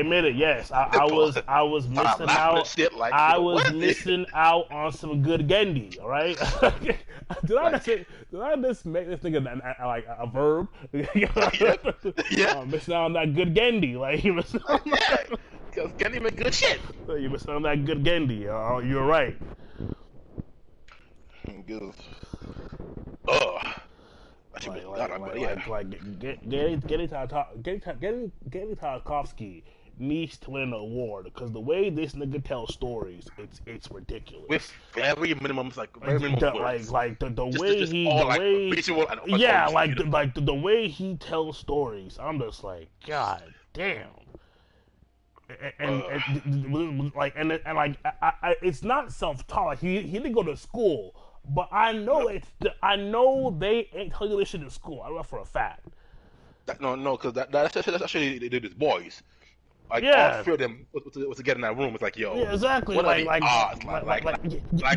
admit it. Yes, I was Start missing laughing out. and shit like, I was what? missing out on some good Gendy. All right. Like, Did I just make this thing like a verb? yeah, yeah, I'm missing out on that good Gendy. Like you missing out on yeah. Because Kenny make good shit. you missing out on that good Gendy. You're right. Because, oh, I should be Like, God, like, like, but yeah. Gary Tarkovsky needs to win an award because the way this nigga tells stories, it's ridiculous. With very minimum, like very minimum words. The Just, way just he, all the like way, visual and yeah, like the way he tells stories, I'm just like, God damn. It's not self-taught. Like, he didn't go to school, but I know they ain't tell you this shit in school. I know that for a fact. no, because that's actually they did his boys. Like Yeah. all three of them was to get in that room. It's like, yo, Yeah, exactly. what are the odds?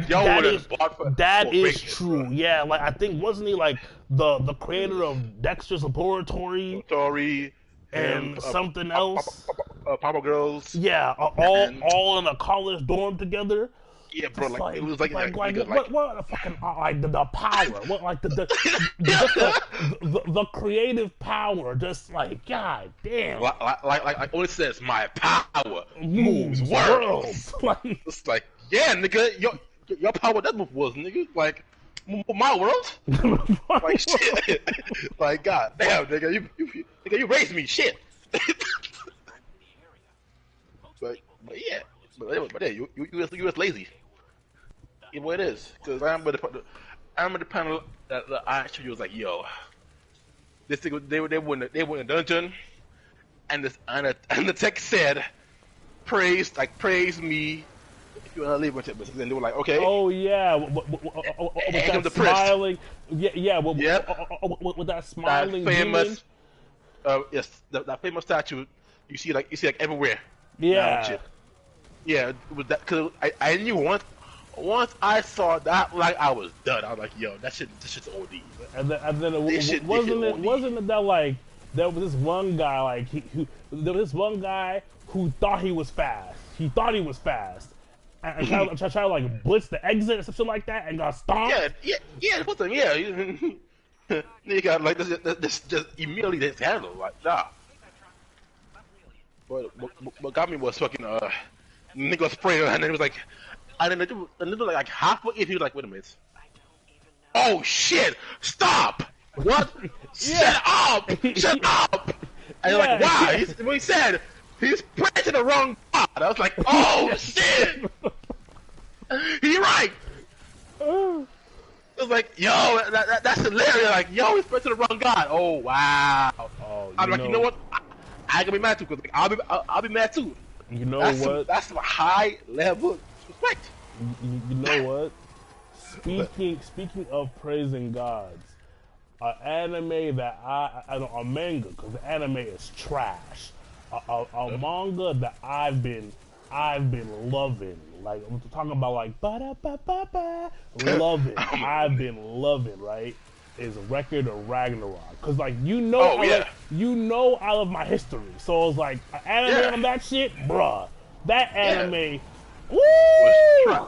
Y'all that would is have bought for that is Vegas, true. bro. Yeah, like I think wasn't he like the creator of Dexter's Laboratory Story and something else? Papa Girls. Yeah, And- all in a college dorm together. Yeah, bro. Just Like it was like what the fucking like the power? What like just the creative power? Just like God damn. like what it says, my power moves worlds. Like It's like, yeah, nigga, your power that move was, nigga. Like my world. Like shit. Like god damn, nigga, you raised me, shit. but yeah, but yeah, you was lazy. Yeah, what it is, because I remember the panel that I actually was like, yo, this thing they were in a dungeon, and the text said, praise me if you want to leave with it, but then they were like, okay. oh yeah, with Him that the priest. smiling, yeah, Yep. with that smiling That famous, demon. yes, that famous statue. You see like everywhere. Yeah. Shit. Yeah, with that, cause I knew once I saw that, like I was done. I was like, yo, this shit's OD. And then Wasn't wasn't it that like there was this one guy like there was this one guy who thought he was fast. He thought he was fast. And tried to like blitz the exit or something like that and got stomped. Yeah. What's the yeah? You got like this just immediately this handle like nah. But what got me was fucking nigga spraying, and then it was like, and then like halfway in, he was like, wait a minute. Oh shit! Stop! What? Shut up! Shut up! And you're like, wow, what he said, he's praying to the wrong god. I was like, oh shit! He right! It was like, yo, that's hilarious. Like, yo, he's praying to the wrong god. Oh wow! Oh, I'm like, you know what? I can be mad too, because like, I'll be mad too. You know what? That's some high level respect. You know what? Speaking of praising gods, an anime that a manga, because the anime is trash. A manga that I've been loving. Like I'm talking about like loving. I've been loving, right? Is Record of Ragnarok, cause like you know I love my history, so it's like an anime on that shit, bruh. That anime, woo!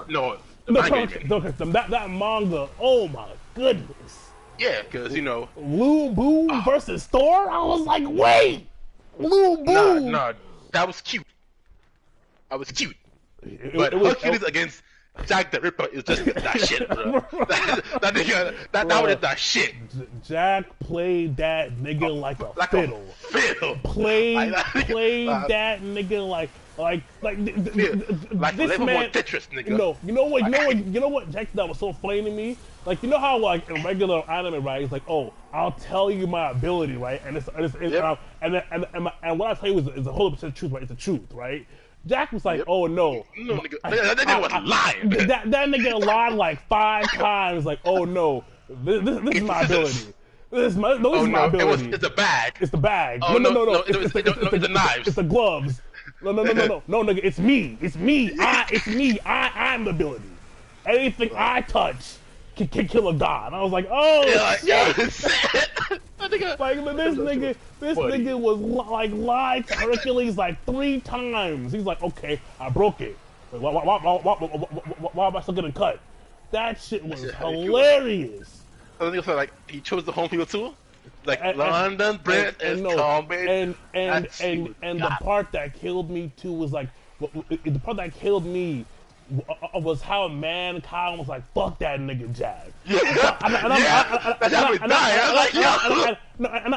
No, that manga. Oh my goodness. Yeah, cause you know Lu Bu versus Thor. I was like, wait, Lu Bu. Nah, that was cute. But Hercules against Jack the Ripper is just that shit, bro. that nigga, that was that shit. Jack played that nigga like a fiddle. Played that nigga like this man. Tetris, nigga. No, you know what Jack that was so funny to me. Like you know how like in regular anime, right? It's like, oh, I'll tell you my ability, right? And and what I tell you is a 100% truth, right? It's the truth, right? Jack was like, oh no. No, nigga. That nigga was lying. That nigga lied like 5 times, like, oh no, this is my ability. This is my ability. It's the bag. It's the bag. Oh, no. It's the knives. It's the gloves. No, nigga, it's me. It's me. I'm the ability. Anything I touch can kill a god. And I was like, oh, yeah, shit. that nigga this nigga was like lied to Hercules like 3 times. He's like, okay, I broke it. Why am I still getting cut? That shit was hilarious. I think also like he chose the home field too, like London Bridge is coming. And the part that killed me too was like, the part that killed me was how Mankind was like, fuck that nigga Jack. And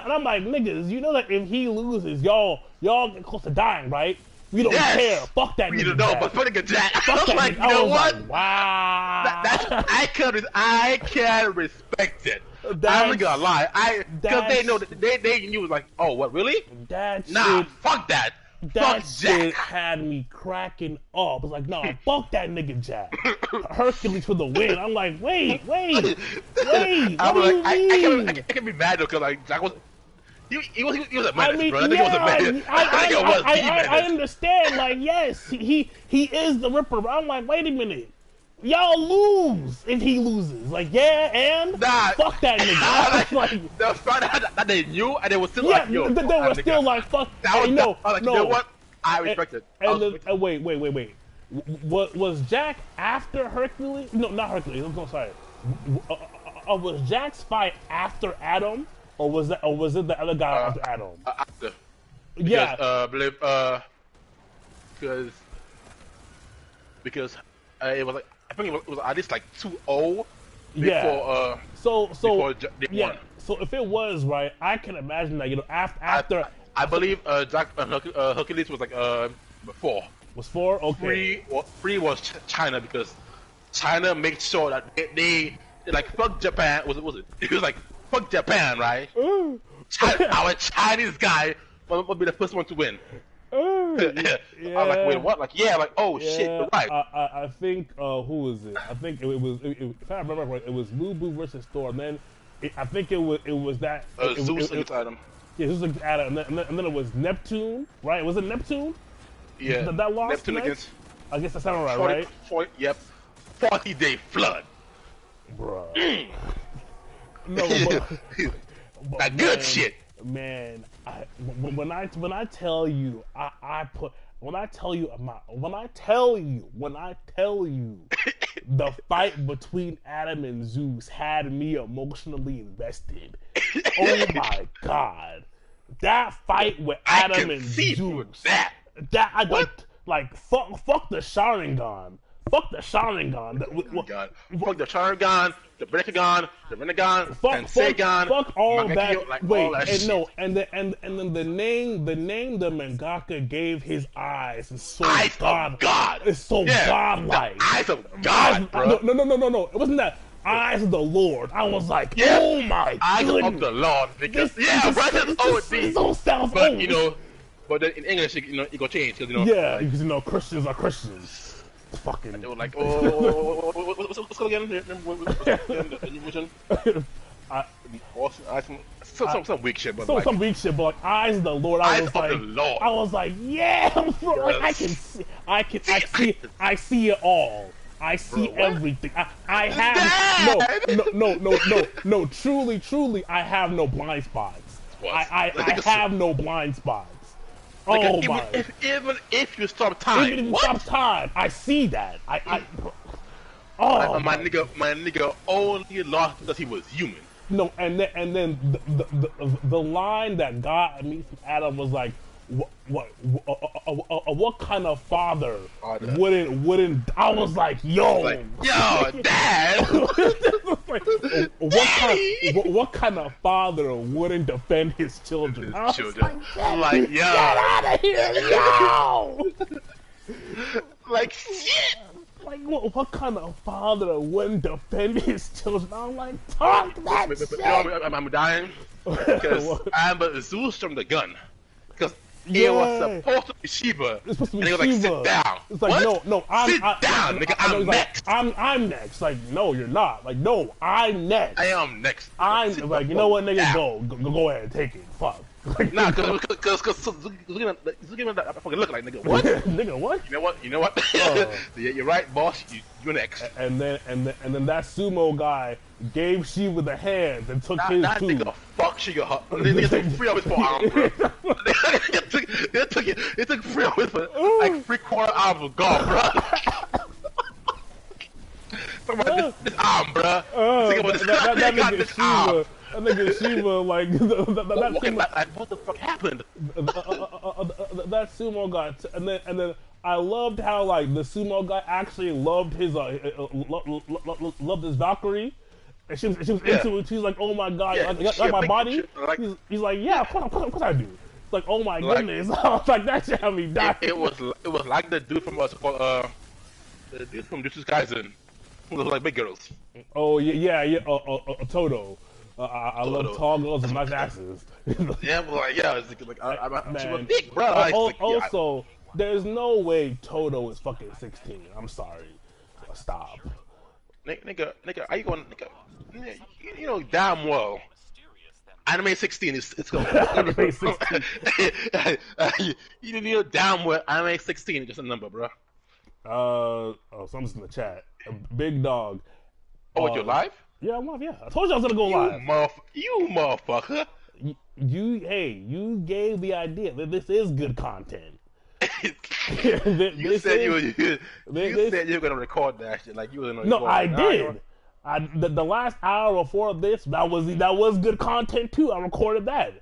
I'm like, niggas, you know that if he loses, y'all get close to dying, right? We don't care. Fuck that nigga Jack. But fuck nigga Jack. Fuck that like, nigga. you know what? Like, wow. I can respect it. I'm not gonna lie. Because they know that they knew like, oh, what, really? Fuck that. That fuck shit Jack. had me cracking up. I was like, nah, fuck that nigga Jack. Hercules for the win. I'm like, wait. What do you mean? I can't be mad though, because like Jack was. He was a menace, bro. I understand. Like, yes, he is the Ripper. But I'm like, wait a minute. Y'all lose if he loses. Like, yeah, and fuck that nigga. Like, the fact that they knew and they were still like, yo, they were still like, fuck. You know what? I respect it. Wait. Was Jack after Hercules? No, not Hercules. I'm sorry. Was Jack's fight after Adam, or was it the other guy after Adam? After. Because it was like, I think it was at least like 2-0 before. Before they won. So if it was right, I can imagine that, you know, after. I believe Hercules was like 4. Was 4? Okay. 3 was China, because China made sure that they like fuck Japan. Was it? It was like fuck Japan, right? Our Chinese guy will be the first one to win. I'm like, wait, what? Like, oh shit, you're right. I think who was it? I think it was if I remember right, it was Lu Bu versus Thor. And then I think it was that Zeus against Adam. Yeah, Zeus against Adam, and then it was Neptune, right? Was it Neptune? Yeah, that lost Neptune against. I guess that's samurai, right? Yep, 40-day flood. Bruh. No, but that good shit. Man, when I tell you, when I tell you, the fight between Adam and Zeus had me emotionally invested. Oh my god, that fight with Adam and Zeus. Fuck the Sharingan. Fuck the Sharingan. Fuck the Sharingan, the Brennigan, the Renegan, Tenseigan. Fuck all Mangekyo, that. like, Wait, all that and shit. no, and then the name the mangaka gave his eyes is so Eyes of God. It's so godlike. The eyes of God, bro. No. It wasn't that. Eyes of the Lord. I was like, oh my eyes goodness. of the Lord, because This so sounds but old. you know, but then in English, you know, it got changed, because because you know Christians are Christians. Fucking. They were like, what's it called again? The new version. Some weak shit, but some weak shit, but like eyes of the Lord. I was like, yeah, bro, like, I see it all. I see everything. I have no. Truly, I have no blind spots. I have no blind spots. Like, even if you stop time, I see that. My nigga only lost because he was human. No, and then the line that got me from Adam was like, what kind of father wouldn't? I was like, yo, dad. What kind of father wouldn't defend his children? I'm like, yo, get out of here, yo. Like, shit. Like, what kind of father wouldn't defend his children? I'm like, talk that shit. I'm dying because Amber Zeus from the gun. Because it was supposed to be Sheba. It's supposed to be and he was Shiva. like, sit down. It's like, what? no, sit down, nigga. I'm next. Like, I'm next. Like, no, you're not. Like, no, I'm next. I am next. I'm like, you know what, nigga, go ahead, take it. Fuck. Nah, cause Suzuki that fucking look like nigga. What? Nigga, what? You know what? Yeah, you're right, boss. You're next. And then that sumo guy gave Shiva the hands and took his that too. nigga fuck Shiva up. Nigga took 3 of his 4 arms, bro. It took 3 of his like 3/4 arms were gone, bro. Talk about this arm, bro. Think about That nigga Shiva. That nigga Shiva, like, what the fuck happened? That sumo guy, and then I loved how like the sumo guy actually loved his loved his Valkyrie, and she was into it. She's like, oh my god, like my body. He's like, yeah, of course I do. It's like, oh my goodness, I was like, that shit had me die. It was like the dude from the dude from Jujutsu Kaisen, who was like big girls. Oh yeah, Toto. I love tall girls and nice asses. Yeah, but like, yeah, it's like she was big, bro. Also, there's no way Toto is fucking 16. I'm sorry. Stop. Nigga, are you going, nigga? You know damn well. Anime 16 it's going. Anime 16. You know damn well Anime 16 is just a number, bro. Someone's in the chat. Big dog. Oh, you're live? Yeah, I'm live. Yeah, I told you I was gonna go live. You motherfucker. You gave the idea that this is good content. You said you were gonna record that shit like you were gonna. No, I did. The last hour before this, that was good content too. I recorded that.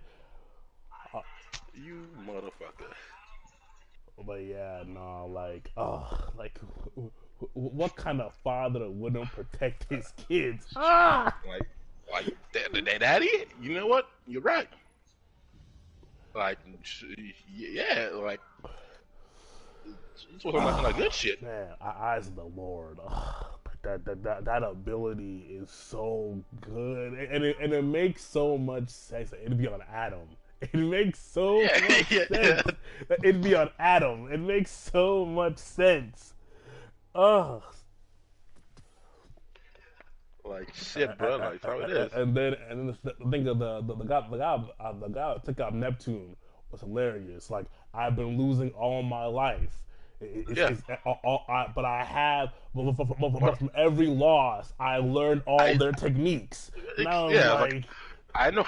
You motherfucker. But yeah, no, like, what kind of father wouldn't protect his kids? Like daddy? You know what? You're right. Like, yeah, like, it's like good shit. Man, eyes of the Lord. That ability is so good, and it makes so much sense. It'd be on Adam. It makes so much sense. It'd be on Adam. It makes so much sense. Ugh. Like shit, bro. Like how it is. And then the thing of the guy that took out Neptune was hilarious. Like, I've been losing all my life. But I have. But from every loss, I learned all their techniques. Now, like I know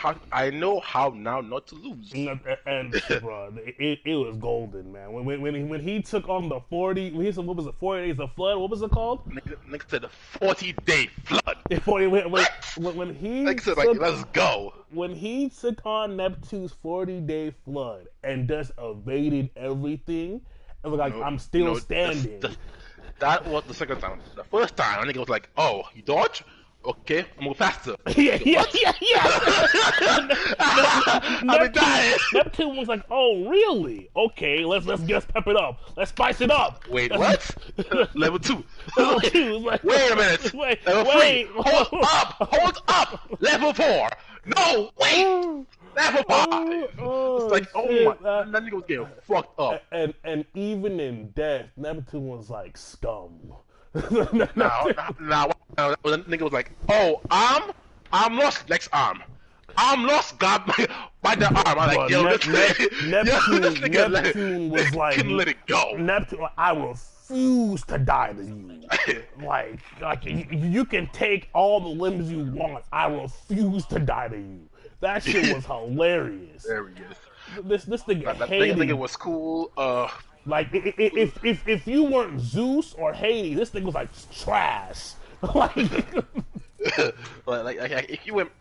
how now not to lose. And bro, it was golden, man. When he took on the 40, what was it, 40 days of flood? What was it called? Nigga said the 40-day flood. When he said, like, let's go. When he took on Neptune's 40-day flood and just evaded everything, it was like, I'm still standing. That was the second time. The first time, I think it was like, oh, you dodge? Okay, I'm going faster. Yeah. Neptune was like, oh, really? Okay, let's just pep it up. Let's spice it up. Wait, what? Level 2. Level 2. Like, wait a minute. Level 3. Hold up. Level 4. No, wait. Level 5. It's like, oh my, that nigga was getting fucked up. And even in death, Neptune was like scum. Now, that nigga was like, oh, I'm lost next arm. I'm lost, God, by the arm. I'm like, yo, Neptune was like, couldn't let it go. Neptune, I refuse to die to you. like you can take all the limbs you want. I refuse to die to you. That shit was hilarious. There he is. This nigga that Hades. Nigga was cool. Like, if you weren't Zeus or Hades, this thing was like trash. like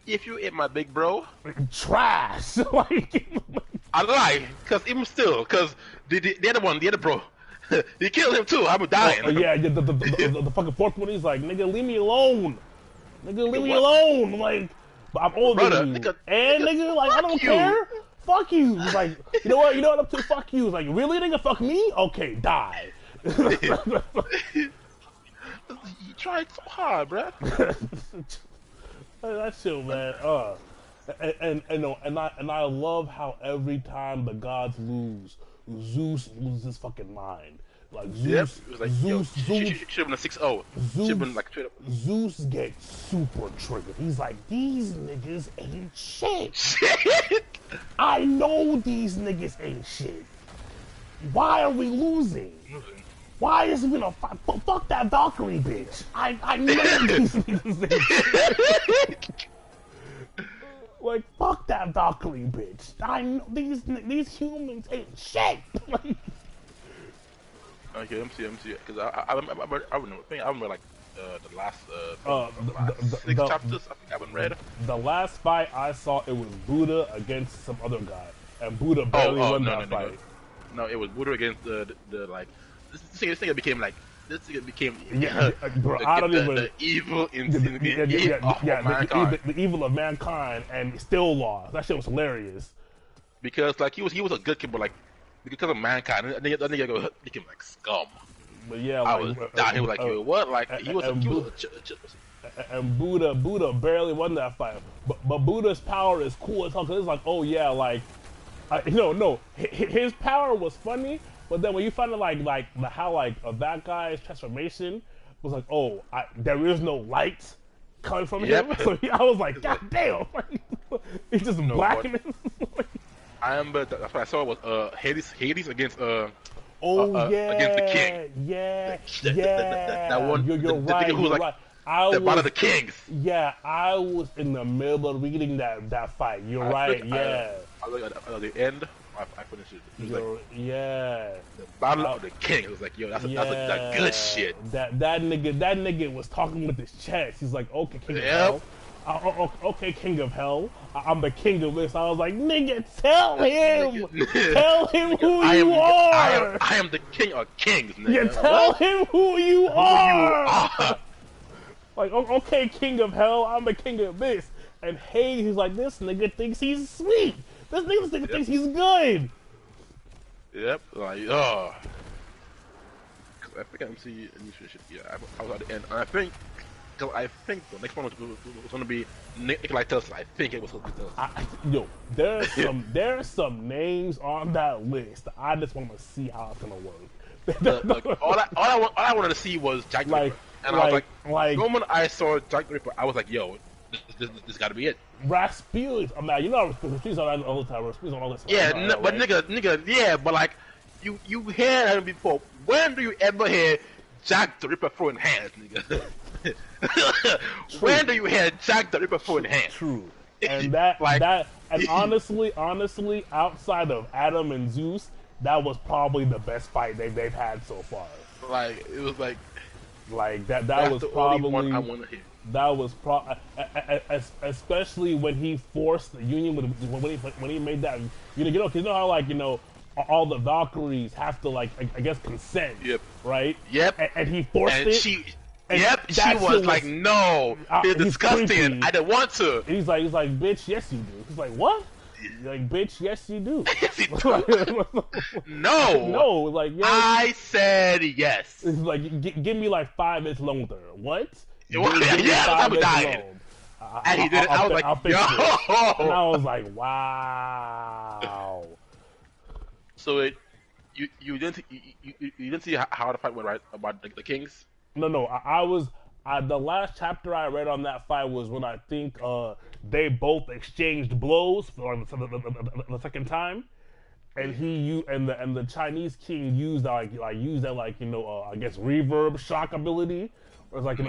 if you hit my big bro, trash. I lie, because the other bro, he killed him too. I'm dying. The fucking fourth one, he's like, nigga, leave me alone. Nigga, leave me alone. Like, I'm older than you. Nigga, like, I don't care. Fuck you. He's like, you know what up to? Fuck you. He's like, really, nigga? Fuck me? Okay, die. You tried so hard, bruh. That shit, man. And I love how every time the gods lose, Zeus loses his fucking mind. Like Zeus, it was like, Zeus should have been a 6-0. Should have been like straight up. Zeus gets super triggered. He's like, these niggas ain't shit. I know these niggas ain't shit. Why are we losing? Why is it even a fight? Fuck that Valkyrie bitch. I know these niggas ain't shit. Like, fuck that Valkyrie bitch. I know these humans ain't shit. Okay, let me see. Because I remember like the last six chapters. I think I haven't read. The last fight I saw, it was Buddha against some other guy, and Buddha barely won that fight. No, it was Buddha against the like this thing became like bro, I don't even the evil the evil of mankind, and still lost. That shit was hilarious. Because like he was a good kid, but like because of mankind, that nigga go became like scum. But yeah, I like, was down here like yo, what? Like he was and Buddha barely won that fight. But Buddha's power is cool as hell, because it's like, oh yeah, like his power was funny. But then when you find out like how like that guy's transformation was like, oh, there is no light coming from him. So I was like, god damn, he's just blackening. I remember that's what I saw was Hades against against the king. Yeah. That one. You're right. Who was like right. one of the kings. Yeah, I was in the middle of reading that fight. You're right. Yeah. I was at the end. I finished it. It was the Battle of the King. It was like, yo, that's a good shit. That nigga was talking with his chest. He's like, okay, King of Hell. Okay, King of Hell. I'm the king of this. I was like, nigga, tell him. Tell him who you are. I am the king of kings, nigga. Yeah, tell him who you are. Like, okay, King of Hell. I'm the king of this. And Hades, he's like, this nigga thinks he's sweet. This nigga thinks he's good. Yep. Like, oh. Cause I think I'm seeing. Yeah, I was at the end, and I think the next one was gonna be Nikolai Tesla. I think it was gonna be Tesla. Yo, there's some names on that list. I just want to see how it's gonna work. All I wanted to see was Jack the Ripper, and I was like, the moment I saw Jack the Ripper, I was like, yo, this got to be it. Rasputin, I mean, you know, Rasputin's on all the time. Rasputin's on all this. Yeah, but nigga, yeah, but like, you hear him before. When do you ever hear Jack the Ripper throwing hands, nigga? When do you hear Jack the Ripper throwing hands? True. And and honestly, outside of Adam and Zeus, that was probably the best fight they've had so far. Like, it was like that was probably one I want to hear. That was especially when he forced the union when he made that, you know, because you know how, like, you know, all the Valkyries have to, like, I guess, consent. Yep. Right. Yep. And he forced and it. She was like, no, it's disgusting. Creepy. I didn't want to. And he's like, bitch, yes you do. He's like, what? He's like, bitch, yes you do. Yes, you do. No, like, yes. I said yes. It's like, give me like 5 minutes longer. What? Yeah, I'm dying. And he did it. I was like, yo. And I was like, wow. So you didn't see how the fight went, right, about the kings? No. I was the last chapter I read on that fight was when I think they both exchanged blows for the second time, and and the Chinese king used that you know, I guess reverb shock ability. Or it's like, you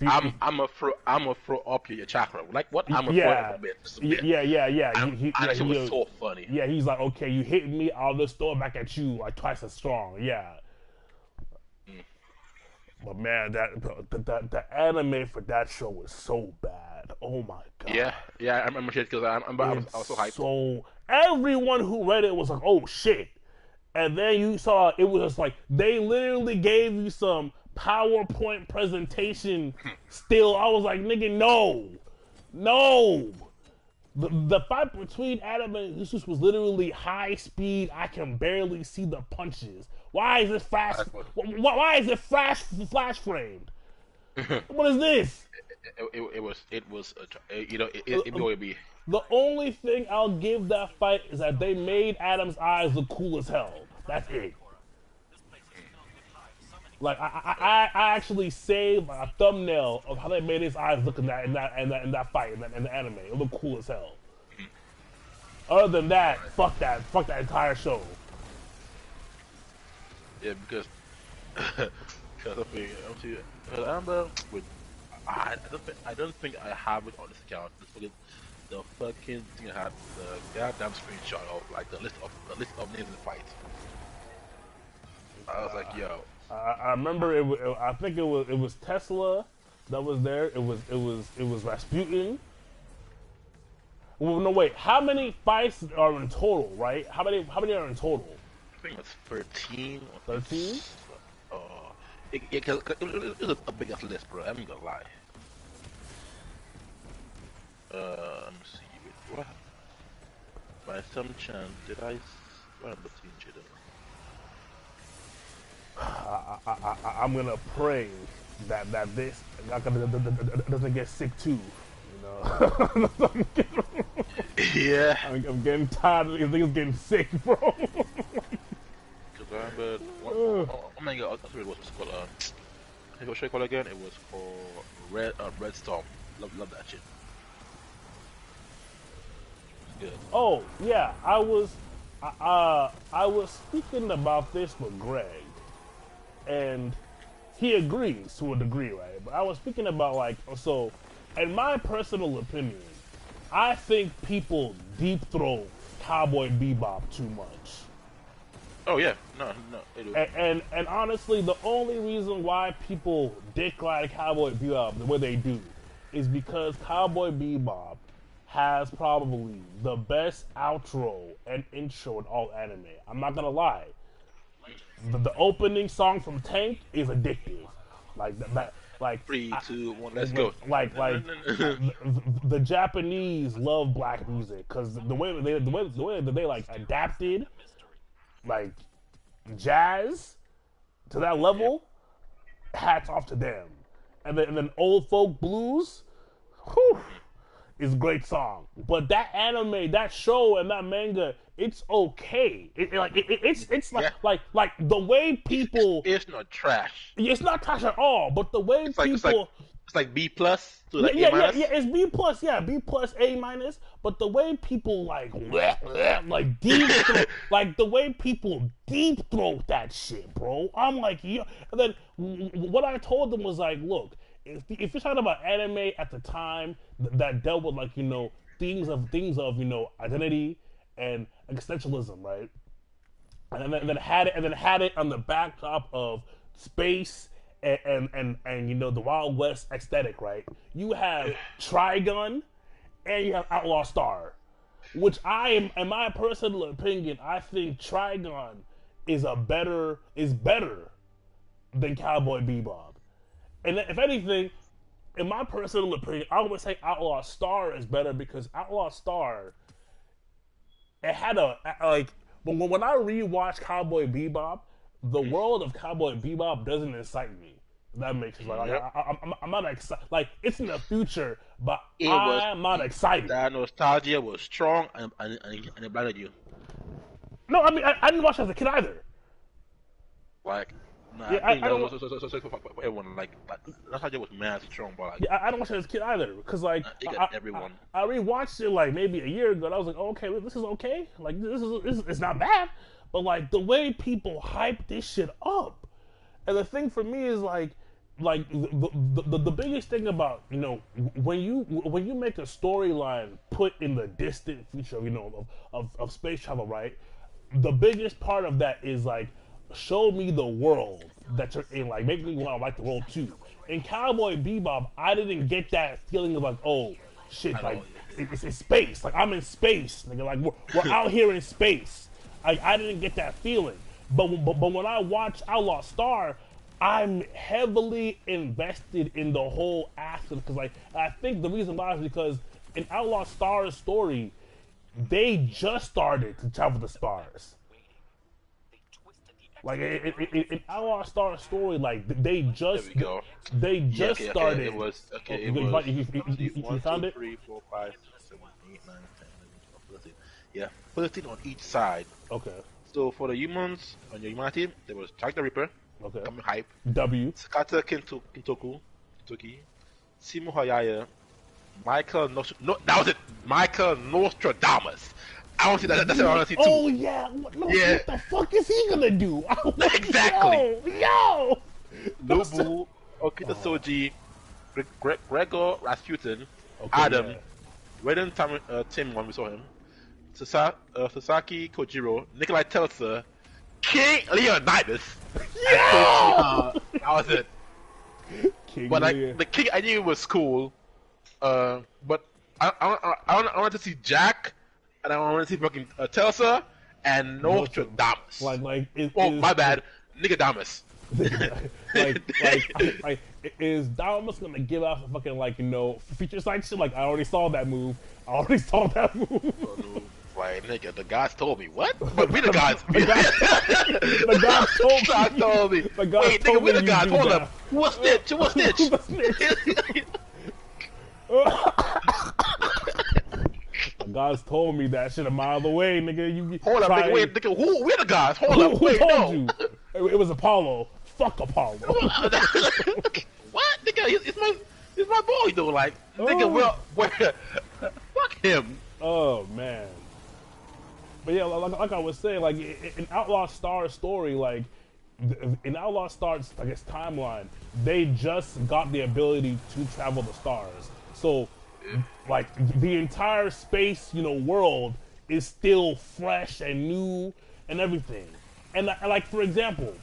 know, I'm a throw up your chakra. Like what? I'm a throw up a bit. Yeah. That was so funny. Yeah, he's like, okay, you hit me, I'll just throw it back at you like twice as strong. Yeah. But man, the anime for that show was so bad. Oh my god. Yeah, I remember shit because I was so hyped. So everyone who read it was like, oh shit. And then you saw it was just like they literally gave you some PowerPoint presentation. Still, I was like, nigga, no. The fight between Adam and Jesus was literally high speed. I can barely see the punches. Why is it fast? Why is it flash framed? What is this? It was you know, it would be. The only thing I'll give that fight is that they made Adam's eyes look cool as hell. That's it. Like I actually saved a thumbnail of how they made his eyes look in that fight in the anime. It looked cool as hell. Other than that, fuck that entire show. Yeah, because I remember with I don't think I have it on this account. The fucking thing I had the goddamn screenshot of like the list of names in the fight. I was like, yo. I remember it. I think it was Tesla that was there. It was Rasputin. Well, no wait. How many fights are in total? Right? How many are in total? I think it's 13. 13. It was a big ass list, bro. I'm not gonna lie. Let me see. What? By some chance, did I? What am I changing it? I'm gonna pray that this doesn't get sick too. You know. Yeah. I'm getting tired of these things getting sick, bro. Cause I remember. Oh my god! That's what it was called. What should I call it again? It was called Red Storm. Love that shit. Good. Oh yeah, I was speaking about this with Greg, and he agrees to a degree, right? But I was speaking about like, so, in my personal opinion, I think people deep throat Cowboy Bebop too much. Oh yeah, no, they do. And honestly, the only reason why people dislike Cowboy Bebop the way they do is because Cowboy Bebop has probably the best outro and intro in all anime. I'm not gonna lie. The opening song from Tank is addictive. Like that. Like 3, 2, 1, let's go. Like the Japanese love black music because the way that they like adapted like jazz to that level. Hats off to them. And then old folk blues. Whew, is a great song, but that anime, that show, and that manga, it's okay. It's like Yeah. like the way people. It's not trash. It's not trash at all, but the way It's people. like B plus to like yeah, A minus. it's B plus, B plus, A minus. But the way people like deep, like the way people deep throat that shit, bro. I'm like, yeah. And then what I told them was like, look, if you're talking about anime at the time that dealt with like things of identity and existentialism, right? And then had it on the backdrop of space and the Wild West aesthetic, right? You have Trigun and you have Outlaw Star, which in my personal opinion, I think Trigun is better than Cowboy Bebop. And if anything, in my personal opinion, I would say Outlaw Star is better because Outlaw Star, it had when I rewatch Cowboy Bebop, the world of Cowboy Bebop doesn't excite me. That makes sense. I'm not excited. Like, it's in the future, but I'm not excited. That nostalgia was strong and it blinded you. No, I mean, I didn't watch it as a kid either. Like, I don't. For everyone, like nostalgia was mad strong, but like, Yeah, I don't watch it as a kid either because like it got everyone. I rewatched it like maybe a year ago. And I was like, oh, okay, this is okay. Like this is it's not bad, but like the way people hype this shit up, and the thing for me is like the biggest thing about when you make a storyline put in the distant future of space travel, right? The biggest part of that is like, show me the world that you're in, like make me want to like the world too. In Cowboy Bebop, I didn't get that feeling of like, oh shit, like it's space, like I'm in space, nigga, like we're out here in space. I didn't get that feeling, but when I watch Outlaw Star, I'm heavily invested in the whole aspect because like I think the reason why is because in Outlaw Star's story, they just started to travel the stars. Like in Outlaw Star story, like they just started. Okay. It was You found it? 3, 4, 5, 6, 7, 8, 9, 10, 11, 12, 13. Yeah, 13 on each side. Okay. So for the humans on your human team, there was Jack the Ripper. Okay. Coming hype. W. Skata Kintoki, Simu Hayaya, Michael Nostradamus. I want to see that. That's what I want to see too. Oh yeah, what the fuck is he gonna do? Exactly. Yo. Nobu, Okita Soji, Gregor Rasputin, Okay, Adam, yeah. Raiden Tim when we saw him, Sasaki Kojiro, Nikolai Teltzer, King Leonidas, and Koichi. That was it. King But like Lear. the king, I knew was cool. But I want to see Jack, and I want to see fucking Telsa and Nostradamus. My bad, Nicodamus. like, is Damas gonna give out fucking like features like shit? Like I already saw that move. Like nigga, the gods told me what? But we the gods. The gods told me. The gods Wait, told nigga, we me the gods. you do Hold that. up. What's snitch? What's snitch? The gods told me that shit a mile away, nigga. You Hold up, nigga. Wait, nigga. Who? We're the gods. Hold up. Who Wait, told no. you? It was Apollo. Fuck Apollo. What, nigga? It's my boy though. Like, nigga, fuck him. Oh man. But yeah, like I was saying, like in Outlaw Star's story, like in Outlaw Star's, I guess, timeline, they just got the ability to travel the stars. So, like the entire space, world is still fresh and new and everything. And like for example,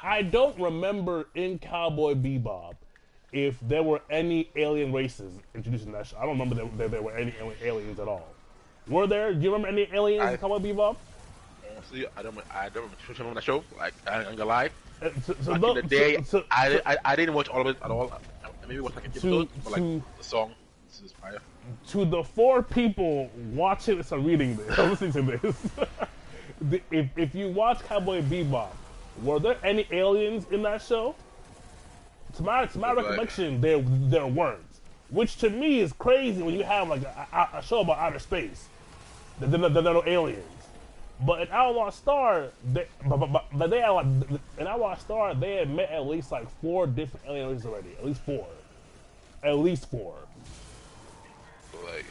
I don't remember in Cowboy Bebop if there were any alien races introduced in that show. I don't remember that there were any aliens at all. Were there? Do you remember any aliens in Cowboy Bebop? Honestly, I don't remember that show. Like, I ain't gonna lie. Back in the day, I didn't watch all of it at all. Maybe watch like an episode, but like the song, this is fire. To the 4 people watching this or reading this, or listening to this, if you watch Cowboy Bebop, were there any aliens in that show? To my recollection, there weren't. Which to me is crazy when you have like a show about outer space. There are no aliens. But in Outlaw Star, they had like, in Outlaw Star, they had met at least like 4 different alien races already. At least 4. Like,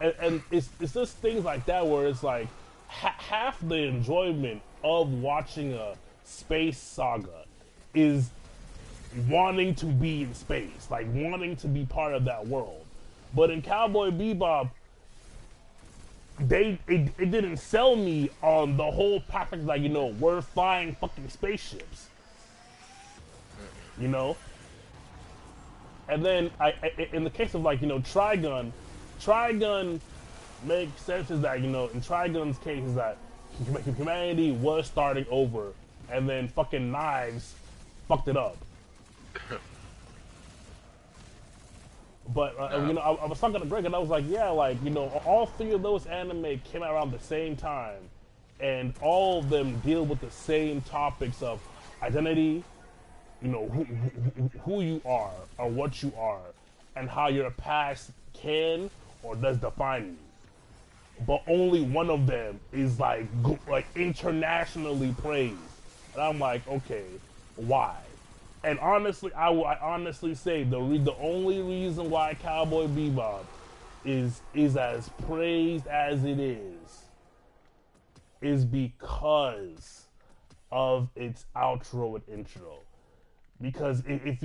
and it's just things like that where it's like half the enjoyment of watching a space saga is wanting to be in space, like wanting to be part of that world. But in Cowboy Bebop, it didn't sell me on the whole package, like, we're flying fucking spaceships. And then in the case of like, Trigun makes sense is that, in Trigun's case is that humanity was starting over and then fucking Knives fucked it up. But I was talking to Greg and I was like, yeah, like, all 3 of those anime came out around the same time, and all of them deal with the same topics of identity, who you are or what you are, and how your past can or does define you. But only one of them is like internationally praised, and I'm like, okay, why? And honestly, I honestly say the only reason why Cowboy Bebop is as praised as it is because of its outro and intro. Because if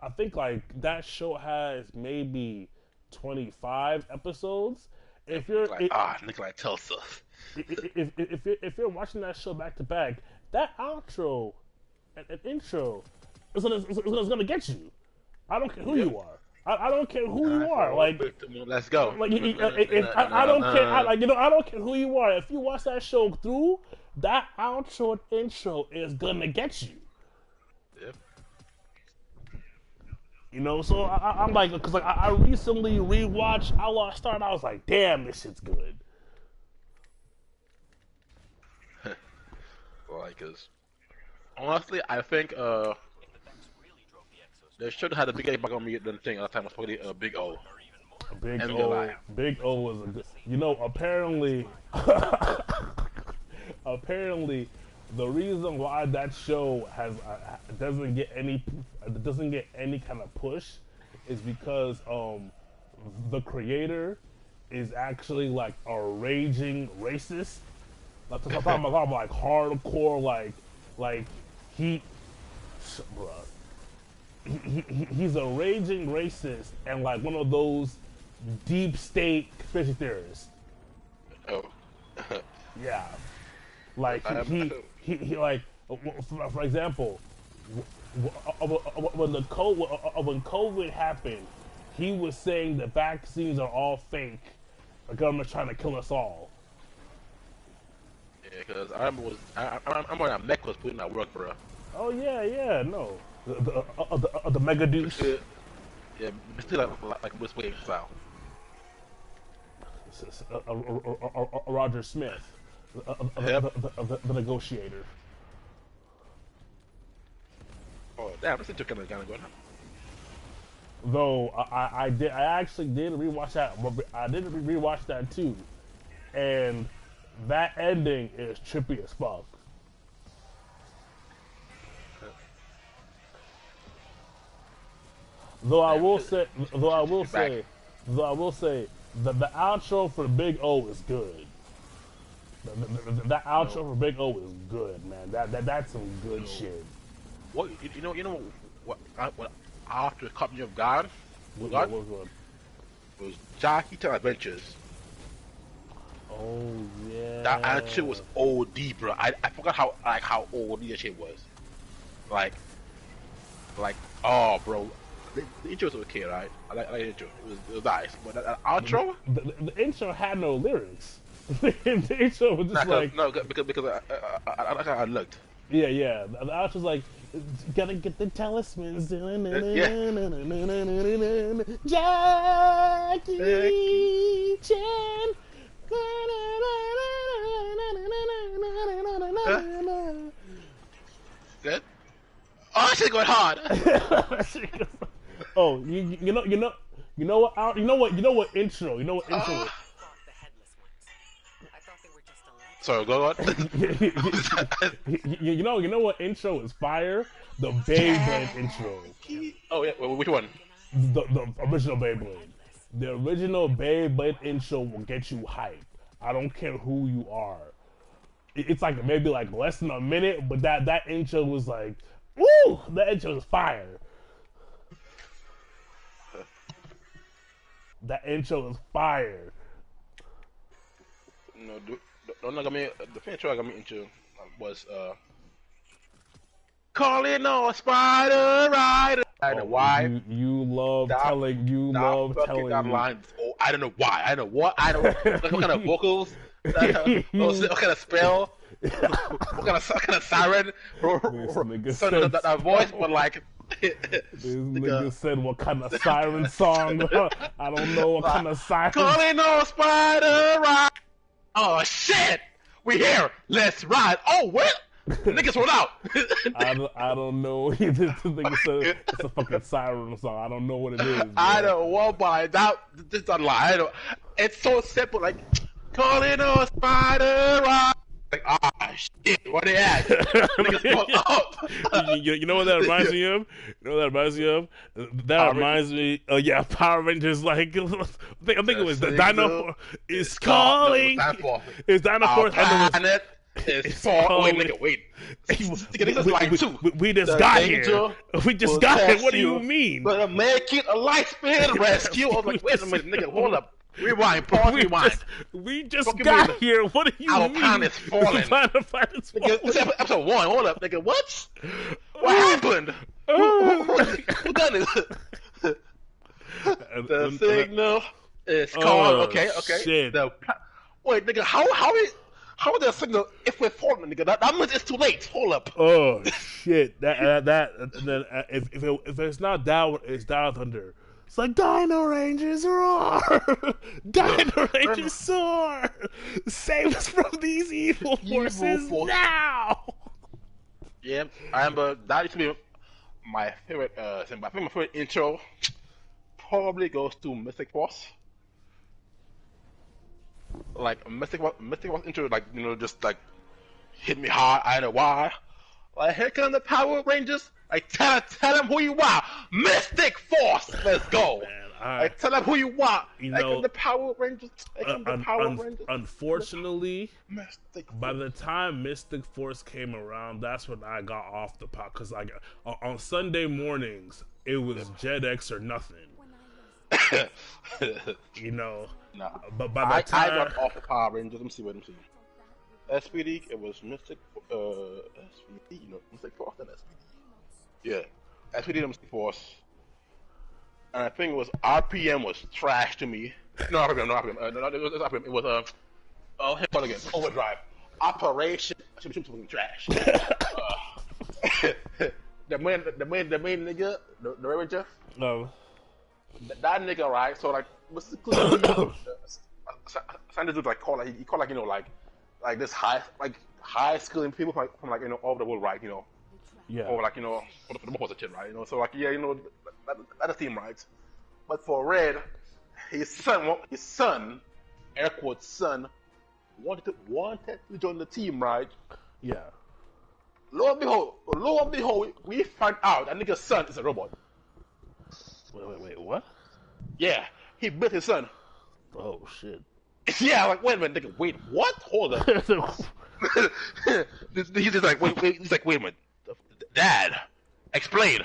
I think like that show has maybe 25 episodes. If you're Nikolai Telsa. if you're watching that show back to back, that outro and intro is gonna get you. I don't care who you are. I don't care who you are. Like, let's go. Like, I don't care. I don't care who you are. If you watch that show through, that outro and intro is gonna get you. Yep. So I'm like, because like I recently rewatched Outlaw Star, and I was like, damn, this shit's good. Like, cause honestly, I think they should have had a bigger impact on me than thing at the time. Was probably Big O. Big O was a good. Apparently, apparently, the reason why that show doesn't get any kind of push is because the creator is actually like a raging racist. Like talking about like hardcore, like he, bruh. He's a raging racist and like one of those deep state conspiracy theorists. Oh. Yeah, like he like for example, when COVID happened, he was saying the vaccines are all fake. The government's trying to kill us all. Yeah, because I remember when Mech was putting out work, bro. Oh yeah, no, the mega deuce. Yeah, it's still like Bruce Wayne style. Roger Smith, the negotiator. Oh damn, this is kind of going on. Though I actually did rewatch that. I did rewatch that too, and that ending is trippy as fuck. Though I will say, the outro for Big O is good. That outro for Big O is good, man. That's some good shit. What you know what after Company of God? What was Jackie Chan Adventures. Oh yeah. That actually was OD, bro. I forgot how OD that shit was. Like oh, bro. The intro was okay, right? I like the intro. It was nice, but the outro. The intro had no lyrics. The intro was just like because I looked. Yeah. The outro was like, gotta get the talismans. Jackie Chan. Good. Oh, that shit going hard. Oh, you know what intro? You know what intro? Is? Sorry, go on. you know what intro is fire? The Beyblade intro. Oh yeah, which one? The original Beyblade. The original Beyblade intro will get you hype. I don't care who you are. It's like maybe like less than a minute, but that intro was like, woo! That intro is fire. That intro is fire. No, don't got me. The first intro I got me into was calling all Spider Rider. I don't know why. You love telling. That line. Oh, I don't know why. I don't know what. I don't like what kind of vocals. What kind of spell. what kind of siren. That voice, but like. This nigga said what kind of siren song? I don't know what kind of siren. Calling all Spider Rider. Oh shit! We here. Let's ride. Oh well. Niggas roll out. I don't know. This nigga said it's a fucking siren song. I don't know what it is. Bro. I don't want by that. This is a lie. I don't. It's so simple. Like calling on Spider Rider. Like shit. Where they at? Niggas roll up. You know what that reminds me of? That reminds me. Yeah, Power Rangers. Like I think it was the Dino is calling. It's Dino Force. It's for wait. We just got here. We just got here. What do you mean? But make it a light spin rescue. I was like, wait a minute, nigga, hold up. Rewind, pause, rewind. We just got here. What do you mean? Our planet's falling. Nigga, episode 1. Hold up, nigga. What? What happened? Who done it? The signal is called. Okay. Shit. Wait, nigga, how is that signal if we're falling, nigga? That means it's too late. Hold up. Oh shit! If it's not down, it's Down Thunder. It's like Dino Rangers roar, Dino Rangers soar, save us from these evil forces now. Yeah, I remember that used to be my favorite. I think my favorite intro probably goes to Mystic Force. Like Mystic Force intro, like just like hit me hard. I don't know why. Like here come the Power Rangers. Like tell them who you are. Mystic Force. Let's go. Man, Like, tell them who you want. You like know, the Power Rangers. Like the Power Rangers. Unfortunately, Mystic by the time Mystic Force came around, that's when I got off the pot. Because like on Sunday mornings, it was Jet X or nothing. You know. Nah. But by the time I got off the Power Rangers. Let me see what I'm seeing. SPD, it was Mystic. SPD, Mystic Force and SPD. Yeah, SPD and Mystic Force. And I think it was RPM was trash to me. No, RPM, no, it was RPM. It was oh, hit again. Overdrive. Operation. Should be something trash. The main nigga, the Ranger. no. That nigga, right? So like, Sanders would like call like he called like this high schooling people from like all over the world, right? Yeah. Or like for the most of shit, right? So like that's a team, right? But for Red, his son, air quotes son, wanted to join the team, right? Yeah. Lo and behold, we find out that nigga's son is a robot. Wait, what? Yeah, he built his son. Oh shit. Yeah, like wait a minute, nigga, wait, what? Hold up. He's just like wait. He's like, wait a minute, Dad, explain.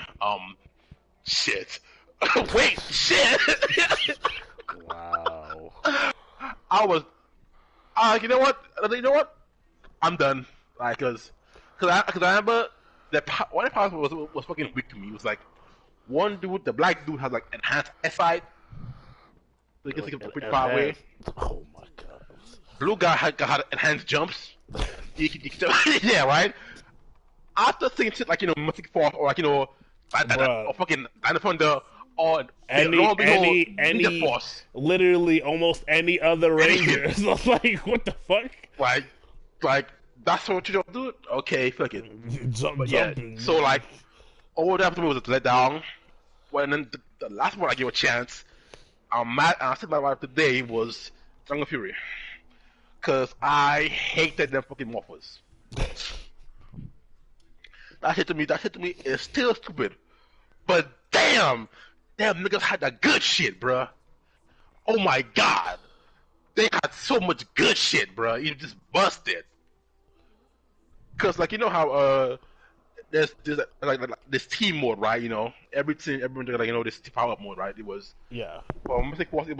Shit. Wait, shit. Wow. I was, you know what? I'm done. Like, cause I remember one of the parts was fucking weak to me. It was like one dude, the black dude, has like enhanced eyesight, so he can see pretty far away. Oh my god. Blue guy had enhanced jumps. Yeah, right. After seeing shit like Mystic Force or like or fucking Thunder or any Force, literally almost any other Ranger. So like, what the fuck? Like that's what you don't do. Okay, fuck it. Jumping. So like, all that happened to me was let down. Well, and then the last one I gave a chance. I'm mad. I said my wife today was Jungle Fury, cause I hated them fucking morphers. That shit to me is still stupid. But damn niggas had that good shit, bruh. Oh my god, they had so much good shit, bruh. You just busted. Cause like how there's like this team mode, right? Every team like this power up mode, right? It was for Mystic Force it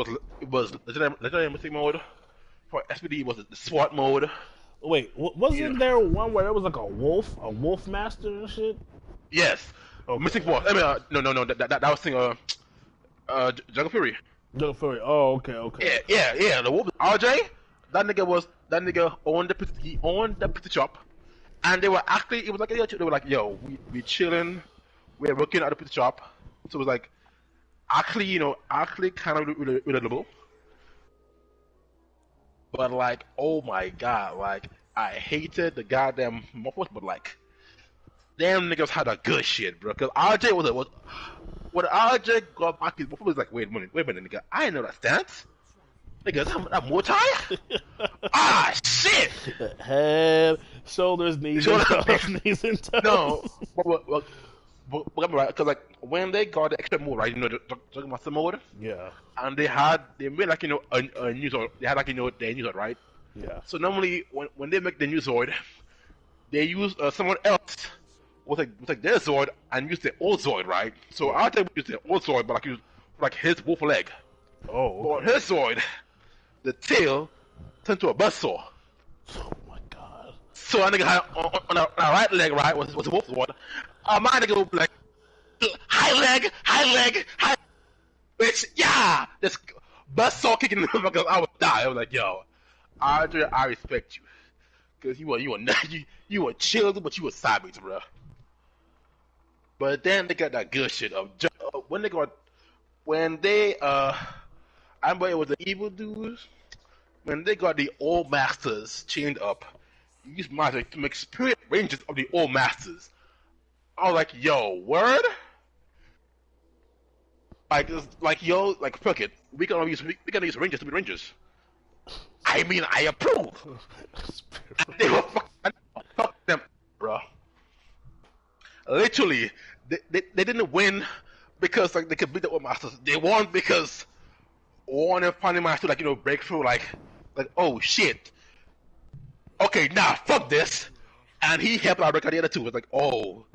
was legendary Mystic mode. For SPD it was the SWAT mode. Wait, wasn't there one where there was like a wolf master and shit? Yes. Okay. Mystic Force. I mean, no. That was thing. Jungle Fury. Jungle Fury. Oh, okay. Yeah. The wolf. RJ. That nigga owned the pizza shop, and they were actually. It was like they were like, yo, we chilling, we're working at the pizza shop. So it was like, actually kind of relatable. But like, oh my god, like I hated the goddamn morphos, but like, damn niggas had a good shit, bro. Cause RJ was when RJ got back his morphos, was like, wait a minute, nigga, I ain't know that stance. Nigga, that Muay Thai? Shit! Head, shoulders, knees, and toes, knees and toes. No, but right, because like when they got the extra mode, right, the Dragon Master mode. Yeah. And they made like a new Zord. They had like their new Zord, right? Yeah. So normally when they make the new Zord, they use someone else with like their Zord and use their old Zord, right? So I think we use their old Zord, but like his wolf leg. Oh. But his Zord, the tail turned to a buzzsaw. Oh my god. So I nigga had on our right leg, right, was a wolf Zord. My nigga would be like high leg. Bitch, yeah! This buzzsaw kicking in the because I would die. I was like, yo, Andre, I respect you. Because you were chilled, but you were savage, bro. But then they got that good shit of when they I remember it was the evil dudes. When they got the old masters chained up, you used magic to make spirit ranges of the old masters. I was like, yo, word? Yo, fuck it. We gonna use rangers to be rangers. I mean, I approve. They were fuck them, bro. Literally, they didn't win because like they could beat the old masters. They won because one and finally managed to like break through like oh shit. Okay, now fuck this, and he helped out break out the other two. It's like oh,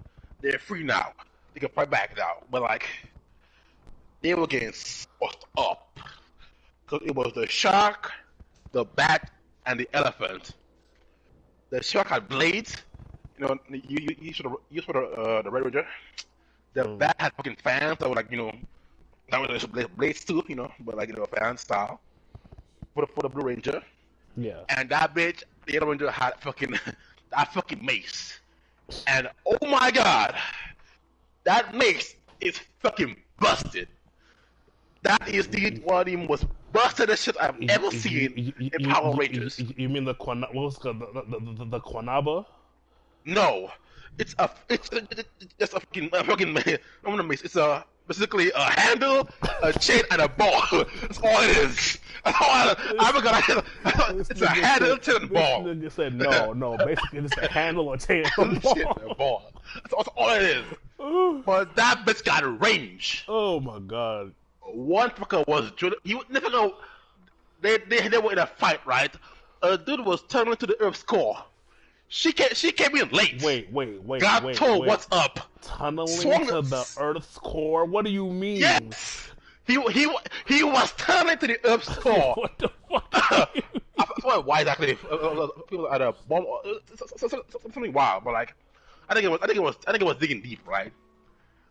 they're free now. They can fight back now, but like they were getting fucked up because it was the shark, the bat, and the elephant. The shark had blades. You saw the Red Ranger. The bat had fucking fans that were like, that was blades too, but like, fan style. For the Blue Ranger. Yeah. And that bitch, the Yellow Ranger had that fucking mace. And oh my god, that mace is fucking busted. That is one of the most busted shit I've ever seen in Power Rangers. You mean the Quanaba? No, it's just a fucking mace. It's basically a handle, a chain, and a ball. That's all it is. It's a handle, chain, and ball. This nigga said no. Basically, it's a handle, a chain, and a ball. That's all it is. But that bitch got range. Oh my god. One fucker was they were in a fight, right? A dude was turning to the Earth's core. She came in late. Wait. Got told what's up. Tunneling to the Earth's core? What do you mean? Yes. He was tunneling to the Earth's core. What the fuck? I forgot why exactly. People had a bomb, something wild, but like, I think it was digging deep, right?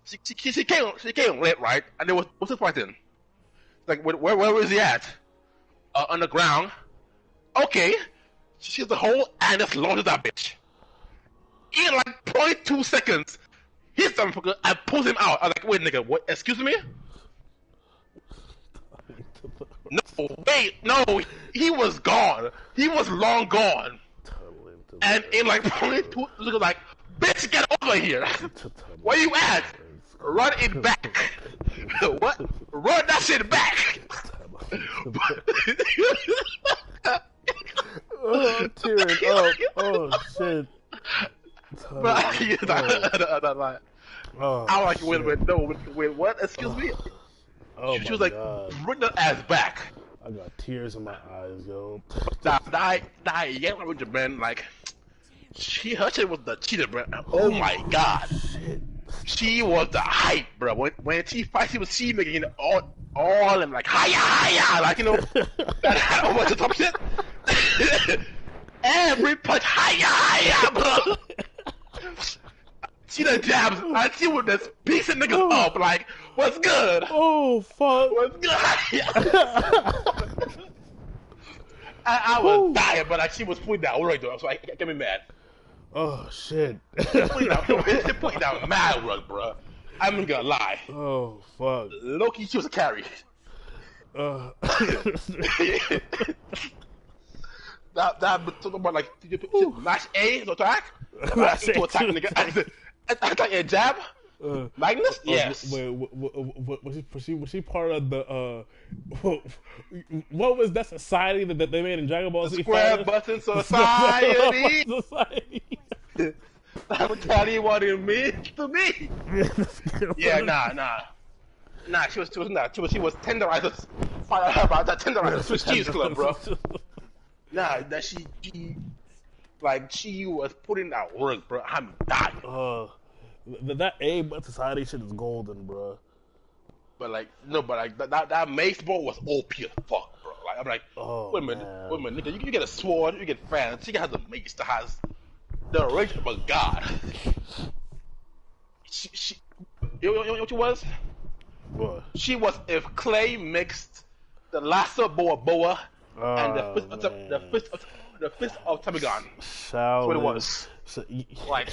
She came late, right? And there was what's the fighting? Like where was he at? Underground. Okay. She sees the hole and just launches that bitch. In like 0.2 seconds, hits that motherfucker and pulls him out. I was like, wait, nigga, what? Excuse me? No, wait, no, he was gone. He was long gone. And in like 0.2, look like, bitch, get over here. Where you at? Run it back. What? Run that shit back. Oh, I'm tearing up. Oh shit. But I was like, wait, what? Excuse me? Oh she was like, bring that ass back. I got tears in my eyes, yo. That Yellow Ranger, man, like, her shit was the cheater, bro. Oh my god. Shit. She was the hype, bro. When she fights, she making all and like, hiya, like, that over the top shit. Every punch, hiya, bro. She done jabs, and she was just piecing niggas up, like, what's good? Oh, fuck. What's good? I was dying, but like, she was putting down right though, so I get me mad. Oh, shit. Putting down mad work, bro. I'm not gonna lie. Oh, fuck. Loki, she was a carry. That talking about like match A to attack, match A to attack, nigga. Attack a jab. Magnus? Yes. Wait, was she part of the what was that society that they made in Dragon Ball Z? Square Button Society. That's what Tally wanted me to me. Yeah, nah. She was not. She was tenderizers. Find out about that tenderizers cheese club, bro. Nah, that she was putting that work, bro. I'm dying. That A but society shit is golden, bro. But like, no, but like that mace ball was OP as fuck, bro. Like I'm like, wait a minute, nigga, you get a sword, you get fans. She has a mace that has the range of a god. She you know what she was? What? She was if Clay mixed the Lasso Boa and the fist of Tamagon. That's what it was. So, like,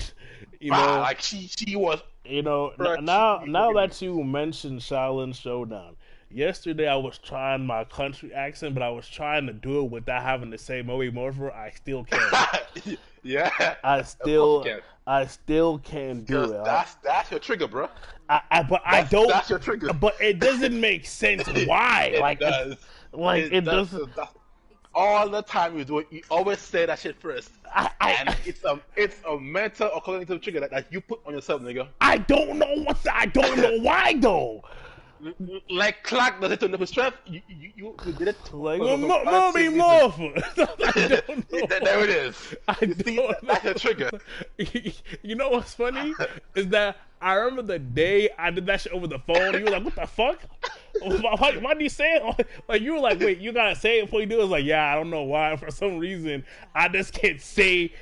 like she was. Now that you mentioned Shaolin Showdown, yesterday I was trying my country accent, but I was trying to do it without having to say Moe Morpher. I still can't. Yeah. I still can't do it. That's your trigger, bro. That's your trigger. But it doesn't make sense. Why? It does. It doesn't. all the time you do it, you always say that shit first. And it's a mental or cognitive trigger that you put on yourself, nigga. I don't know I don't know why though. Like Clark does it to his strength, you did it. Like mommy morpher. I don't know. There it is. That's a trigger. You know what's funny is that I remember the day I did that shit over the phone. You were like, "What the fuck? Why do you say it?" Like you were like, "Wait, you gotta say it before you do it." It's like, yeah, I don't know why. For some reason, I just can't speak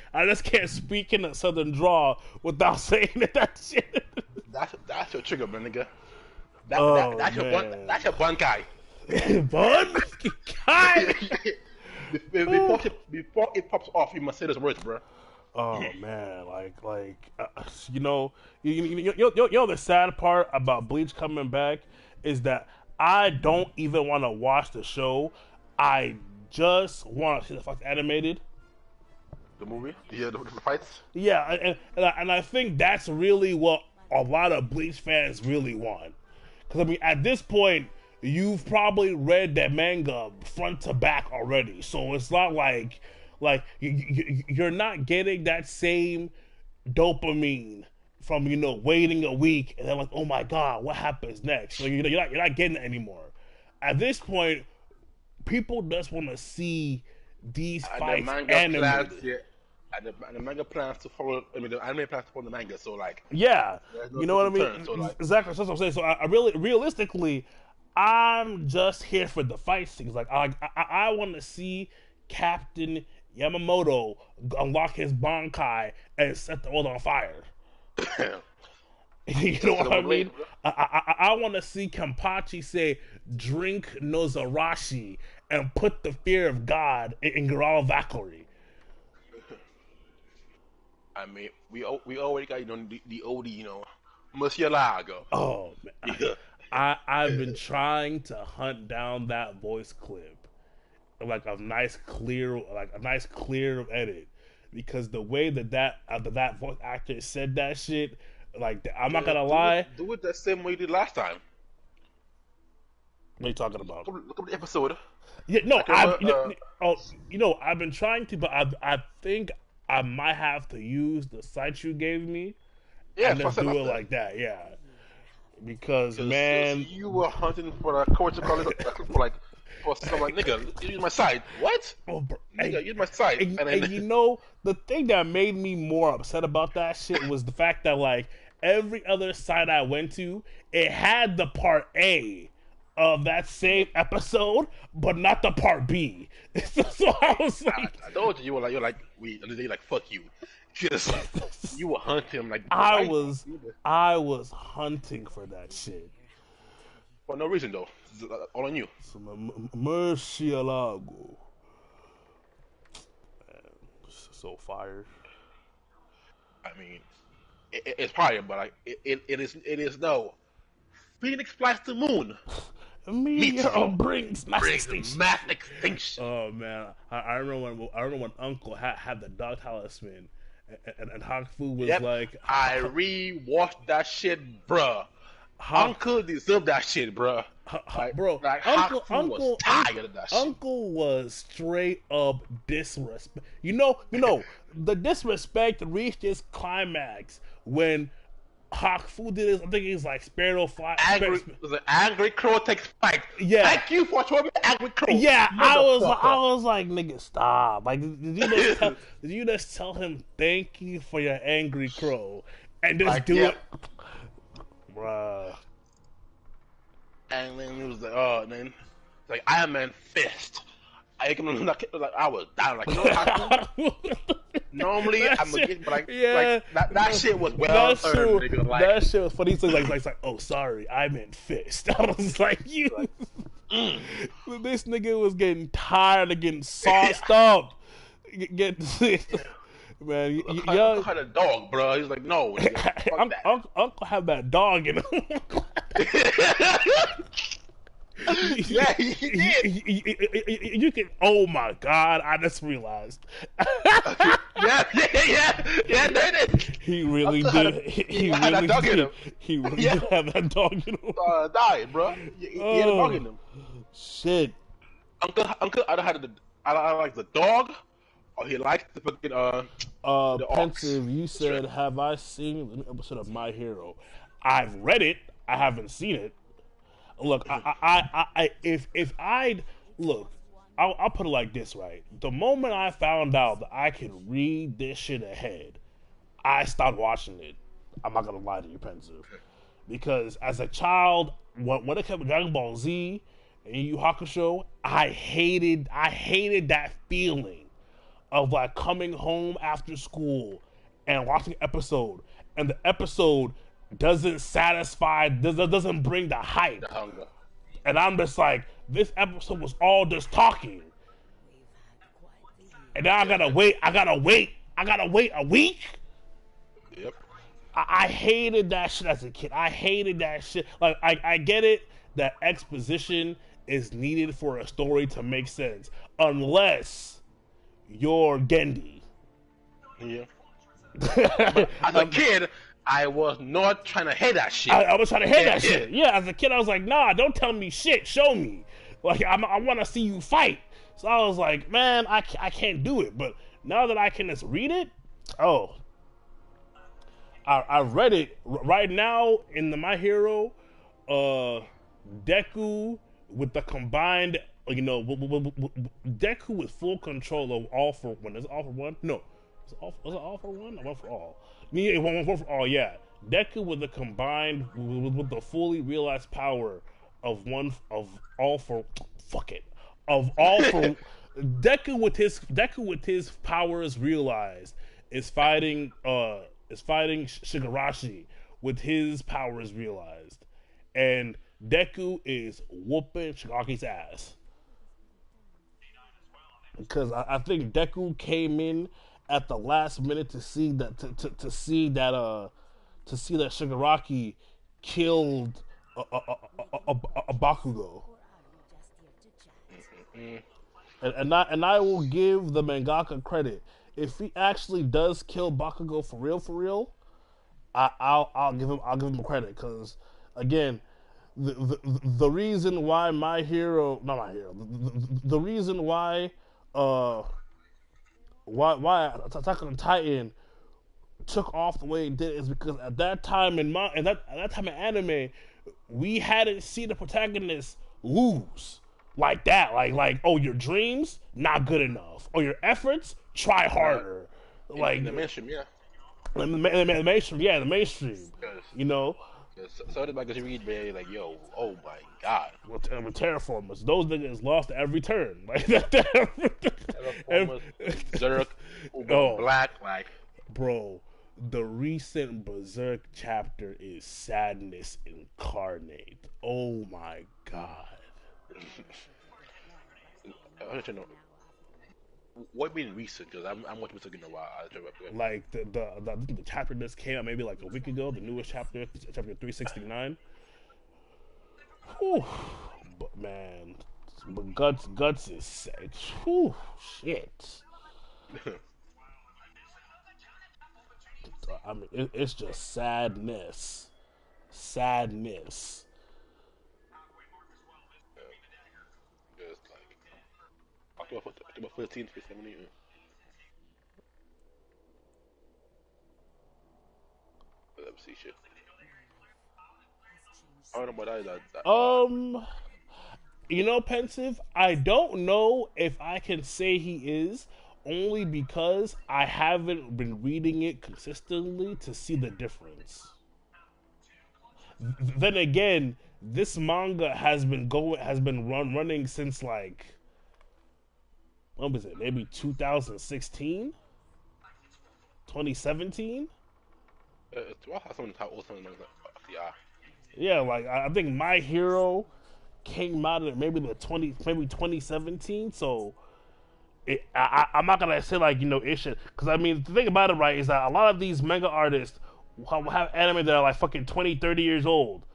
in a southern drawl without saying that shit. That's your trigger, man, nigga. That's your bun guy. Bun guy. Before it pops off, you must say those words, bro. Oh man, you know, the sad part about Bleach coming back is that I don't even want to watch the show. I just want to see the fuck animated. The movie, the fights. Yeah, and I think that's really what a lot of Bleach fans really want. Because I mean, at this point, you've probably read that manga front to back already, so it's not like you're not getting that same dopamine from waiting a week and then like, oh my god, what happens next? So you're not getting it anymore. At this point, people just want to see these fights animated. And the manga plans to follow. I mean, the anime plans to follow the manga. So like, yeah, no you know what I mean. Turn, so like, exactly. That's what I'm saying. So I really, realistically, I'm just here for the fight scenes. Like, I want to see Captain Yamamoto unlock his Bankai and set the world on fire. You know what I mean? I want to see Kenpachi say, "Drink Nozarashi," and put the fear of God in Garou Valkyrie. I mean, we already got the old Murcielago. Oh man, yeah. I've been trying to hunt down that voice clip, like a nice clear edit, because the way that voice actor said that shit, like I'm not gonna lie. Do it the same way you did last time. What are you talking about? Look up the episode. Yeah, no, I've been trying to, but I think I might have to use the site you gave me. Yeah, and just do it like that. Yeah, because man, you were hunting for a coach for someone. Nigga, use my site. What? Oh, bro, nigga, use my site. And the thing that made me more upset about that shit was the fact that like every other site I went to, it had the part A of that same episode, but not the part B. So I was like, I told you, you're like, fuck you. You were hunting like I was hunting for that shit for no reason though. All on you. Murcielago. So fired. I mean, it's fire, but like it is no. Phoenix flies to the moon. Meteor brings mass extinction. Oh man, I remember when Uncle had the dog talisman, and Haku was like, I re-watched that shit, bruh. Uncle deserved that shit, bruh. Bro, like, Uncle was tired of that shit. Uncle was straight up disrespect. You know, the disrespect reached its climax when Haku did his, I think he's like Sparrow Fly. Angry Crow takes fight. Yeah. Thank you for showing me Angry Crow. Yeah, I was like, nigga, stop. Like, did you just tell him thank you for your Angry Crow and just like, do it, bruh? And then it was like, oh, then like Iron Man fist. I was down like, normally I'm gonna get, but like, that shit was well earned, nigga. Like, that shit was funny. So like, oh sorry, I meant fist. I was like, you. This nigga was getting tired of getting sauced up. Man, Uncle had a dog, bro. He's like, no, nigga, Uncle had that dog in him. Yeah, he did. You can. Oh my god! I just realized. Yeah. That is. He really did. He really did. He really did have that dog in him. Died, bro. He had a dog in him. Shit. Uncle, I had I like the dog, or he likes the fucking the ox. Pensive, you said, have I seen an episode of My Hero? I've read it. I haven't seen it. Look, if I'd look, I'll put it like this, right? The moment I found out that I could read this shit ahead, I stopped watching it. I'm not gonna lie to you, Pensive, because as a child, when it came to Dragon Ball Z and Yu Yu Hakusho, I hated that feeling of like coming home after school and watching an episode, and the episode doesn't satisfy, doesn't bring the hype, The hunger. and I'm just like, this episode was all just talking, and now I gotta wait a week. Yep. I hated that shit as a kid. I hated that shit. Like, I get it that exposition is needed for a story to make sense, unless you're Gendy. Yeah. As a kid, I was not trying to hear that shit. I was trying to hear that shit. Yeah, as a kid, I was like, nah, don't tell me shit. Show me. Like, I want to see you fight. So I was like, man, I can't do it. But now that I can just read it, oh, I read it right now in the My Hero. Deku with the combined, Deku with full control of All For One. Is it All For One? No, was it All For One? Or One For All? Yeah, one for all. Yeah, Deku with the combined, with the fully realized power of All For. Fuck it. Of All For. Deku with his powers realized is fighting Shigarashi with his powers realized, and Deku is whooping Shigaraki's ass, because I think Deku came in at the last minute to see that Shigaraki killed a Bakugo. And I will give the mangaka credit. If he actually does kill Bakugo for real, I'll give him credit, because again, the reason why the reason why Attack on Titan took off the way it did is because at that time in anime, we hadn't seen the protagonist lose like that. Like, oh, your dreams not good enough, or your efforts try harder. Like in the mainstream, yeah. The mainstream. You know. So did like read, man, like, yo, oh my god. Well, with Terraformers, those niggas lost every turn. Like Terraformers, Berserk, Black, like. Bro, the recent Berserk chapter is sadness incarnate. Oh my god. I don't know. What mean recent? Because I'm watching Berserk in a while. Like the chapter just came out maybe like a week ago. The newest chapter 369. Whew. But man, guts is sad. Whew, shit. I mean, it's just sadness. Just like October 13th, 370. Let me see shit. I don't know about that. Pensive, I don't know if I can say he is, only because I haven't been reading it consistently to see the difference. Then again, this manga has been running since like, when was it? Maybe 2016, 2017. Yeah, like I think My Hero came out in maybe 2017. So I'm not gonna say like it should, because I mean the thing about it, right, is that a lot of these manga artists have anime that are like fucking 20, 30 years old,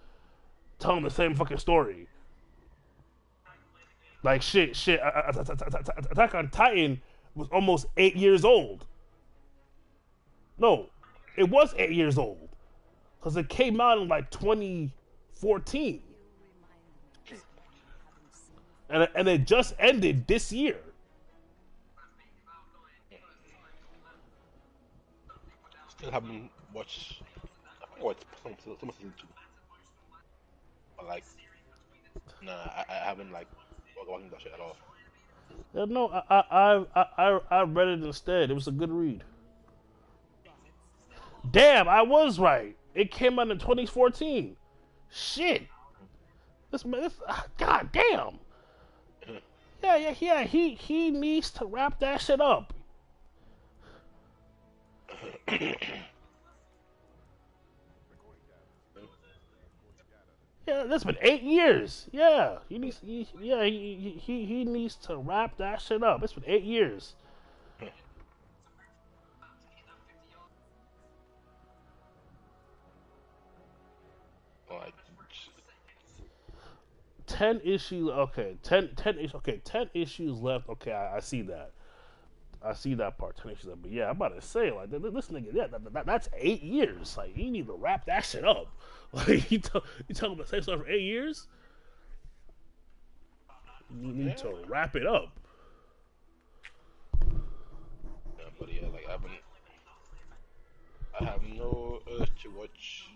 telling the same fucking story. Like shit. Attack on Titan was almost 8 years old. No, it was 8 years old, because it came out in like 2014, and it just ended this year. still haven't watched. I watched some season 2, but like, nah, I haven't like watching that shit at all. Yeah, no, I read it instead. It was a good read. Damn, I was right. It came out in 2014. Shit. God damn. Yeah. He needs to wrap that shit up. Yeah, that's been 8 years. Yeah, he needs. He needs to wrap that shit up. It's been 8 years. Like, 10 issues. Okay, 10 issues. Okay, 10 issues left. Okay, I see that. I see that part. 10 issues left. But yeah, I'm about to say like this nigga. Yeah, that's 8 years. Like you need to wrap that shit up. Like you talking about the same stuff for 8 years. You need to wrap it up. yeah, but yeah, like I have no urge to watch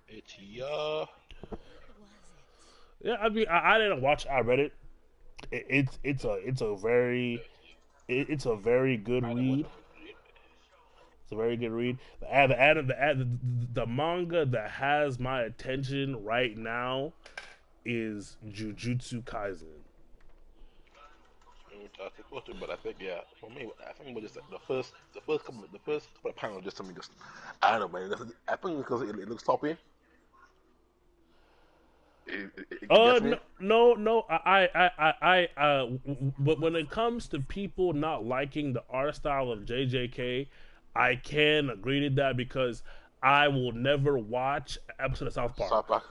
it. Yeah, Yeah, I mean, I didn't watch. I read it. It's a very it's a very good I don't watch read. It's a very good read. The manga that has my attention right now is Jujutsu Kaisen. I think watch it, but I think yeah, for me, I think it was just like the first couple of panels just something just I don't know, man. I think because it looks toppy. It gets me. No. But when it comes to people not liking the art style of JJK, I can agree to that because I will never watch an episode of South Park. South Park.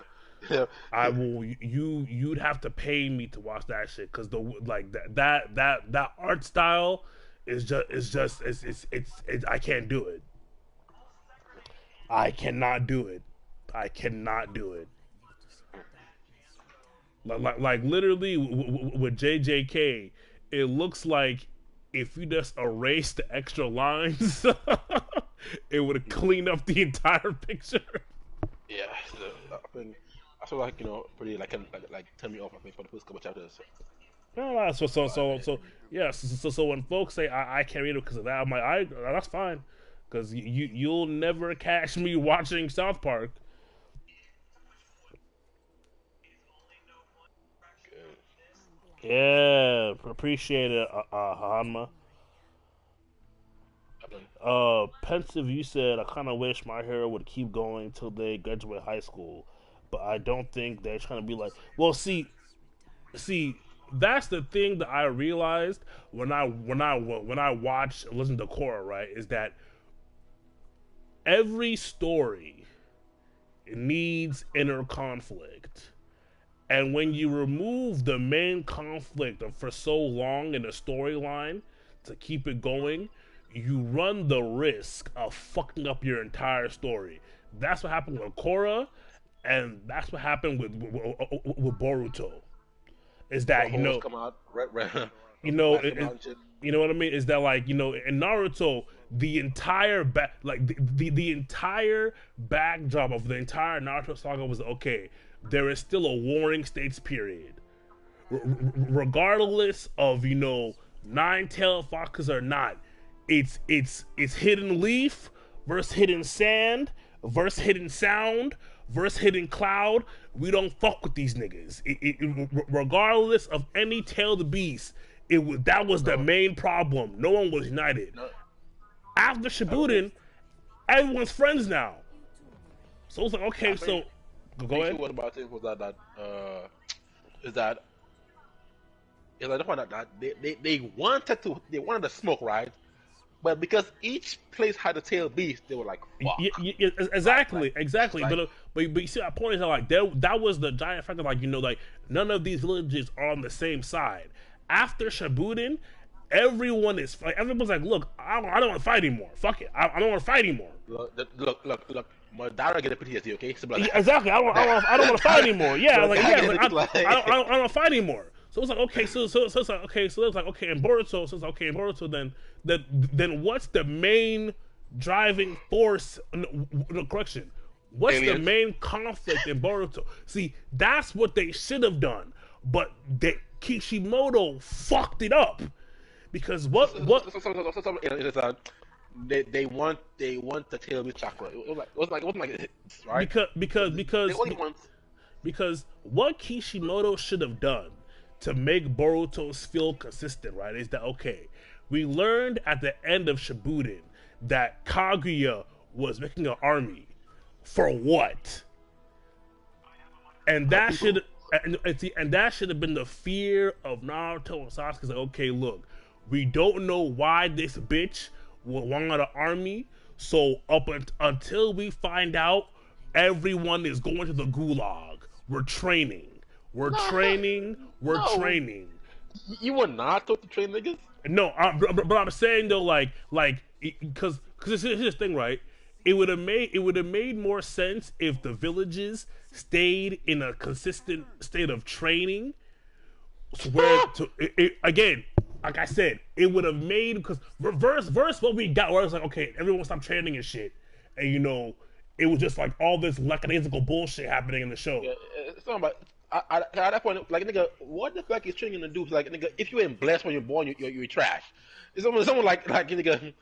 Yeah, I will. You'd have to pay me to watch that shit because the like that art style is just it's I can't do it. I cannot do it. I cannot do it. Like literally with JJK, it looks like if you just erase the extra lines, it would clean up the entire picture. yeah. So, I think I feel like pretty like turn me off. I think for the first couple chapters. No, so yeah. So when folks say I can't read it because of that, I'm like, that's fine, because you'll never catch me watching South Park. Yeah, appreciate it, Hanma. Pensive, you said, I kind of wish My Hero would keep going till they graduate high school, but I don't think they're trying to be like. Well, see, that's the thing that I realized when I watch and listen to Korra, right? Is that every story needs inner conflict. And when you remove the main conflict for so long in a storyline to keep it going, you run the risk of fucking up your entire story. That's what happened with Korra, and that's what happened with Boruto. Is that come out, right, you know what I mean? Is that like in Naruto, the entire the entire backdrop of the entire Naruto saga was okay. There is still a Warring States period, regardless of nine-tailed foxes or not. It's Hidden Leaf versus Hidden Sand versus Hidden Sound versus Hidden Cloud. We don't fuck with these niggas. Regardless of any tailed beast, that was the main problem. No one was united. After Shippuden, everyone's friends now. So it's like, okay, so go ahead. What about it was that is that the point that they wanted to smoke, right? But because each place had a tail beast, they were like, fuck. Yeah, exactly. But you see, our point is that was the giant factor. Like none of these villages are on the same side. After Shippuden, everyone's like, look, I don't want to fight anymore. Fuck it, I don't want to fight anymore. Look. Madara get a PTSD, okay? So like, exactly. I don't want to fight anymore. Yeah, I don't want to fight anymore. So it's like, okay, so it's like, okay, so it's like, okay, in Boruto, then what's the main driving force? No, correction. What's Aliens. the main conflict in Boruto? See, that's what they should have done, but Kishimoto fucked it up because what? They want the tail with chakra. It wasn't like this, right? Because what Kishimoto should have done to make Boruto's feel consistent, right, is that okay? We learned at the end of Shippuden that Kaguya was making an army for what? And that should have been the fear of Naruto and Sasuke. Like, okay, look, we don't know why this bitch will want an army, so until we find out, everyone is going to the gulag. We're training. We're training. You want Naruto to train niggas? No, but I'm saying though, because here's the thing, right? It would have made more sense if the villages stayed in a consistent state of training. Again, like I said, it would have made because verse what we got where it's like okay, everyone stop training and shit, and it was just like all this lackadaisical bullshit happening in the show. Yeah, it's something about at that point, like nigga, what the fuck is training to do? Like nigga, if you ain't blessed when you're born, you're trash. It's someone like nigga,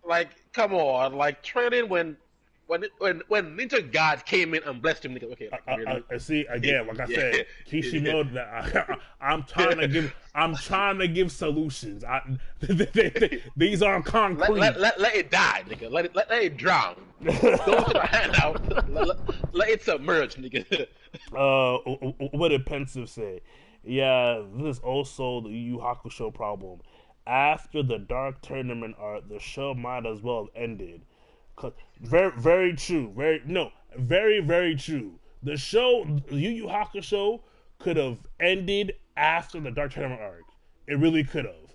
like come on, like training when Ninja God came in and blessed him, nigga. Okay, I see again, like I said, Kishimoto. I'm trying to give solutions. These aren't concrete. Let it die, nigga. Let it drown. Don't put your hand out. Let it submerge, nigga. What did Pensive say? Yeah, this is also the Yu Yu Hakusho problem. After the Dark Tournament arc, the show might as well have ended. Very, very true. Very, very true. The show, Yu Yu Hakusho, could have ended after the Dark Tournament arc. It really could have.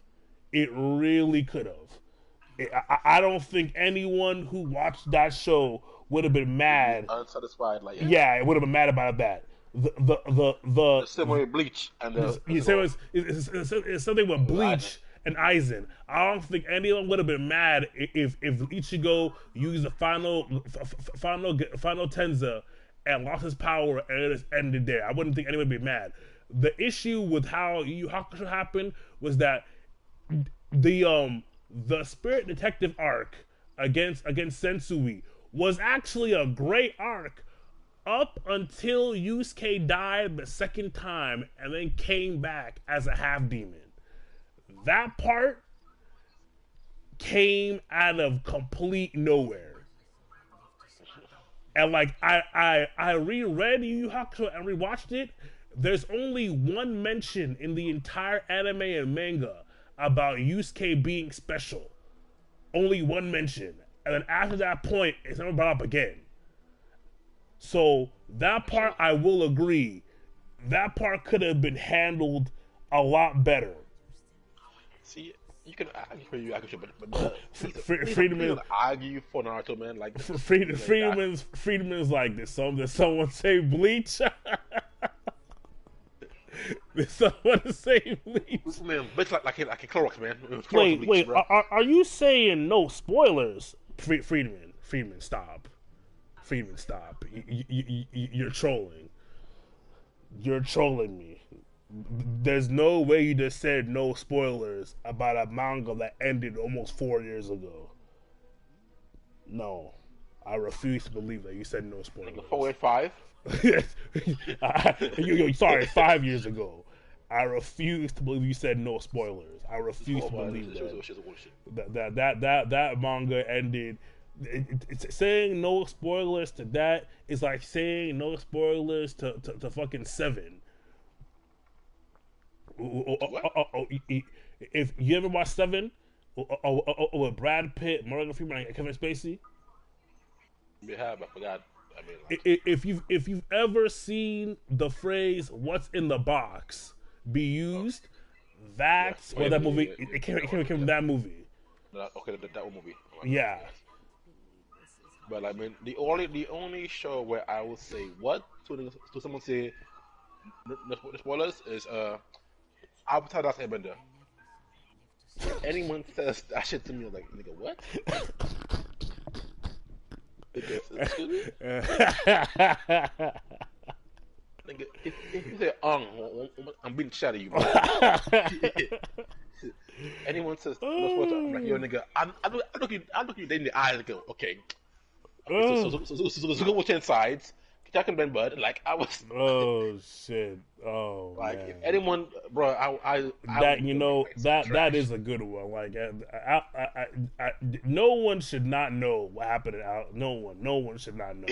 I don't think anyone who watched that show would have been mad. Unsatisfied, like yeah, it would have been mad about that. The same way with Bleach and it's something with Bleach and Aizen. I don't think anyone would have been mad if Ichigo used the final Tenza and lost his power and it just ended there. I wouldn't think anyone would be mad. The issue with how Yu Yu Hakusho happened was that the Spirit Detective arc against Sensui was actually a great arc up until Yusuke died the second time and then came back as a half demon. That part came out of complete nowhere. And like I reread Yu Yu Hakusho and rewatched it. There's only one mention in the entire anime and manga about Yusuke being special. Only one mention. And then after that point, it's never brought up again. So that part, I will agree. That part could have been handled a lot better. See, you can argue for Yu Yu Hakusho, but Friedman argue for Naruto, man. Like Friedman's like, did someone say Bleach? Did someone say Bleach? Man, Bleach like a Clorox, man. Wait, Bleach, are you saying no spoilers? Friedman, stop. Friedman, stop. You're trolling. You're trolling me. There's no way you just said no spoilers about a manga that ended almost 4 years ago. No. I refuse to believe that you said no spoilers. Like 4 and 5? Sorry, 5 years ago. I refuse to believe you said no spoilers. I refuse to believe that. That manga ended. It's saying no spoilers to that is like saying no spoilers to fucking 7. If you ever watch 7 with Brad Pitt, Morgan Freeman, and Kevin Spacey, you have. I forgot. I mean, if you've ever seen the phrase "what's in the box" be used, that's what that movie. It came from that movie. Okay, that movie. Yeah. But I mean, the only show where I would say what to someone say the spoilers is Avatar: The Last Airbender. Anyone says that shit to me, I'm like, nigga, what? Excuse me? Nigga, if you say I'm being shot at you, bro. Anyone says no sports, I'm like, yo, nigga, I look you dead in the eye and go, okay. So go with 10 sides. Jack and Ben Bud, like I was. Oh shit! Oh like man. If anyone, bro, I that that is a good one. Like no one should not know what happened out. No one should not know.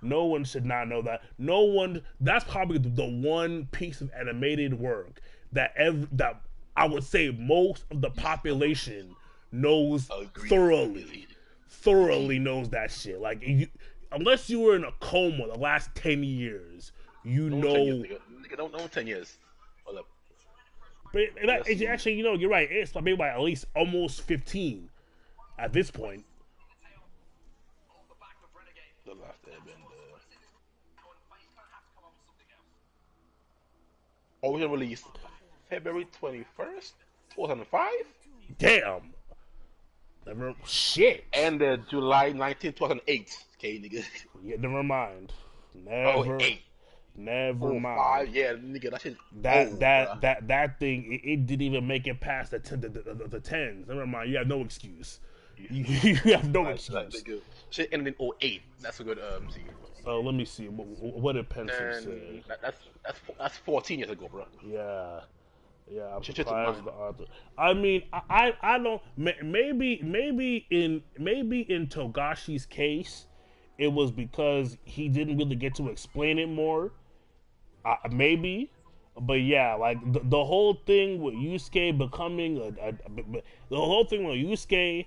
No one should not know that. No one. That's probably the one piece of animated work that that I would say most of the population knows thoroughly knows that shit. Like unless you were in a coma the last 10 years, you know. 10 years, nigga, don't 10 years. Hold up. But actually, you know, you're right. It's maybe by at least almost 15 at this point. The last Airbender. Original release February 21st, 2005. Damn. Never shit. And July 19, 2008. Okay, nigga. Yeah, never mind. Never. 08. Never mind. 5, yeah, nigga, that shit. That thing, it didn't even make it past the 10s. Never mind. You have no excuse. You have no excuse. Like, shit ended in 08. That's a good see. So let me see. What did Pencil say? That's 14 years ago, bro. Yeah. Yeah, I'm surprised the author. I mean, I don't. Maybe in Togashi's case, it was because he didn't really get to explain it more. Maybe, but yeah, like the whole thing with Yusuke becoming the whole thing with Yusuke,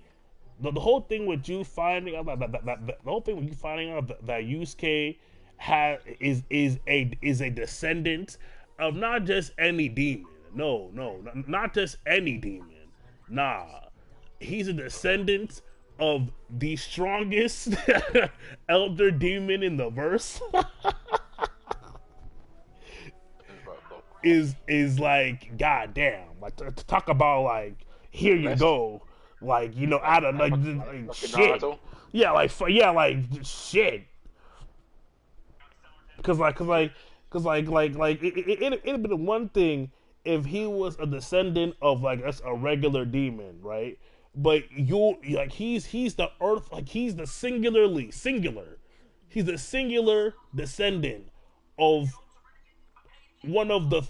the whole thing with you finding out the whole thing with you finding out that Yusuke is a descendant of not just any demon. No, not just any demon. Nah, he's a descendant of the strongest elder demon in the verse. is like goddamn. Like to talk about like here you go. Like you know out of like shit. Yeah, like shit. Cause it'd have been one thing if he was a descendant of like a regular demon, right? But he's the earth, like he's the singular. He's a singular descendant of one of the.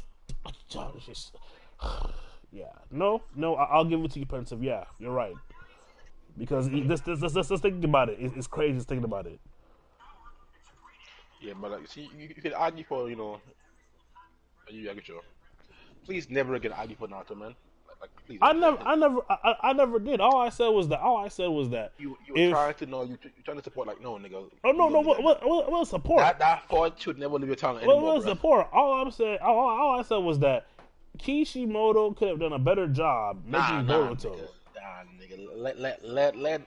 Yeah, no, I'll give it to you, Pensive. Yeah, you're right. Because let's think about it. It's crazy just thinking about it. Yeah, but like, see, you can argue for please never again argue for Naruto, man. Like please. I never did. All I said was that. You were trying to know. You trying to support like no, nigga. Oh no, what support? That thought should never leave your tongue anymore. What support? All I said was that Kishimoto could have done a better job making Boruto. Nigga. Let.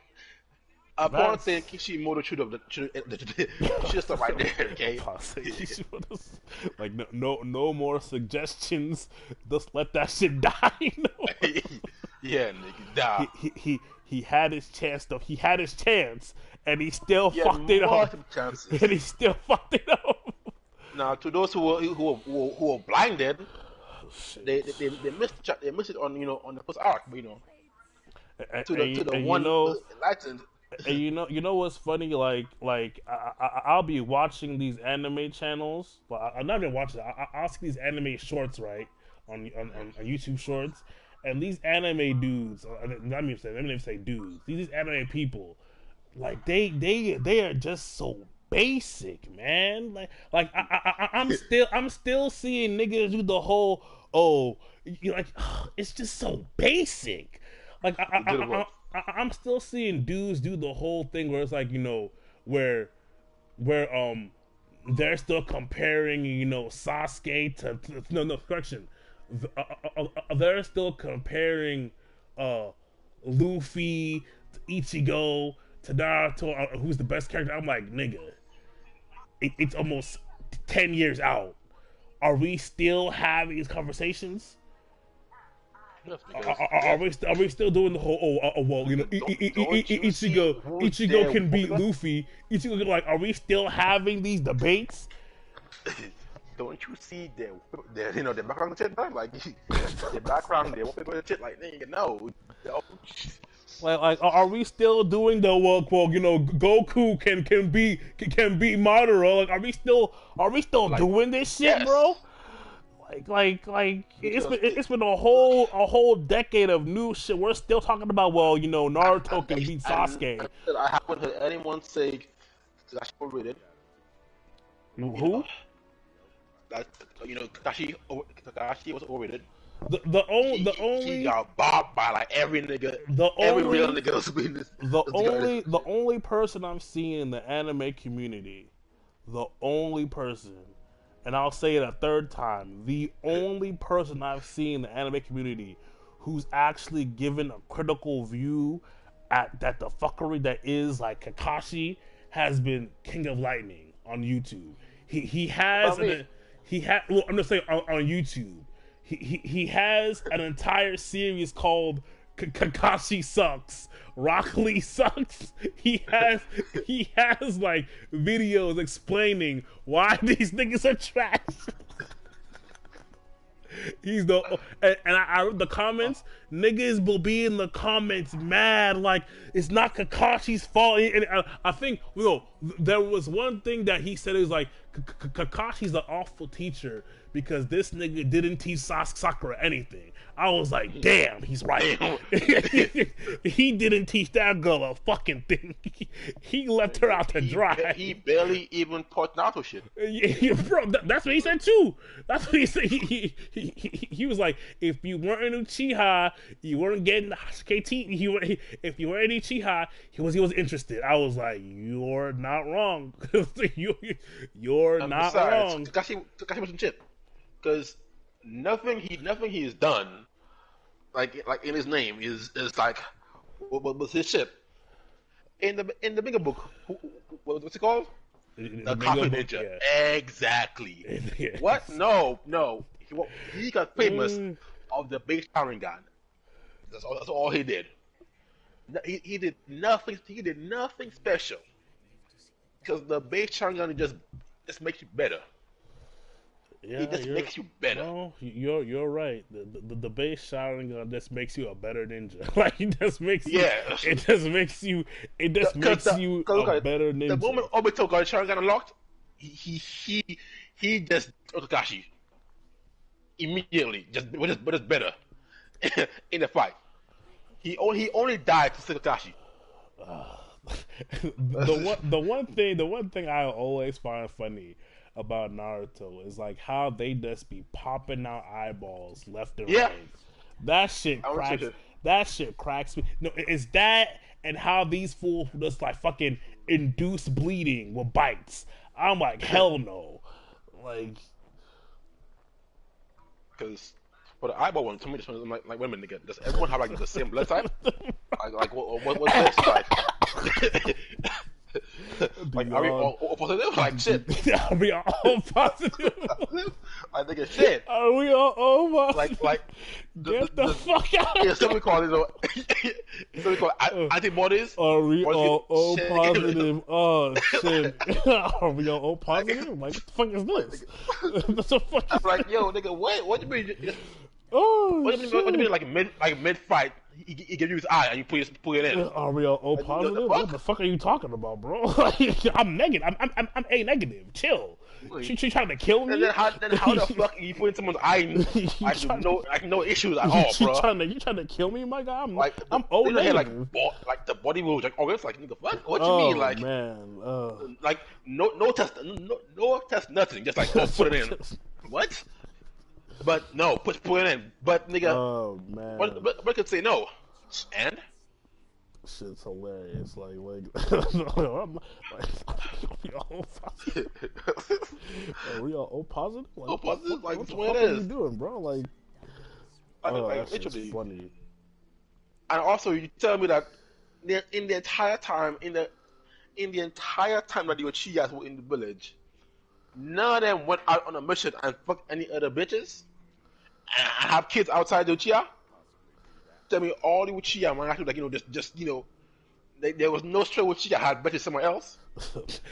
Upon saying Kishimoto should have stopped right there, okay? Like no more suggestions. Just let that shit die. Yeah, nigga, die. He had his chance though. He had his chance, and he still fucked it up. And he still fucked it up. Now, to those who were blinded, they missed it on on the first arc, but to the one enlightened. And you know what's funny? Like I'll be watching these anime channels. Well, I'm not even watching. I'll see these anime shorts right on YouTube Shorts, and these anime dudes. Let me even say dudes. These anime people, like they are just so basic, man. Like I'm still seeing niggas do the whole it's just so basic. Like I'm still seeing dudes do the whole thing where it's like where they're still comparing Sasuke to no correction, they're still comparing Luffy to Ichigo to Naruto, who's the best character. I'm like, nigga, it's almost 10 years out. Are we still having these conversations? Just because, Are we still doing the whole well, you know, Ichigo can beat Luffy. Ichigo, like, are we still having these debates? don't you see their you know, their background shit, man? Like their background, their what shit, like they ain't know. Like, are we still doing the well, you know, Goku can beat Madara? Like, are we still like, doing this shit, yes. bro? Like it's been a whole decade of new shit. We're still talking about, well, you know, Naruto can beat Sasuke. I haven't heard anyone say Kakashi overrated. Who? That, you know, Kakashi was overrated. The only he got bopped by like every nigga. Every real nigga that's been this. The only person I'm seeing in the anime community, the only person. And I'll say it a third time, the only person I've seen in the anime community who's actually given a critical view at that the fuckery that is like Kakashi has been King of Lightning on YouTube. He has well, I'm just saying on YouTube. He has an entire series called Kakashi Sucks. Rock Lee Sucks. He has like videos explaining why these niggas are trash. He's the and I read the comments. Niggas will be in the comments mad like it's not Kakashi's fault. And I think there was one thing that he said is like Kakashi's an awful teacher because this nigga didn't teach Sakura anything. I was like, damn, he's right. He didn't teach that girl a fucking thing. He left her out to dry. He barely even taught Naruto shit. Yeah, bro, that's what he said too. That's what he said. He was like, if you weren't in Uchiha, you weren't getting the KT. If you weren't in Uchiha, he was interested. I was like, you're not wrong. You're not wrong. Kakashi wasn't shit because nothing he's done, like in his name is like what was his shit in the bigger book. What's it called? The Coffee Ninja. Yeah. Exactly. Yeah. What? No. He got famous of the base Sharingan. That's all he did. He did nothing. He did nothing special because the base Sharingan just makes you better. Yeah, it just makes you better. No, you're right. The base Sharingan just makes you a better ninja. Like it just makes you. Yeah. It just makes you a better ninja. The moment Obito got Sharingan unlocked, he just Kakashi immediately just better in the fight. He only died to see Kakashi. The one thing I always find funny about Naruto is like how they just be popping out eyeballs left and right. That shit cracks me. No, it's that and how these fools just like fucking induce bleeding with bites. I'm like, hell no. Like, because for the eyeball one, to me, I'm like wait a minute, nigga. Does everyone have like the same blood type? like what's this like? Like, are we all positive? Like, shit. Are we all positive? I think it's shit. Are we all positive? Like, get the fuck out. Yeah, something called antibodies. Are we all positive? Oh shit. Are we all positive? Like, what the fuck is this? What the fuck? I'm like, yo, nigga, what do you mean? What do you mean? Like mid fight, he gives you his eye and you pull it in. Are we all positive? What the fuck are you talking about, bro? I'm negative. I'm A negative. Chill. She trying to kill me. And then how the fuck you put in someone's eye? No issues at all, bro. You trying to kill me, my guy? I'm O negative. Like the body moves, like it's like nigga, what you mean? Like man, like no test, nothing. Just like put it in. What? But no, put it in. But nigga, oh man, but could say no, and shit's hilarious. Like are we all positive? Like, all positive? Like what the fuck are you doing, bro? Like, like literally funny. And also, you tell me that in the entire time that the Uchihas were in the village, none of them went out on a mission and fuck any other bitches and have kids outside the Uchiha? tell me all the Uchiha man actually like just there was no stray Uchiha had betted somewhere else.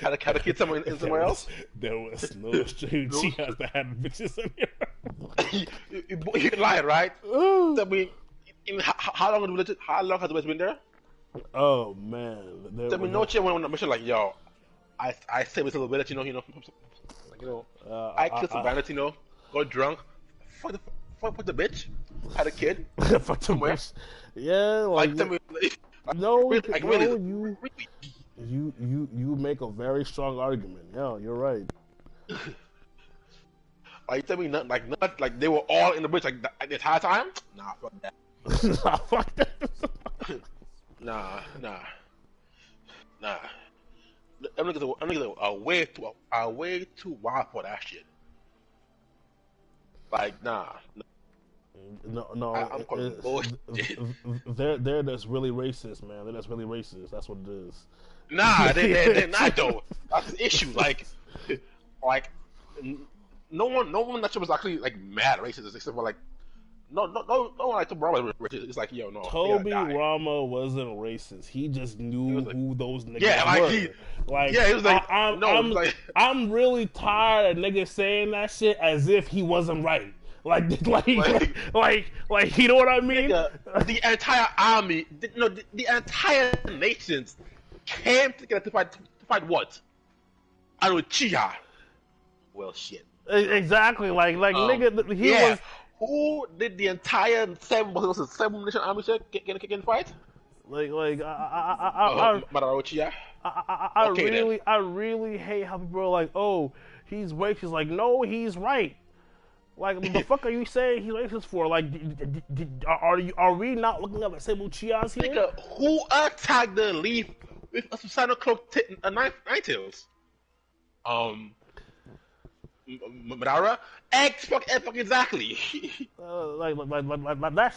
Had a kid somewhere in somewhere else. There was no stray Uchihas that had bitches in here. You lying, right? Tell me, how long has the West been there? Oh man, tell me no chick went on a mission like yo. I saved this little bit, I killed some bandits, got drunk, fuck the bitch, had a kid, fuck the bitch. Yeah, like tell me, you make a very strong argument. Yeah, you're right. Like tell me not like they were all in the bitch like the entire time. Nah, fuck that. Nah, fuck that. Nah. I'm niggas are way too wild for that shit. Like nah. No. I'm calling bullshit. They're just really racist, man. They're just really racist. That's what it is. Nah, they're not though. That's the issue. Like no one that was actually like mad racist except for like. No one like Toby Rama was racist. It's like, yo, no. Toby Rama wasn't racist. He just knew who those niggas were. He was like, I'm really tired of niggas saying that shit as if he wasn't right. Like, you know what I mean? Nigga, the entire army, the entire nations came together to fight what? An Uchiha. Well, shit. Exactly. Nigga, he was. Who did the entire seven nation army get in fight? I really hate how people are like, oh, he's racist. Like, no, he's right. Like, the fuck are you saying he's racist for? Like, are we not looking up at Sable Chias here? Nigga, who attacked the leaf with a Susanoo Cloak Ninetales? Madara? Exactly. That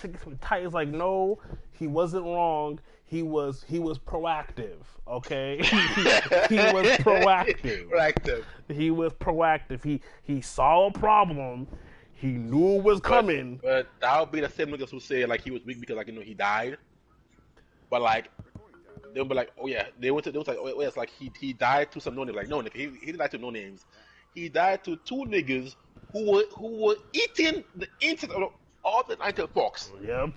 shit gets me tight. It's like, no, he wasn't wrong. He was proactive. Okay, he was proactive. He was proactive. He saw a problem. He knew it was coming. But that would be the same niggas who say like he was weak because he died. But like they'll be like, oh yeah, they was like, oh yeah, it's like he died to some no names. Like no, he didn't die to no names. He died to two niggas who were eating the insect of all the Ninetales Fox. Yep.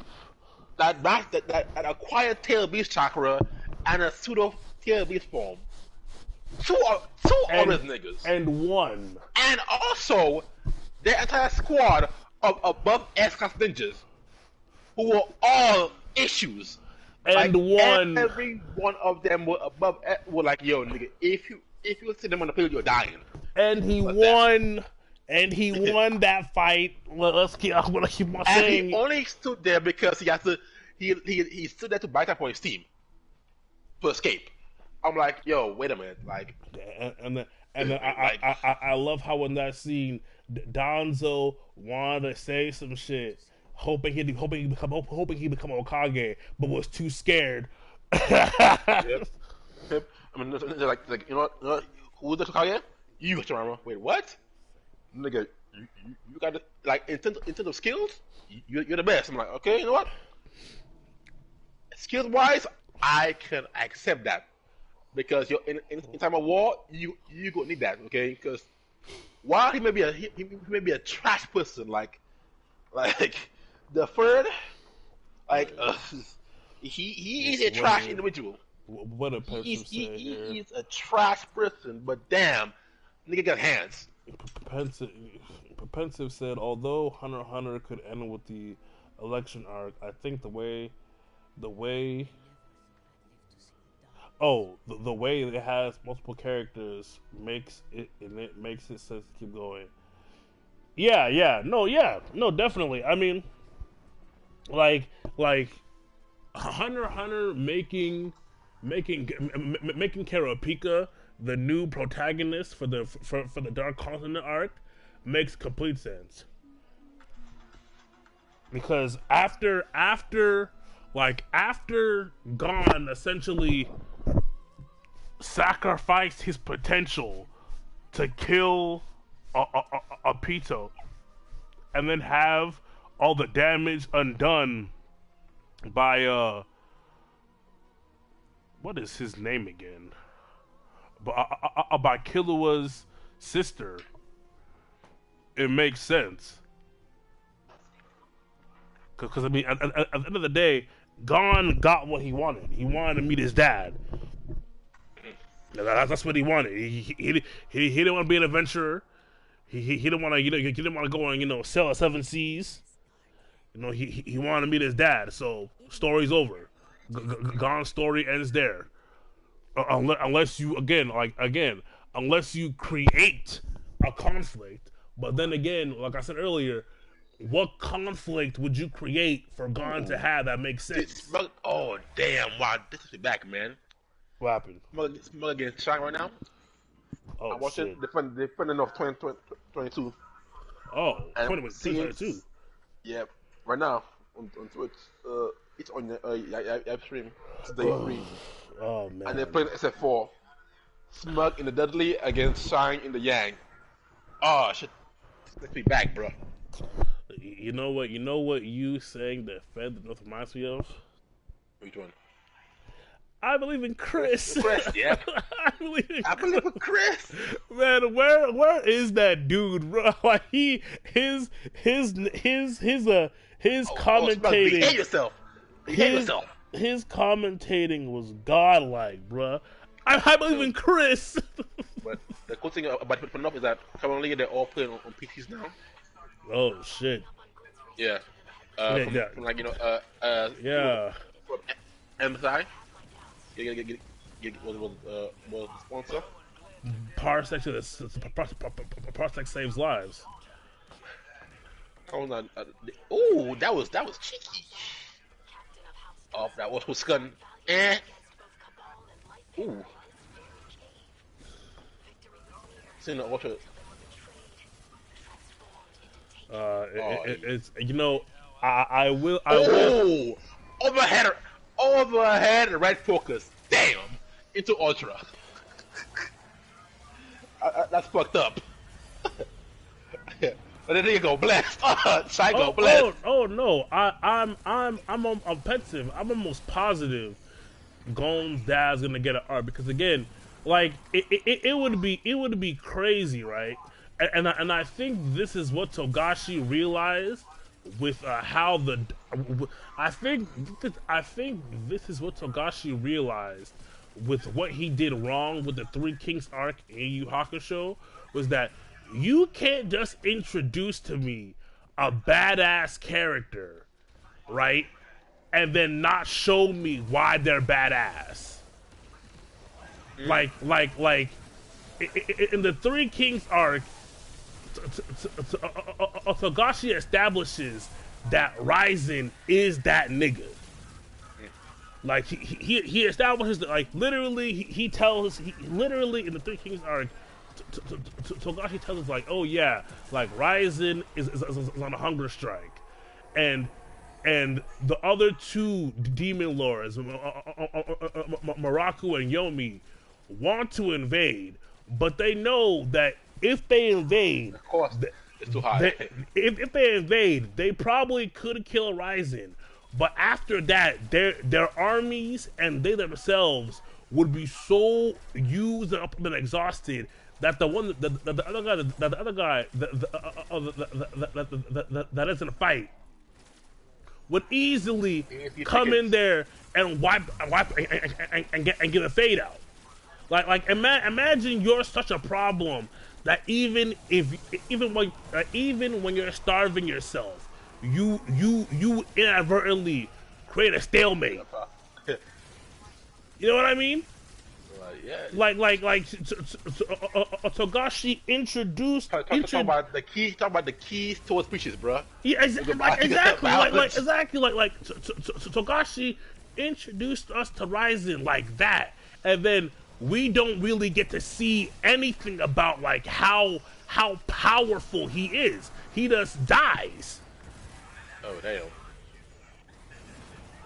That acquired tail beast chakra and a pseudo tail beast form. Two other niggas. And one. And also their entire squad of above S-class ninjas who were all issues. And every one of them were above were like, yo nigga, if you see them on the field, you're dying. And he won. And he won that fight. I'm gonna keep on saying. And he only stood there because he stood there to bite up on his team to escape. I'm like, yo, wait a minute, like. I love how in that scene, Danzo wanted to say some shit, hoping he become Hokage, but was too scared. Yep. I mean, like you know what? Who's the Hokage? You, Hachirama. Wait, what? Nigga, you got like in terms of skills, you're the best. I'm like, okay, you know what? Skills wise, I can accept that because you're in time of war, you gonna need that, okay? Because while he may be a trash person, like the third, like he is a trash individual. What a person he's a trash person, but damn, nigga got hands. Propensive said, although Hunter x Hunter could end with the election arc, I think the way it has multiple characters makes it sense to keep going. No, definitely. I mean, like Hunter x Hunter making Kurapika the new protagonist for the Dark Continent arc makes complete sense. Because after Gon essentially sacrificed his potential to kill a Pito and then have all the damage undone by what is his name again? By Killua's sister, it makes sense. Because I mean, at the end of the day, Gon got what he wanted. He wanted to meet his dad. That's what he wanted. He didn't want to be an adventurer. He didn't want to he didn't want to go and sail the seven seas. He wanted to meet his dad. So story's over. Gon's story ends there. Unless you unless you create a conflict. But then again, like I said earlier, what conflict would you create for Gon to have that makes sense? Oh damn! Wow, this is back, man. What happened? Smug getting shot right now. Oh, I'm watching shit. defending of 2022. Oh, And 2022. Yep. Right now on Twitch. It's on the live stream. It's day 3. Oh man. And they're playing SF4. Smug in the Dudley against Shine in the Yang. Oh shit. Let's be back, bro. You know what? You know what you saying that Fed the North reminds me of? Which one? I believe in Chris. Chris, yeah. I believe in Chris. Man, where is that dude, bro? Like his commentating. Behave yourself. Behave yourself. His commentating was godlike, bro. I believe in Chris. But the cool thing about putting up is that currently they're all playing on PCs now. Oh shit. Yeah. Yeah. From like Yeah. From MSI. Was the sponsor. Parsec saves lives. Oh, ooh, that was cheeky. Oh, that was gun. Ooh. Seen the ultra. It's I will. Overhead red focus. Damn, into ultra. That's fucked up. But then you go blast. Shy go blast. Oh no, I'm offensive. I'm almost positive Gon's dad's gonna get an art because again, like it would be crazy, right? And I think this is what Togashi realized with how the I think this is what Togashi realized with what he did wrong with the Three Kings arc in Yu Hakusho was that you can't just introduce to me a badass character, right, and then not show me why they're badass. Like in the Three Kings arc, Togashi establishes that Ryzen is that nigga. Like he establishes that, like literally he tells literally in the Three Kings arc, Togashi tells us like, oh yeah, like Ryzen is on a hunger strike, and the other two demon lords, Maraku and Yomi, want to invade, but they know that if they invade, of course, it's too high. If they invade, they probably could kill Ryzen. But after that, their armies and they themselves would be so used up and exhausted that the other guy that is in a fight would easily come in there and wipe and get a fade out. Like imagine you're such a problem that even when you're starving yourself, you inadvertently create a stalemate. You know what I mean? Yeah. Like Togashi introduced. Talk about the keys towards speeches, bro. Yeah, exactly. Like Togashi introduced us to Ryzen like that, and then we don't really get to see anything about like how powerful he is. He just dies. Oh damn!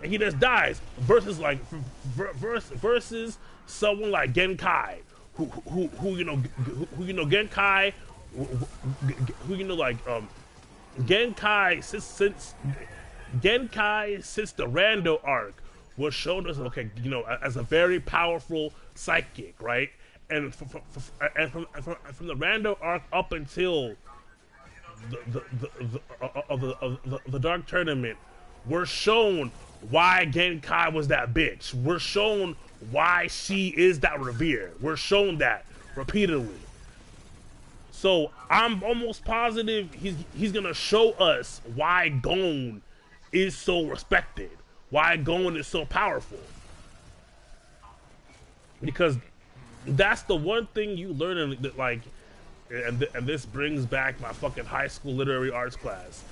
And he just dies versus like versus someone like Genkai, who Genkai, who Genkai since Genkai, since the Rando arc, was shown as okay, as a very powerful psychic, right? And from the Rando arc up until the Dark Tournament, we're shown why Genkai was that bitch. We're shown why she is that Revere. We're shown that repeatedly. So I'm almost positive he's gonna show us why Gon is so respected, why Gon is so powerful. Because that's the one thing you learn in like, and this brings back my fucking high school literary arts class.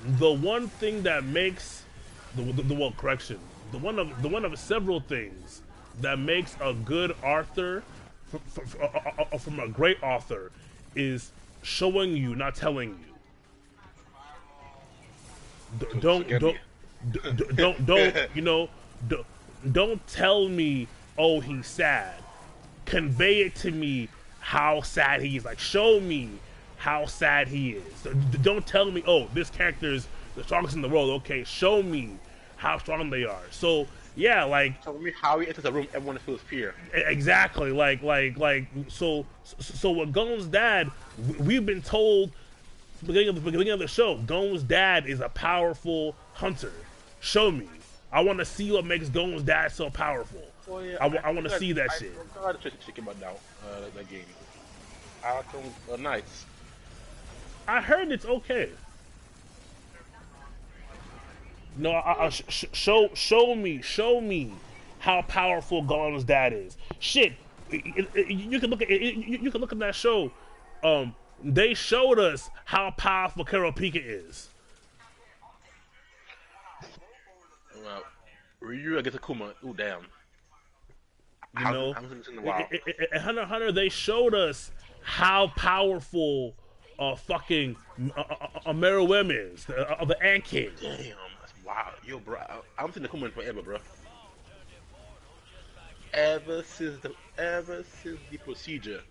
The one thing that makes the one of several things that makes a good author from a great author is showing you, not telling you. Don't tell me, oh, he's sad. Convey it to me how sad he is. Like, show me how sad he is. Don't tell me, oh, this character is the strongest in the world. Okay, show me how strong they are. So yeah, like, tell me how he enters a room, everyone feels fear. Exactly. So with Gon's dad, we've been told from the beginning of the show, Gon's dad is a powerful hunter. Show me. I want to see what makes Gon's dad so powerful. Oh, yeah, I want to see that shit. I forgot to check about now, that game. Arkham Knights. I heard it's okay. No, show me how powerful Gon's dad is. Shit, you can look at that show. They showed us how powerful Kurapika is. Well, Ryu against Akuma. Ooh, damn. I'm in the wild. In Hunter x Hunter, they showed us how powerful fucking Meruem is, the Ant King. Damn, that's wild. Yo, bro, I'm seeing Akuma forever, bro. Ever since the procedure.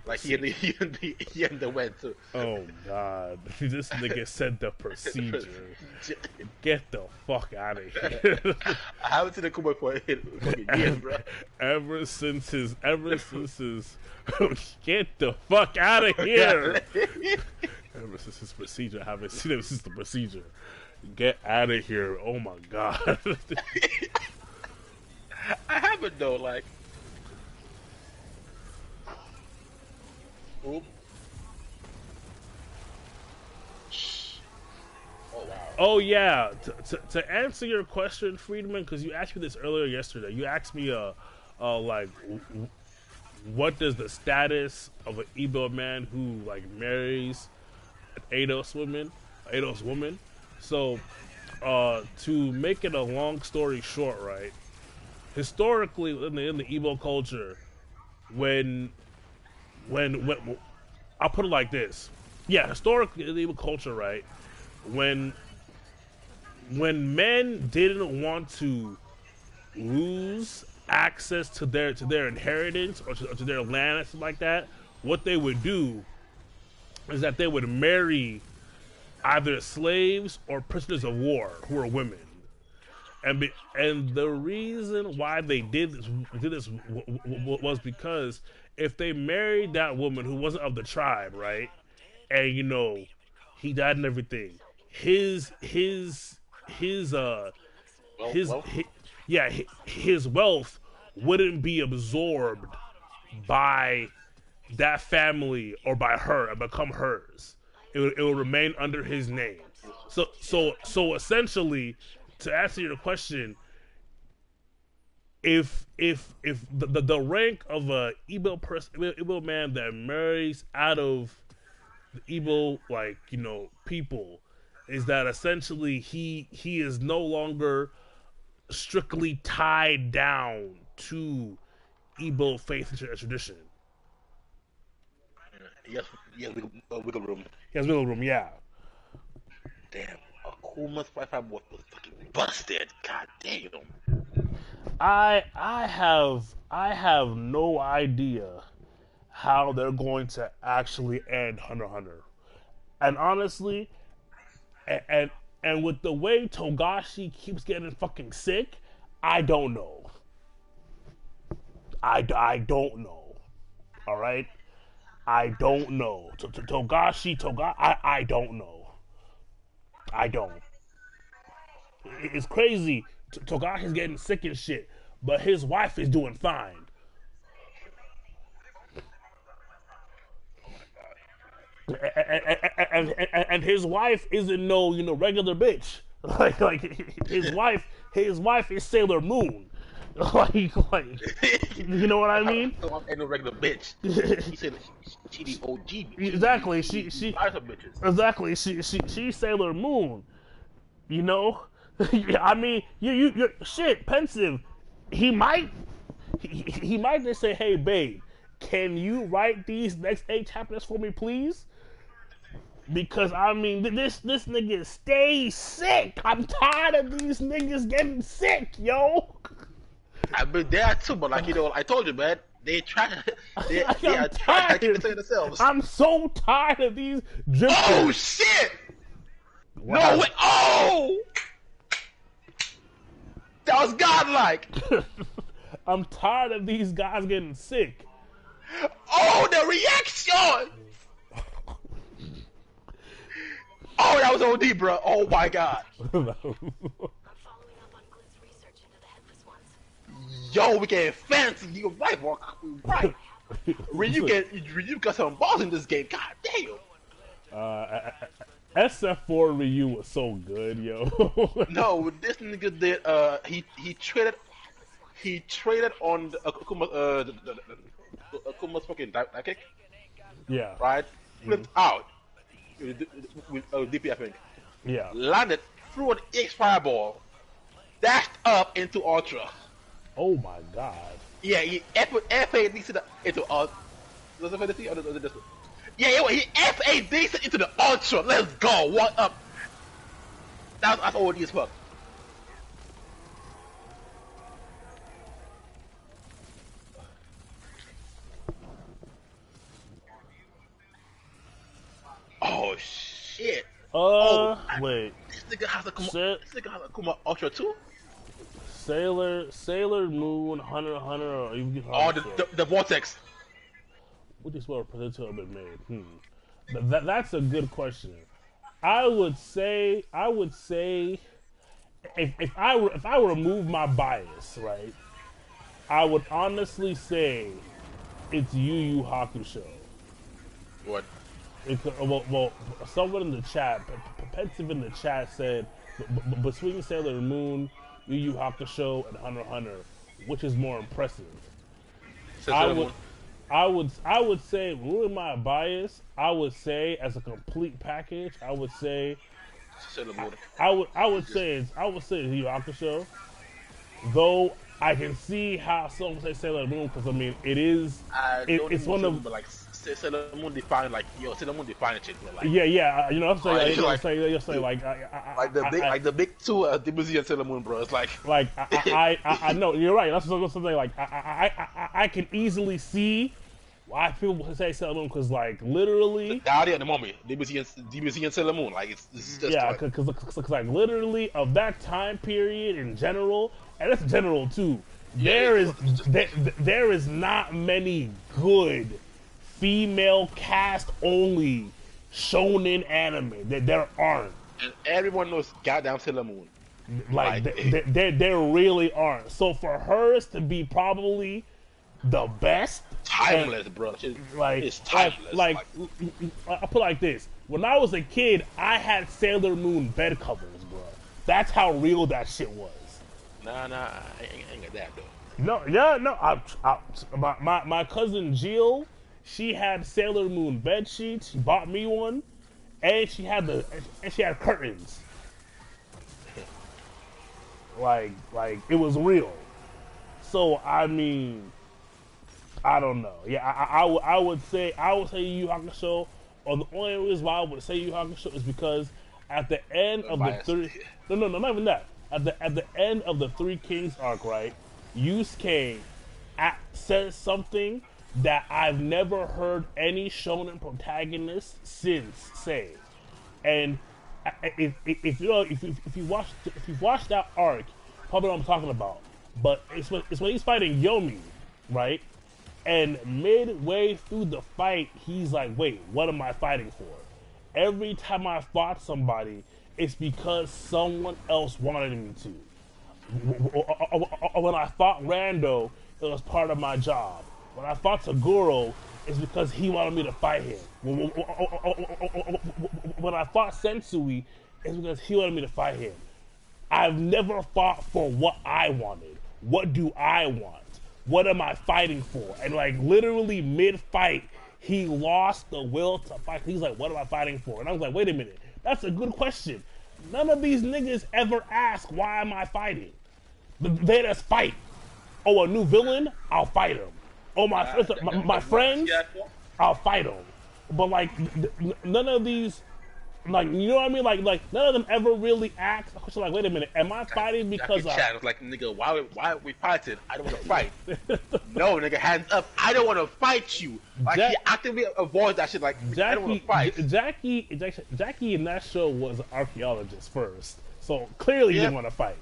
Like he underwent too. Oh God, this nigga said the procedure. Get the fuck out of here. I haven't seen Akuma for years, bro. Ever since his get the fuck out of here. Ever since his procedure, I haven't seen him since the procedure. Get out of here. Oh my God. I haven't though, like. Oop. Oh wow. Oh yeah. To answer your question, Friedman, because you asked me this earlier yesterday. You asked me like, what does the status of an Igbo man who like marries an Eidos woman? So, to make it a long story short, right? Historically, in the Igbo culture, when I'll put it like this, yeah, historically in the Igbo culture, right? When men didn't want to lose access to their inheritance or to their land and stuff like that, what they would do is that they would marry either slaves or prisoners of war who were women. And the reason why they did this was because if they married that woman who wasn't of the tribe, right, and he died and everything, his wealth wouldn't be absorbed by that family or by her and become hers. It would remain under his name. So essentially, to answer your question, if the rank of a Igbo man that marries out of the Igbo people is that essentially he is no longer strictly tied down to Igbo faith and tradition. Yes, wiggle room. He has wiggle room, yeah. Damn, Akuma's Wi-Fi was fucking busted. God damn. I have no idea how they're going to actually end Hunter x Hunter, and honestly, and And with the way Togashi keeps getting fucking sick, I don't know. I don't know. All right? I don't know. Togashi, I don't know. I don't. It's crazy. Togashi's getting sick and shit, but his wife is doing fine. And his wife isn't no regular bitch. Like his wife is Sailor Moon. like you know what I mean? Ain't no regular bitch. He said she the OG bitch. Exactly. She bitches. Exactly. She's Sailor Moon. You know? I mean, you shit, Pensive. He might just say, "Hey, babe, can you write these next 8 chapters for me, please?" Because I mean, this nigga stays sick. I'm tired of these niggas getting sick, yo. I've been there too, but like I told you, man, they try to keep it to themselves. I'm so tired of these drifters. Oh shit! Wow. No way! Oh, that was godlike. I'm tired of these guys getting sick. Oh, the reaction! Oh, that was OD, bro. Oh my god. Yo, we getting fancy. You right, bro. Right. Ryu got some balls in this game. God damn. SF4 Ryu was so good, yo. No, this nigga did. He traded on the Akuma's fucking dive kick. Yeah. Right. Flipped out with DP, I think. Yeah. Landed, threw an X fireball, dashed up into Ultra. Oh my god. Yeah, he F8 decent into Ultra. Was it fantasy or this one? Yeah, he F8 decent into the Ultra. Let's go. What up? That's OD as fuck. Oh shit. Wait. This nigga has a Kuma Ultra too? Sailor Moon, Hunter x Hunter, or even the Vortex. What is what presenter have been made? That's a good question. I would say if I remove my bias, right, I would honestly say it's Yu Yu Hakusho. What? Well, someone in the chat, Pensive in the chat said, between Sailor Moon, Yu Yu Hakusho, and Hunter x Hunter, which is more impressive? I would say, ruling my bias, I would say as a complete package, I would say Sailor Moon. I would say it's Yu Yu Hakusho. Though I can see how someone say Sailor Moon, because I mean it's one of like Sailor Moon defined Sailor Moon defined shit, bro. Like, yeah. You know what I'm saying? like the big two, DBZ and Sailor Moon, bro. It's like I know you're right. That's something like I can easily see why people say Sailor Moon, because like literally the idea at the moment, DBZ and Sailor Moon, like it's just because like literally of that time period in general, and that's general too. There is not many good female cast only shonen anime. There aren't. And everyone knows goddamn Sailor Moon. Like there really aren't. So for hers to be probably the best, timeless, bro. It's timeless. Like I put it like this: when I was a kid, I had Sailor Moon bed covers, bro. That's how real that shit was. Nah, I ain't got that though. No. My cousin Jill, she had Sailor Moon bed sheets. She bought me one, and she had curtains. Like it was real. So I mean, I don't know. Yeah, I would say Yu Yu Hakusho. Or the only reason why I would say Yu Yu Hakusho is because at the end of the three, no, not even that. At the end of the Three Kings arc, right? Yusuke says something that I've never heard any shonen protagonist since say, and if you know if you watch that arc, probably know what I'm talking about. But it's when he's fighting Yomi, right? And midway through the fight, he's like, "Wait, what am I fighting for?" Every time I fought somebody, it's because someone else wanted me to. When I fought Rando, it was part of my job. When I fought Toguro, it's because he wanted me to fight him. When I fought Sensui, it's because he wanted me to fight him. I've never fought for what I wanted. What do I want? What am I fighting for? And like literally mid-fight, he lost the will to fight. He's like, what am I fighting for? And I was like, wait a minute, that's a good question. None of these niggas ever ask, why am I fighting? They just fight. Oh, a new villain? I'll fight him. Oh, my friends? I'll fight them. But like, none of these, like, you know what I mean? Like none of them ever really ask a question like, wait a minute, am I fighting because I was like, nigga, why are we fighting? I don't want to fight. No, nigga, hands up. I don't want to fight you. Like, he actively avoids that shit. Like, I don't want to fight. Jackie in that show was an archaeologist first, so clearly he didn't want to fight.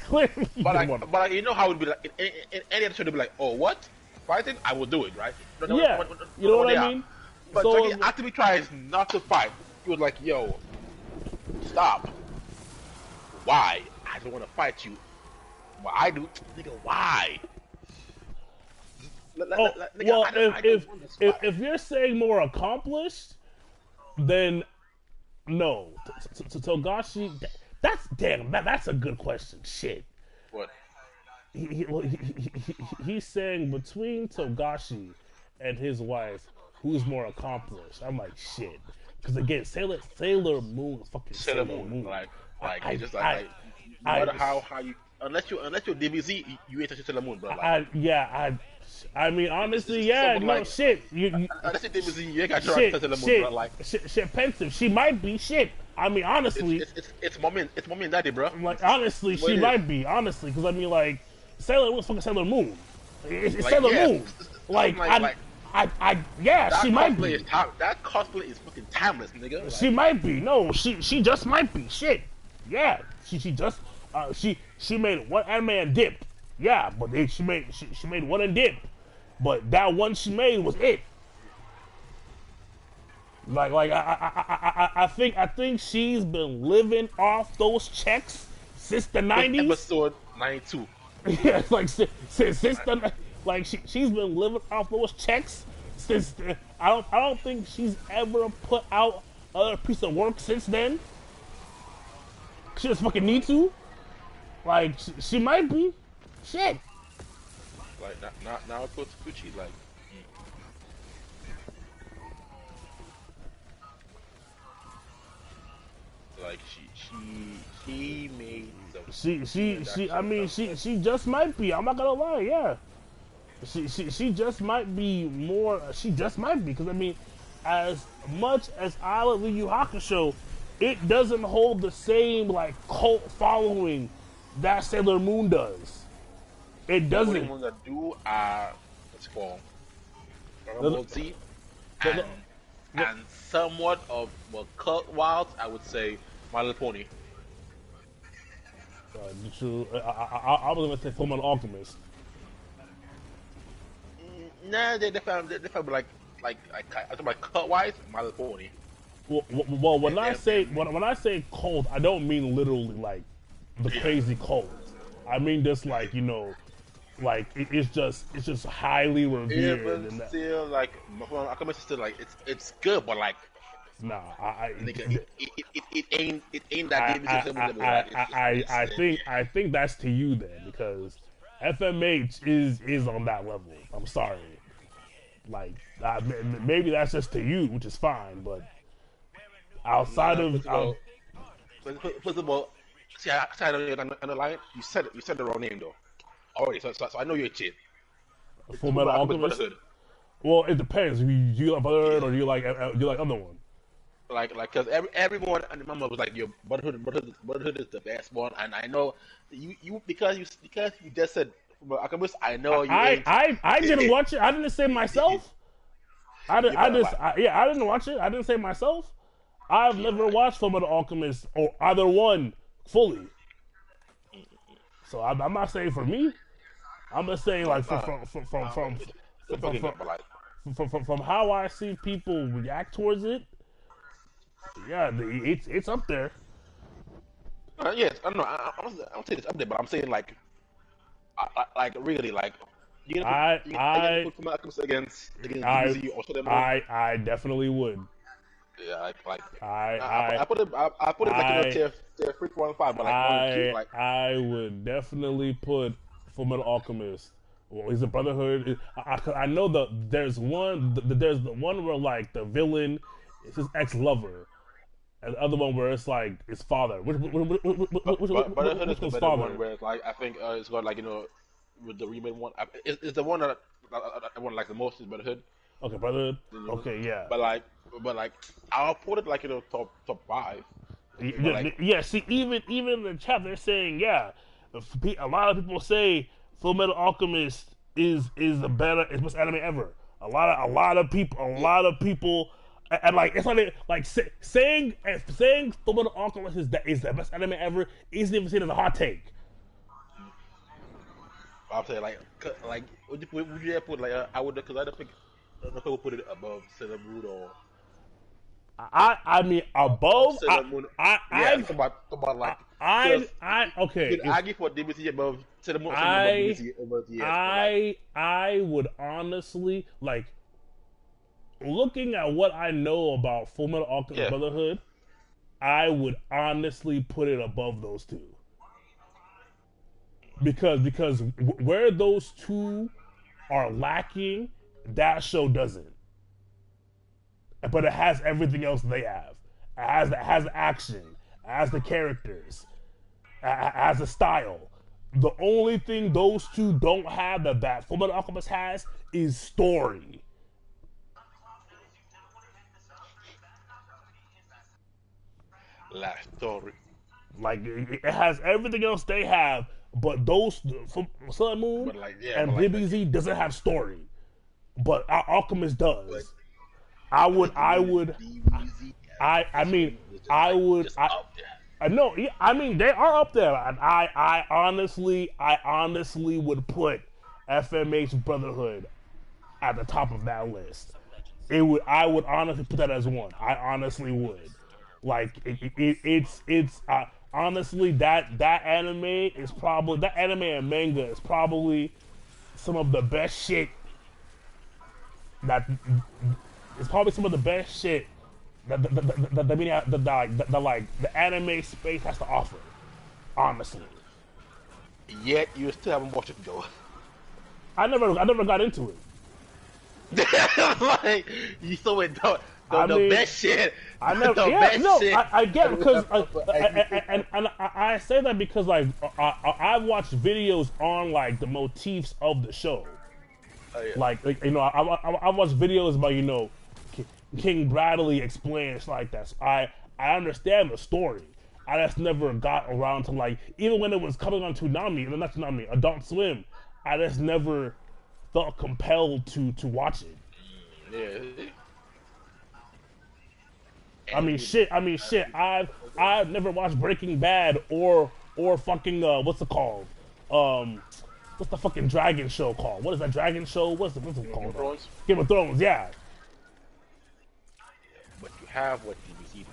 Clearly, but you know how it would be like in any other show, they'd be like, oh, what? Fighting? I will do it, right? You know what I mean? But so, Jackie actively tries not to fight. He was like, yo, stop. Why? I don't want to fight you. Well, I do. Nigga, why? If you're saying more accomplished, then no. Togashi, that's a good question. Shit. What? He's saying between Togashi and his wife, who's more accomplished? I'm like, shit. Because again, Sailor Moon is fucking Sailor Moon. Like no matter how you unless you're DBZ, you ain't touching Sailor Moon, bro. Like, I mean, honestly, yeah, no like, shit. Unless you're DBZ, you ain't got to touch Sailor Moon, bro. Like, shit, pensive. She might be shit. I mean, honestly, it's mommy and daddy, bro. Like, honestly, she might be. Honestly, because I mean, like, Sailor Moon's fucking Sailor Moon. It's like, Sailor Moon. She might be. That cosplay is fucking timeless, nigga. Like, she might be. No, she just might be. Shit. Yeah. She just she made one anime and dipped. Yeah, but she made one and dipped. But that one she made was it. Like I think she's been living off those checks since the 90s. Episode 92. Yeah, it's like since the like she's been living off those checks since I don't think she's ever put out another piece of work since then. She just fucking need to. Like she might be. Shit. Like now go to Gucci. Like. Like she made some. I mean she just might be. I'm not gonna lie. Yeah. She just might be more. She just might be because I mean, as much as I love Yu Yu Hakusho, it doesn't hold the same like cult following that Sailor Moon does. It doesn't. The only ones that do are what's it called Dragon Ball Z, and somewhat of cult wild. I would say My Little Pony. I was gonna say Fullmetal Alchemist. Nah, they found like I talk about cut wise, My Little Pony. Well, when I say cult, I don't mean literally like the crazy cult. I mean just like like it's just highly revered. Yeah, but and still like Alchemist is still like it's good, but like nah, it ain't that deep. I think that's to you then because FMH is on that level. I'm sorry. Like, maybe that's just to you, which is fine, but outside of... First of all, see, I on the line, you said the wrong name, though. Already, so I know you're a cheat. Fullmetal Alchemist? Well, it depends. Do you like Brotherhood or do you like other one? Like, because everyone and mama was like, "Your Brotherhood is the best one," and I know you because you just said Alchemist. I know you. I didn't watch it. I didn't say myself. I didn't watch it. I didn't say myself. I've never watched Fullmetal Alchemist or either one fully. So I'm not saying for me. I'm just saying like from how I see people react towards it. Yeah, it's up there. Yes, I know. I'm saying it's up there, but I'm saying like really, like you gonna put Fullmetal Alchemist against DBZ or Sailor Moon? I definitely would. Yeah, I put it like in tier 3, 4, and 5, but like I would definitely put Fullmetal Alchemist. Well, he's a Brotherhood. I know there's the one where like the villain is his ex-lover, and the other one where it's like his father. Which Brotherhood is the better father? one, where it's like I think it's got like with the remake one. It's the one that I want like the most is Brotherhood. Okay, Brotherhood. Okay, yeah. But like I'll put it like top 5. Yeah, see, even in the chat they're saying, yeah, a lot of people say Fullmetal Alchemist is the best anime ever. A lot of people, and like it's like saying Fullmetal Alchemist is the best anime ever isn't even seen as a hot take. I'll say like would you put like I would, because I don't think I would put it above Sailor Moon or. I mean above. Okay. Could argue for DBZ above Sailor Moon. I would honestly like looking at what I know about Fullmetal Alchemist Brotherhood. I would honestly put it above those two because where those two are lacking, that show doesn't. But it has everything else they have. It has the action, it has the characters, it has the style. The only thing those two don't have that Fullmetal Alchemist has is story. Last story. Like it has everything else they have, but those Sailor Moon and DBZ doesn't have story. But Alchemist does. I would. I mean, no. I mean, they are up there. And I honestly would put FMH Brotherhood at the top of that list. I would honestly put that as one. I honestly would. Like it's honestly that anime and manga is probably some of the best shit that. It's probably some of the best shit that the anime space has to offer. Honestly. Yet you still haven't watched it though. I never got into it. Like you saw it the best shit. I never. I get it because and I say that because like I've watched videos on like the motifs of the show. Oh, yeah. Like I watched videos about King Bradley explains like that. So I understand the story. I just never got around to like even when it was coming on Toonami, not Toonami, Adult Swim. I just never felt compelled to watch it. Yeah. I mean shit. I've never watched Breaking Bad or fucking what's it called? What's the fucking dragon show called? What is that dragon show? What's it called? Game of Thrones. Game of Thrones, yeah. But you have what DBZ.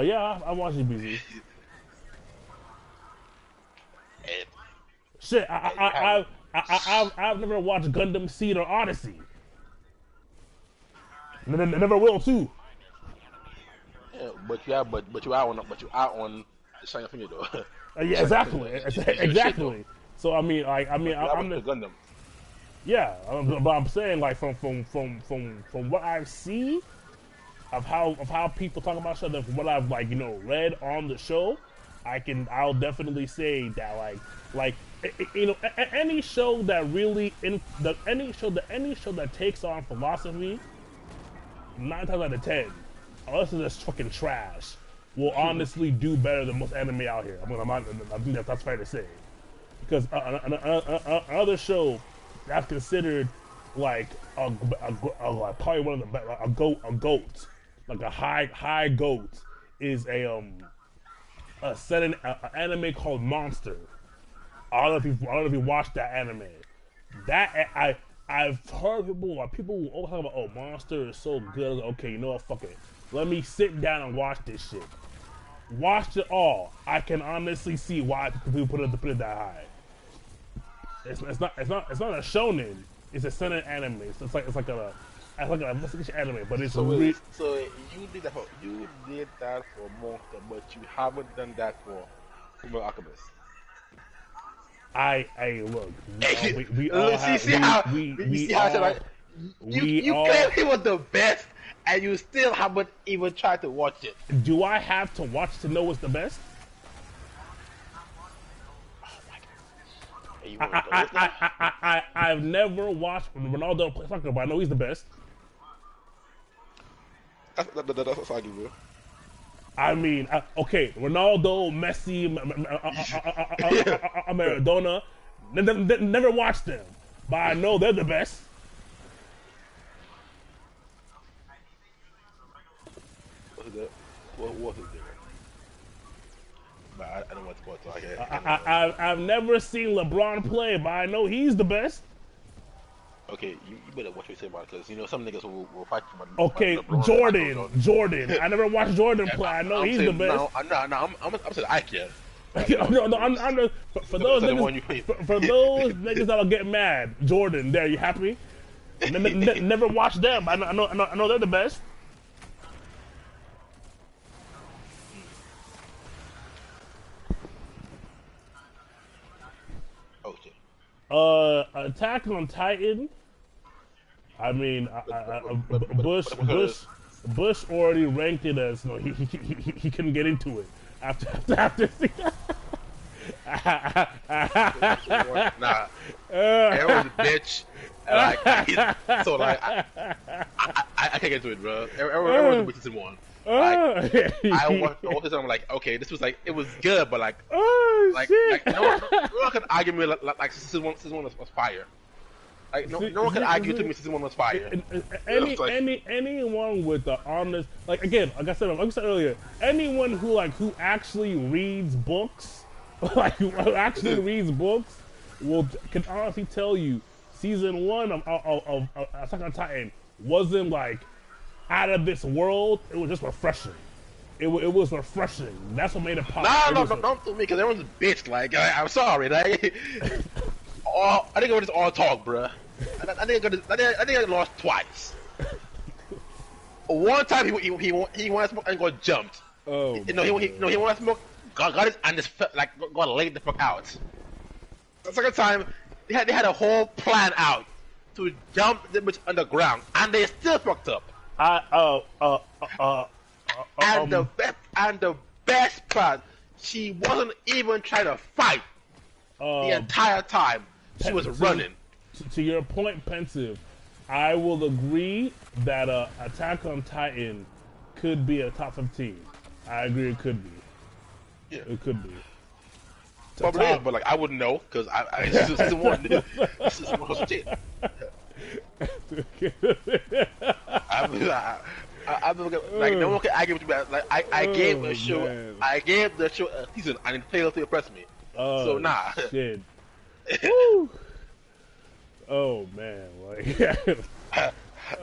Yeah, I watched DBZ. Shit, I've never watched Gundam Seed or Odyssey. Never will too. Yeah, but you are on the same thing though. Yeah, exactly. So I mean, I'm the Gundam. Yeah, but I'm saying like from what I've seen of how people talk about stuff, and from what I've read on the show, I'll definitely say that any show that really any show that takes on philosophy, 9 times out of 10, unless it's just fucking trash, will honestly do better than most anime out here. I think that's fair to say. Because another show that's considered like probably one of the best, a goat like a high goat is a anime called Monster. I don't know if you watched that anime. That I've heard people will always talk about, oh, Monster is so good. Like, okay, you know what? Fuck it. Let me sit down and watch this shit. Watched it all. I can honestly see why people put it that high. It's not a shonen. It's a seinen anime. So it's like an investigation anime, but it's so you did that for Monster, but you haven't done that for Fullmetal Alchemist. Look. You claim he was the best, and you still haven't even tried to watch it. Do I have to watch to know what's the best? I've never watched Ronaldo play soccer, but I know he's the best. That's arguable. I mean, okay, Ronaldo, Messi, Maradona, never watched them, but I know they're the best. What was it there? But I don't want to watch it. I've never seen LeBron play, but I know he's the best. Okay, you better watch what you say about it, because you know some niggas will fight you. Okay, Jordan. I never watched Jordan play. I know he's the best. No, I'm saying Ike. No, for those niggas that'll get mad, Jordan. There, you happy? Never watched them. I know they're the best. Attack on Titan. I mean, Bush already ranked it as he couldn't get into it after. Nah, everyone's a bitch. I can't get into it, bro. Everyone's a bitch season 1. Like, I watched the whole season. I'm like, okay, this was like, it was good, but like, no one can argue me like season one was fire. Like no one can argue to me season 1 was fire. Anyone with the honest, like I said earlier, anyone who actually reads books, who actually reads books, can honestly tell you season 1 of Attack on Titan wasn't like out of this world. It was just refreshing. It was refreshing. That's what made it pop. No, don't do me, because everyone's a bitch. Like, I'm sorry. Like, I think it was just all talk, bruh. I think I lost twice. One time he wanted to smoke and got jumped. Oh, he wanted to smoke, got it and just got laid the fuck out. The second time, they had a whole plan out to jump the bitch underground, and they still fucked up. And the best part, she wasn't even trying to fight the entire time. She was running. To your point, Pensive, I will agree that Attack on Titan could be a top 15. I agree, it could be. Yeah, it could be. Probably is, but like I wouldn't know because this is season 1. This is season 10. Like no one can argue with me. Like I gave the show a season and it failed to impress me. So nah. Shit. Oh man, like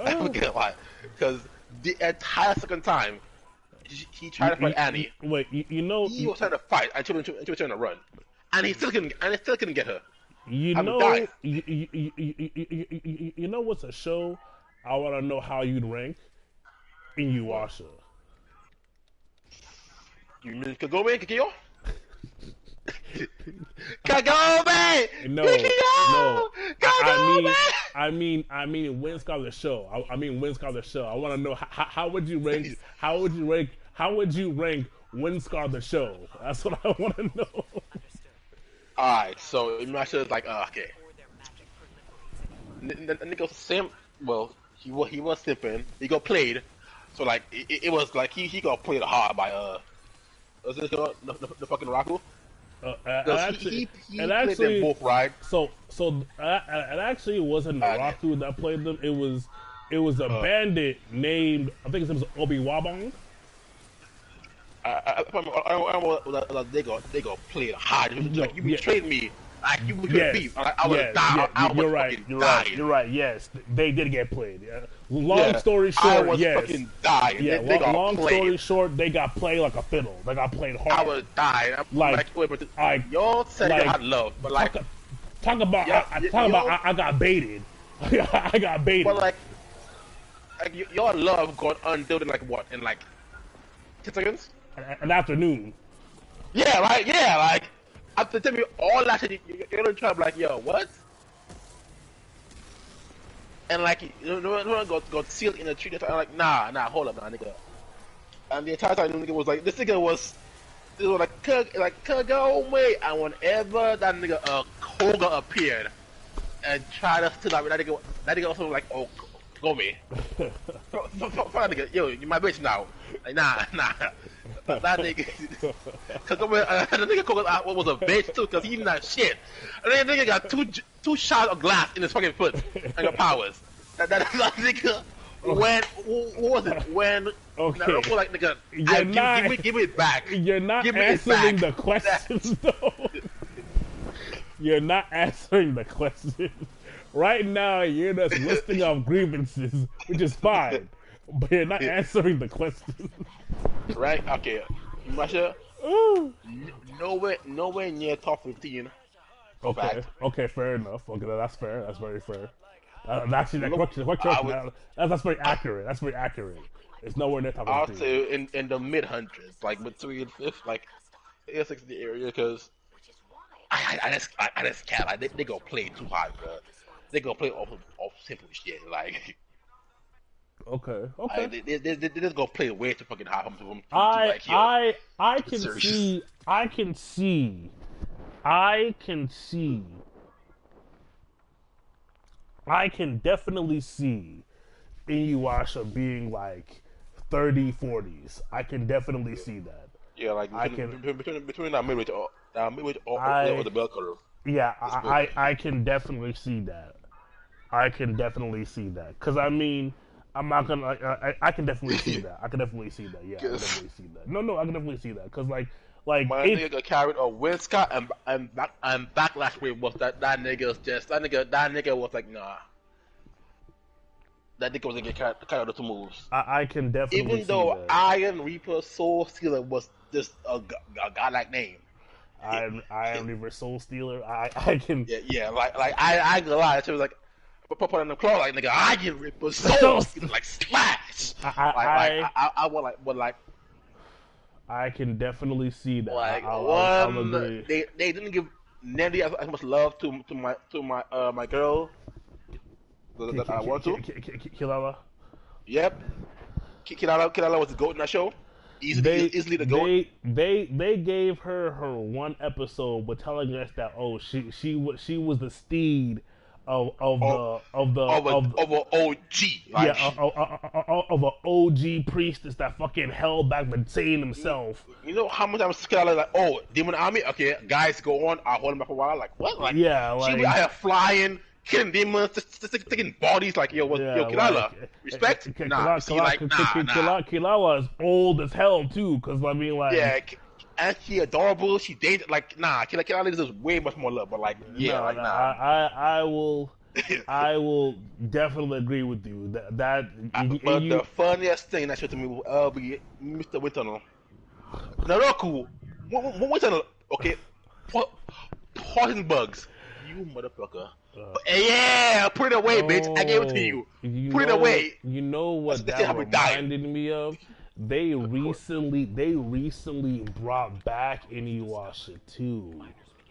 I'm gonna lie, because the entire second time he tried to fight Annie. Wait, you know he was trying to fight and she was trying to run, and he still couldn't get her. You know what's a show I want to know how you'd rank? Inuyasha. You mean Kagome Kikyo? Kagome! No. I mean, Wind Scholar Show. I mean, Wind Scholar Show. I want to know how would you rank? How would you rank Wind Scholar Show? That's what I want to know. All right, so Inuyasha is like, okay. Nigga Sim, well, he was simping. He got played, so like it was like he got played hard by was this the fucking Raku? He played them both right. So it actually wasn't Naraku that played them. It was It was a bandit named, I think his name was Obi Wabong. They got played hard. No, Like you yeah. betrayed me. Like you betrayed Yes, me. Like, I would yes, die. yeah, I was you're right. fucking You're dying. right. You're right. Yes, they did get played. Yeah. Long Yeah, story I short, was yes. fucking dying. Yeah, They got long played. story short, they got played like a fiddle. They got played hard. I was dying. I'm Like, wait, but like, y'all said like, you had love, but like, talk about Yeah, I got baited. I got baited. but like your love got undone in like what? In like 10 seconds? An afternoon. Yeah, right. Yeah, like after telling me all that shit, you're gonna try to be like, yo, what? And like, you know, got sealed in a tree. I'm like, nah, hold up, nah, nigga. And the entire time, the nigga was like, this was like, Kagome. And whenever that nigga Koga appeared and tried to steal that nigga also was like, oh, Kagome. Fuck that nigga, yo, you my bitch now. Like, nah. That nigga, Kagome, the nigga Koga was a bitch too, cause he didn't have shit. And then the nigga got two shots of glass in his fucking foot and got powers. That nigga. When what was it? When okay, Naruto like nigga, give me it back. You're not answering the questions though. You're not answering the question. Right now, you're just listing off grievances, which is fine, but you're not answering the question. Right? Okay, Masha. Nowhere near top 15. Okay. Fact. Okay. Fair enough. Okay, that's fair. That's very fair. Actually, that's very accurate. That's very accurate. It's nowhere near top 15. I would say in the mid hundreds, like between fifth, like 60 area, because I just can't. Like, they go play too hard, bro. They go play off simple shit. Like, okay. they just go play way too fucking hard. I can definitely see Inuyasha being like 30-40s. I can definitely see that. Yeah, like between that midway to the bell curve. Yeah, I can definitely see that. I can definitely see that. Cause I mean, I'm not gonna. I can definitely see that. I can definitely see that. Yeah, I can definitely see that. No, I can definitely see that. Cause like my nigga got carried a Windscott and backlash wave was that nigga was like, nah. That nigga was gonna get carried out of two moves. I can definitely even see though that. Iron Reaper Soul Stealer was just a godlike name. Iron Reaper Soul Stealer. I can. Yeah. Like I ain't gonna lie. She was like, put on the claw, like nigga, Iron Reaper Soul Stealer, like smash. I would like. I can definitely see that. Like I'll agree. They didn't give Nelly as much love to my girl that I want to. Kilala. Yep. Kilala was the goat in that show. Easily the goat. They gave her one episode, but telling us that she was the steed of an OG. Like, yeah, of an OG priestess that fucking held back Satan himself. You know how much I was scared? Like, oh, Demon Army. Okay, guys, go on. I'll hold him back for a while. Like, what? Like, yeah, like, she was out here flying, killing demons, just taking bodies. Like, yo, Kilala, like, respect? Kilala is old as hell too. Cause I mean, like, yeah. And she adorable. She dated like Kilala deserves way much more love. But like, yeah, I will definitely agree with you. But the funniest thing that showed to me will be Mr. Witano. Naroku, Witano. Okay, poison bugs. You motherfucker. Yeah, put it away, bitch. I gave it to you. Put it away. You know what that reminded me of? They recently brought back Inuyasha too.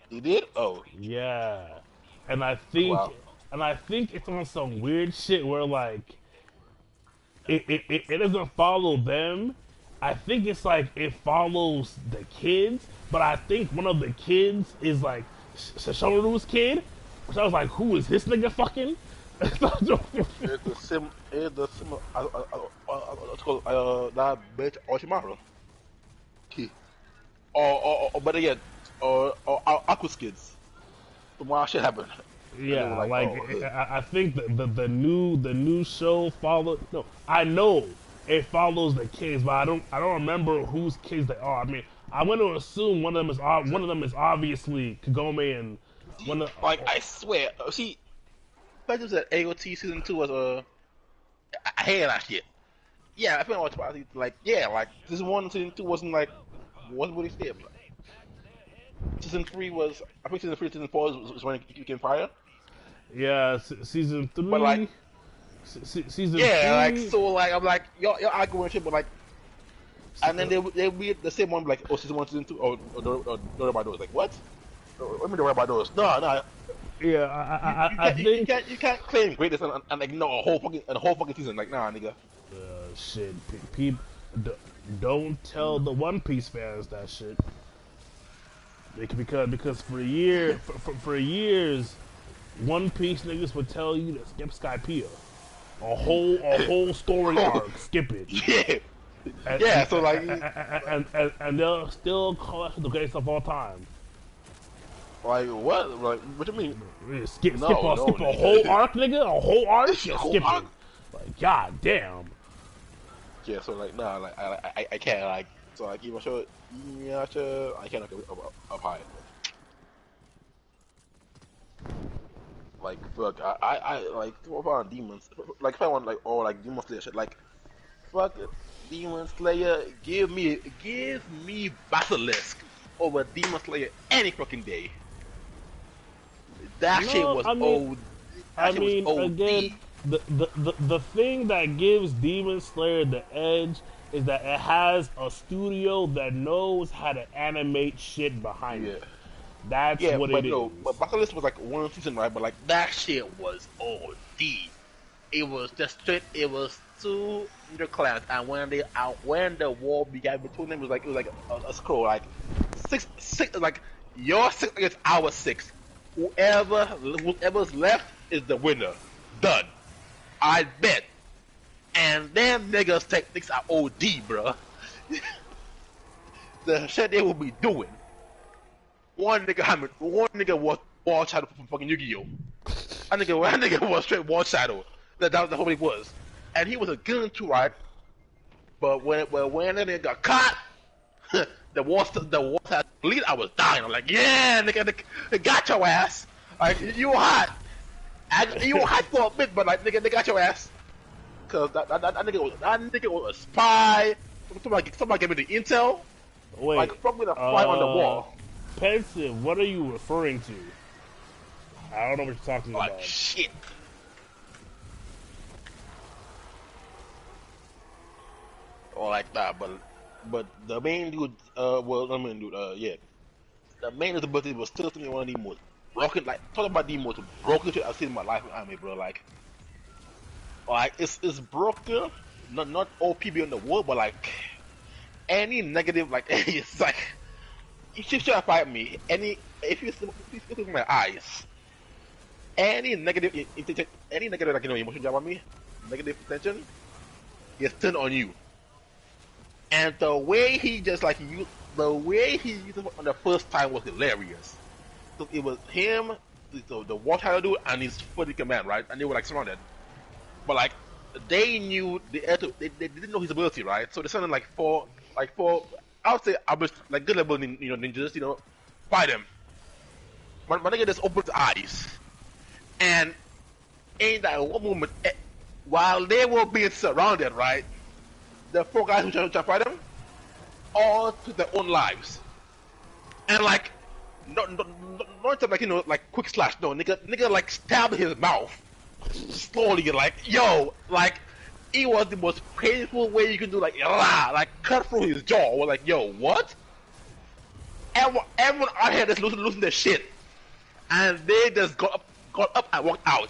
They did? Oh. Yeah. And I think it's on some weird shit where like it doesn't follow them. I think it's like it follows the kids, but I think one of the kids is like Shishoru's kid. Which I was like, who is this nigga fucking? It's the that bitch Oshimaru. Or better yet, or Aqua's kids. Tomorrow shit happened. And they were Yeah, like, like oh, I think the new show follow. No, I know it follows the kids, but I don't remember whose kids they are. I mean, I'm going to assume one of them is obviously Kagome and one of like I swear, see, I just said AOT season 2 was I hated that shit. Yeah, I feel like yeah, like season 1 and season 2 wasn't really fair. But season 3 was, I think season 3 season 4 was when it became fire. yeah season But like, 3. Season yeah, like 3. so, like I'm like y'all arguing shit, but like, and then they be the same one like, oh, season 1, season 2, or Don't Worry About Those. Like what? What mean Don't Worry About Those? No. Yeah, I think You can't claim greatness and ignore a whole fucking season. Like, nah, nigga. shit. People don't tell the One Piece fans that shit. Because for years, One Piece niggas would tell you to skip Skypiea. A whole story arc, skip it. Yeah. And, Yeah, so like, and they'll still call it the greatest of all time. like what? Like, what do you mean? Skip a nigga. whole arc, nigga. A whole arc. Yeah, Whole skip arc? it. Like, god damn. Yeah, so like, nah, like I can't like, so like even sure, yeah, sure, I can't go up high. Like, fuck, I like what about demons? Like, if I want like, or like Demon Slayer shit, like, fuck it, Demon Slayer, give me Basilisk over Demon Slayer any fucking day. That shit was old. I mean, again, the thing that gives Demon Slayer the edge is that it has a studio that knows how to animate shit behind it. That's what it is. But Basilisk was like one season, right? But like that shit was OD. It was just straight. It was too underclass, and when the war began between them, it was like a scroll, like six, like your 6 against our 6. Whoever's left is the winner. Done. I bet. And them niggas techniques are OD, bruh. The shit they will be doing. One nigga was Wall Shadow from fucking Yu-Gi-Oh! That nigga was straight Wall Shadow. That was the whole he was. And he was a gun too, right? But when that nigga got caught, the wall had bleed. I was dying. I'm like, yeah, nigga, they got your ass. Like, you were hot. You were hot for a bit, but like, nigga, they got your ass. Cause that nigga was a spy. Somebody gave me the intel. Wait, like, fuck me the fly on the wall. Pensive, what are you referring to? I don't know what you're talking like, about. Shit. Or like that, but the main dude, yeah. The main ability was still to me one of the most broken, like, talking about the most broken shit I've seen in my life in anime, bro. Like it's broken, not OP beyond the world, but like, any negative, like, it's like, you should fight me, if you look in my eyes, any negative, like, you know, emotion job on me, negative attention, is turned on you. And the way he just like used it on the first time was hilarious. So it was him, the Water dude, and his footy command, right? And they were like surrounded. But like, they knew they didn't know his ability, right? So they sent in like four, I would say average, like good level, ninjas, fight him. My nigga just opened his eyes, and in that one moment, while they were being surrounded, right? The 4 guys who tried to fight him all took their own lives. And like, not like, like quick slash, no, nigga like stabbed his mouth slowly, like, yo, like, it was the most painful way you can do, like, like cut through his jaw. We're like, yo, what? Everyone out here just losing their shit, and they just got up and walked out.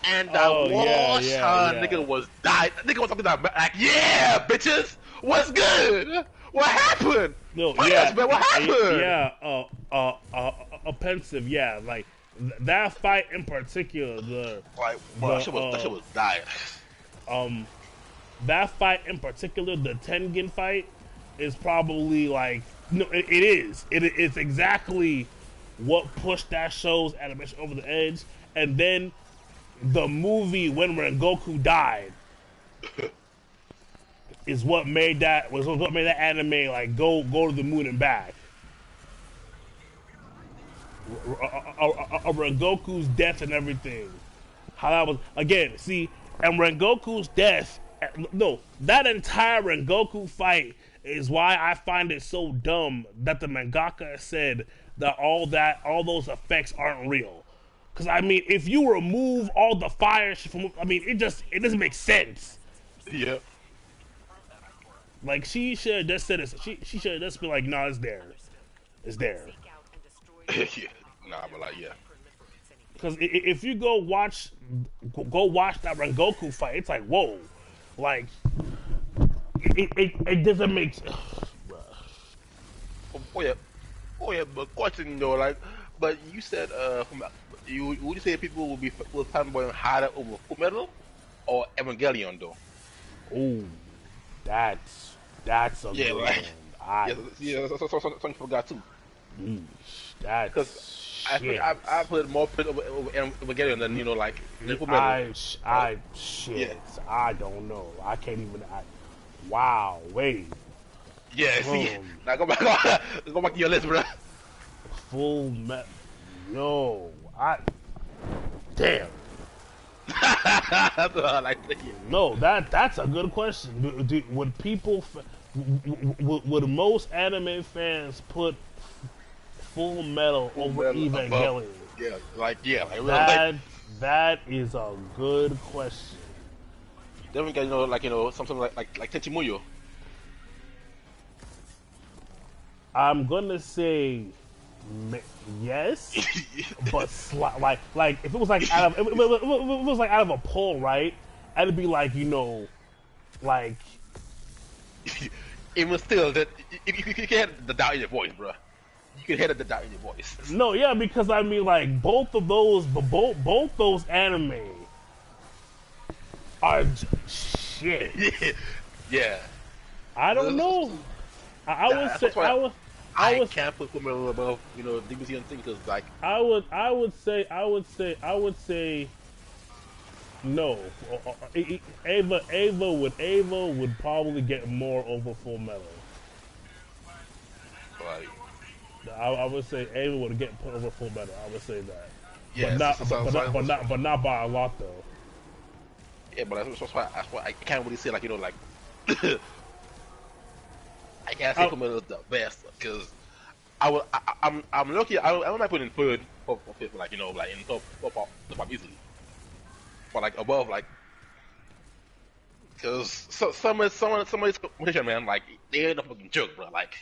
And the nigga was died. Nigga was talking about like, yeah, bitches, what's good? What happened? No, what happened? Yeah, Pensive. Yeah, like that fight in particular. That shit was dying. That fight in particular, the Tengen fight, is probably like, no, it is. It's exactly what pushed that show's animation over the edge, and then the movie when Rengoku died is what made that anime like go to the moon and back. Rengoku's death and everything. How that was again. See, and Rengoku's death. No, that entire Rengoku fight is why I find it so dumb that the mangaka said that all those effects aren't real. Because I mean, if you remove all the fire from, I mean, it doesn't make sense. Yeah. Like she should have just said it. She should have just been like, "No, it's there, it's there." Yeah. Nah, but like, yeah. Because if you go watch that Rengoku fight, it's like, whoa, like it doesn't make. Yeah. Oh yeah, but question though, like, but you said would you say people will fanboy harder over Full Metal or Evangelion though? Oh, that's a Yeah, good like, one. I something you forgot too. that's Because shit. I put more put over Evangelion than like Full Metal. Shit. Yeah. I don't know. I can't even. Wow. Wait. Yeah, see, now go back to your list, bro. Full Metal. Yo. Damn. That's what I like to hear. No, that's a good question. Would people, would most anime fans put Full Metal over Evangelion? Yeah, That is a good question. Then we got something like Tenchimuyo. I'm gonna say yes, but like if it was like out of if it was like out of a poll, right? It'd be like like Even still, that you can hear the doubt in your voice, bro. You can hear the doubt in your voice. no, yeah, because I mean like both those anime are shit. Yeah. I don't know. I would say I can't put Fullmetal above DBZ and thing because like I would say no. Ava would probably get more over Full Metal. like I would say Ava would get put over Full Metal. I would say that. yeah, But not by a lot though. Yeah, but that's why I can't really say like I can't say Fullmetal is the best because I'm lucky. I might put in third or fifth, like like in top easily, but like above like because some of these competition, man, like they ain't a fucking joke, bro. Like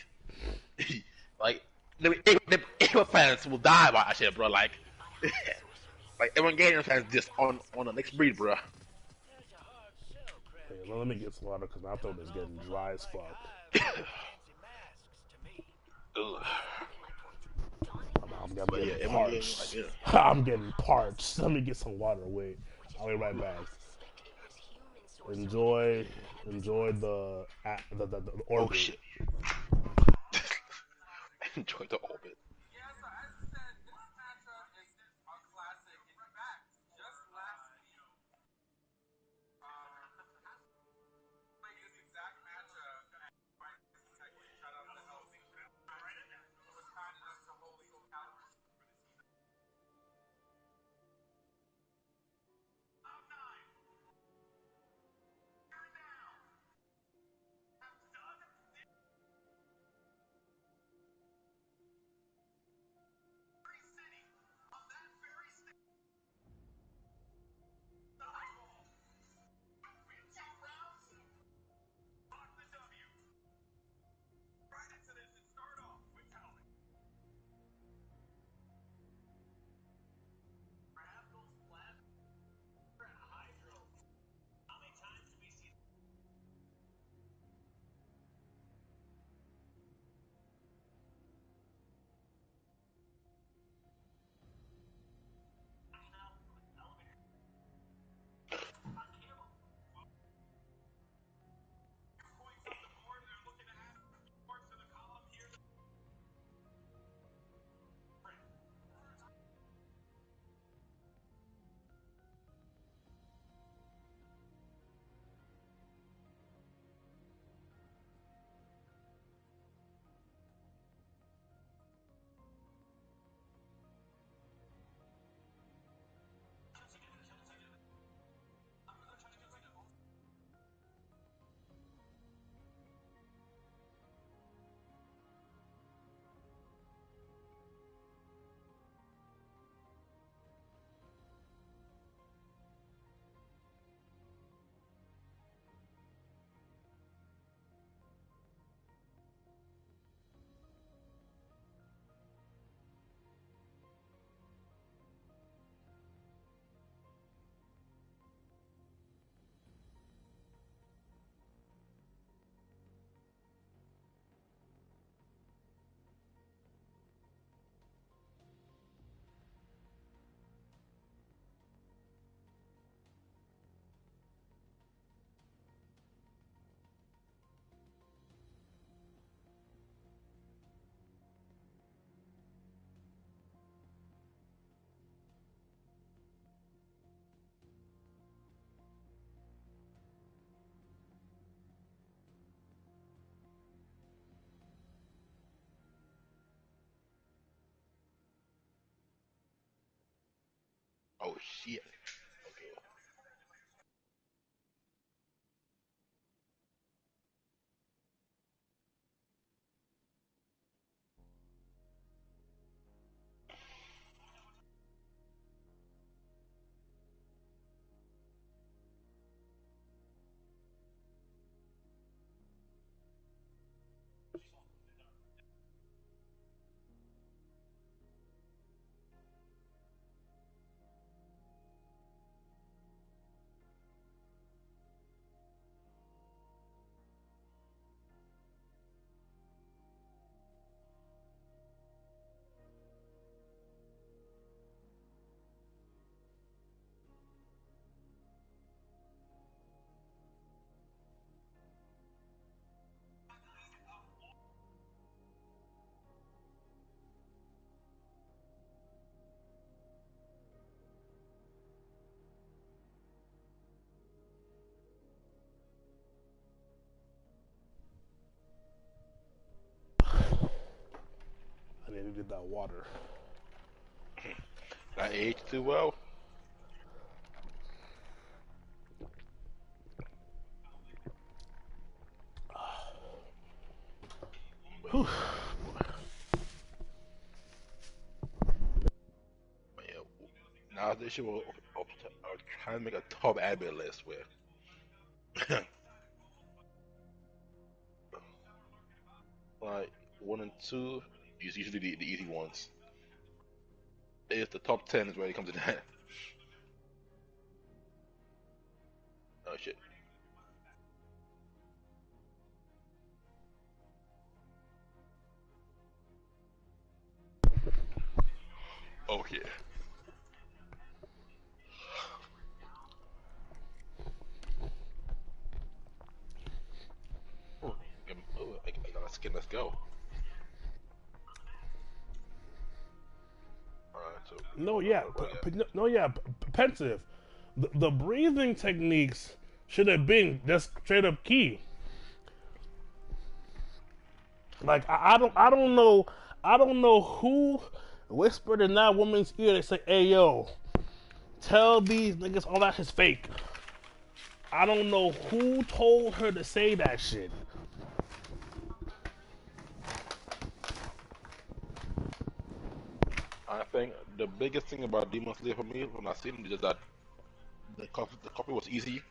like the fans will die by that shit, bro. Like like Evangelion fans just on the next breed, bro. Hey, let me get some water because my throat is getting dry as fuck. I'm getting parched. I'm getting parched. Let me get some water. Wait, I'll be right back. Enjoy the orbit. Oh shit. Enjoy the orbit. Oh shit. Okay. I needed that water. I aged too well. But Whew. yeah, but yeah. Now this shit will try to make a top anime list where like one and two is usually the easy ones. It's the top 10 is where it comes to that. Oh shit. Oh yeah. Oh, I got a skin. Let's go. All right, so No, yeah, what do we no, yeah, pensive. The breathing techniques should have been just straight up key. Like I don't know who whispered in that woman's ear. They say, "Hey yo, tell these niggas all that shit's fake." I don't know who told her to say that shit. I think the biggest thing about Demon Slayer for me when I seen it is that the copy was easy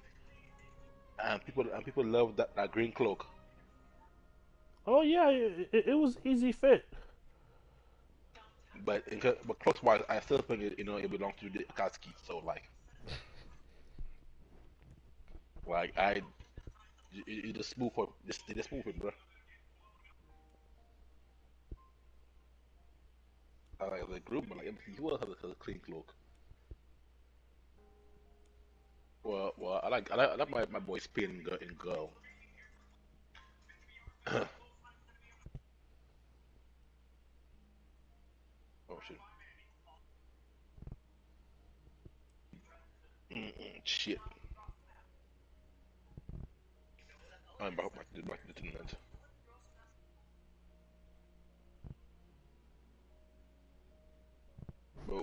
and people love that green cloak. Oh yeah, it was easy fit. But clothes wise, I still think it belongs to the Akatsuki. So like it just smooth for just smooth it, bro. I like the group, but like he will have a clean cloak. Well, I like my boy Spin in Girl. Oh shit. Shit. I'm back to the internet. But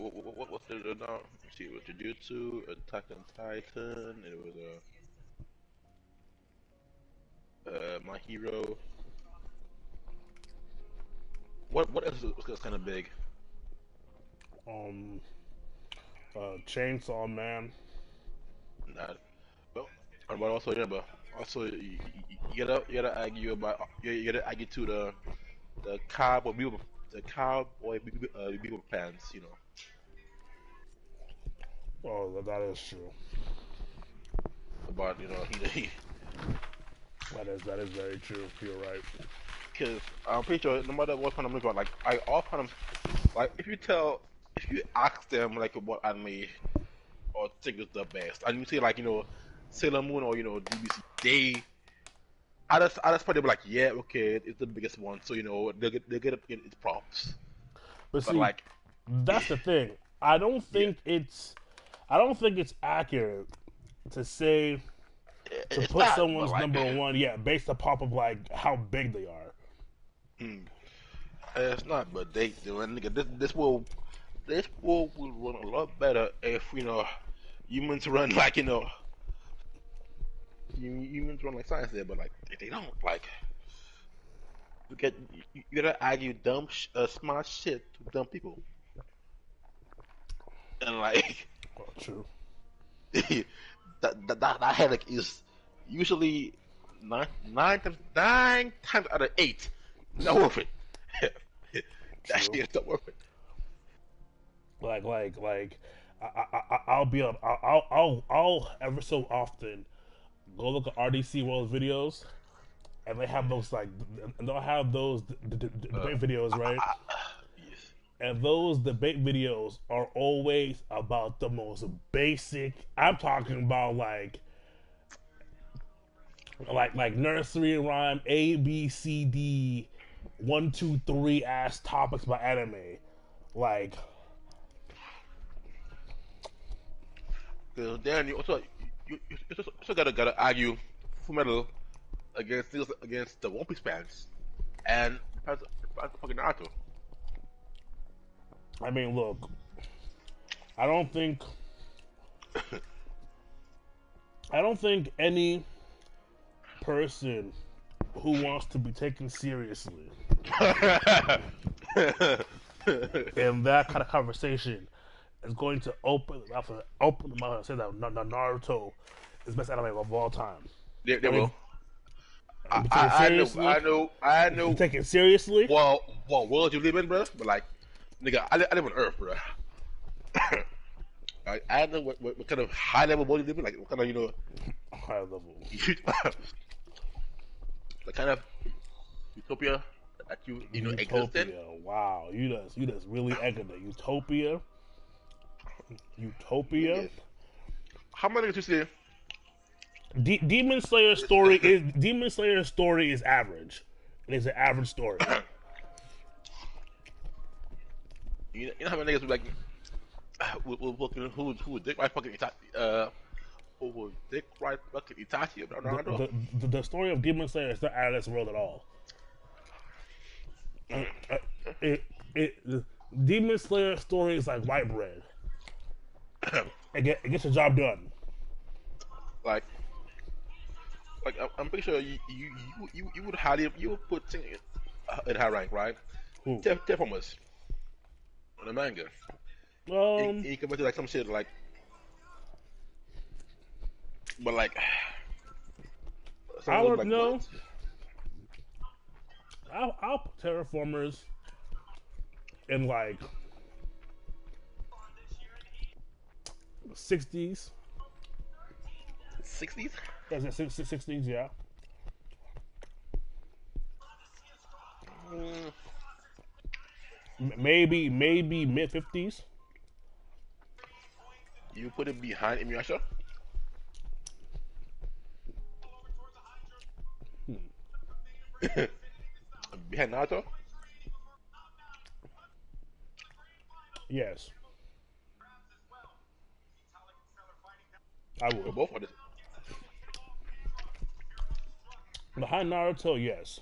what's it now? Let's see, it was Jujutsu, Attack on Titan. It was My Hero. What else was kind of big? Um, Chainsaw Man. Nah, but also yeah, but also you gotta argue about you gotta argue to the cowboy people pants, you know. Oh, that is true. About he That is very true. You're right. because I'm pretty sure no matter what kind of movie, like I all kind of like if you ask them like what anime or think is the best, and you say like Sailor Moon or DBC, I just probably be like, yeah, okay, it's the biggest one, so they get its props. But But see, like, that's the thing. yeah, I don't think it's accurate to say to it's put not, but someone's like, number one, yeah, based upon of like how big they are. hmm, it's not. But they nigga, this world will run a lot better if humans run like humans run like science there, but like they don't like. You gotta argue smart shit to dumb people, and like Oh, true. that headache is usually nine times out of eight not worth it. That shit is not worth it. Like, I'll ever so often go look at RDC World videos, and they have those they'll have those debate videos, right? Yes. And those debate videos are always about the most basic. I'm talking about like nursery rhyme A B C D 1 2 3 ass topics by anime, like. Because then you also gotta argue Full Metal against the One Piece fans and fucking Naruto. I mean, look, I don't think any person who wants to be taken seriously in that kind of conversation is going to open the mouth and say that Naruto is the best anime of all time. They will. I know. Take it seriously? Well, what world you live in, bro? But like, nigga, I live on Earth, bro. I know what kind of high level world you live in, like what kind of high level, the kind of utopia that you exist in. Wow, you just really echoed it. Utopia. How many did you see? Demon Slayer story is average. It is an average story. You know how many niggas like who would dick right fucking Itachi? Who would dick right fucking Itachi? The story of Demon Slayer is not out of this world at all. The Demon Slayer story is like white bread. It gets the job done. Like I'm pretty sure you would put things in high rank, right? Who? Terraformers in the manga. You compare to like some shit like, but like I don't know. I'll put Terraformers in like 60s. 60s? Is it 60s? Yeah. Maybe mid 50s. You put it behind Inuyasha? Behind Naruto? Yes. I would. Both of this. Behind Naruto, yes.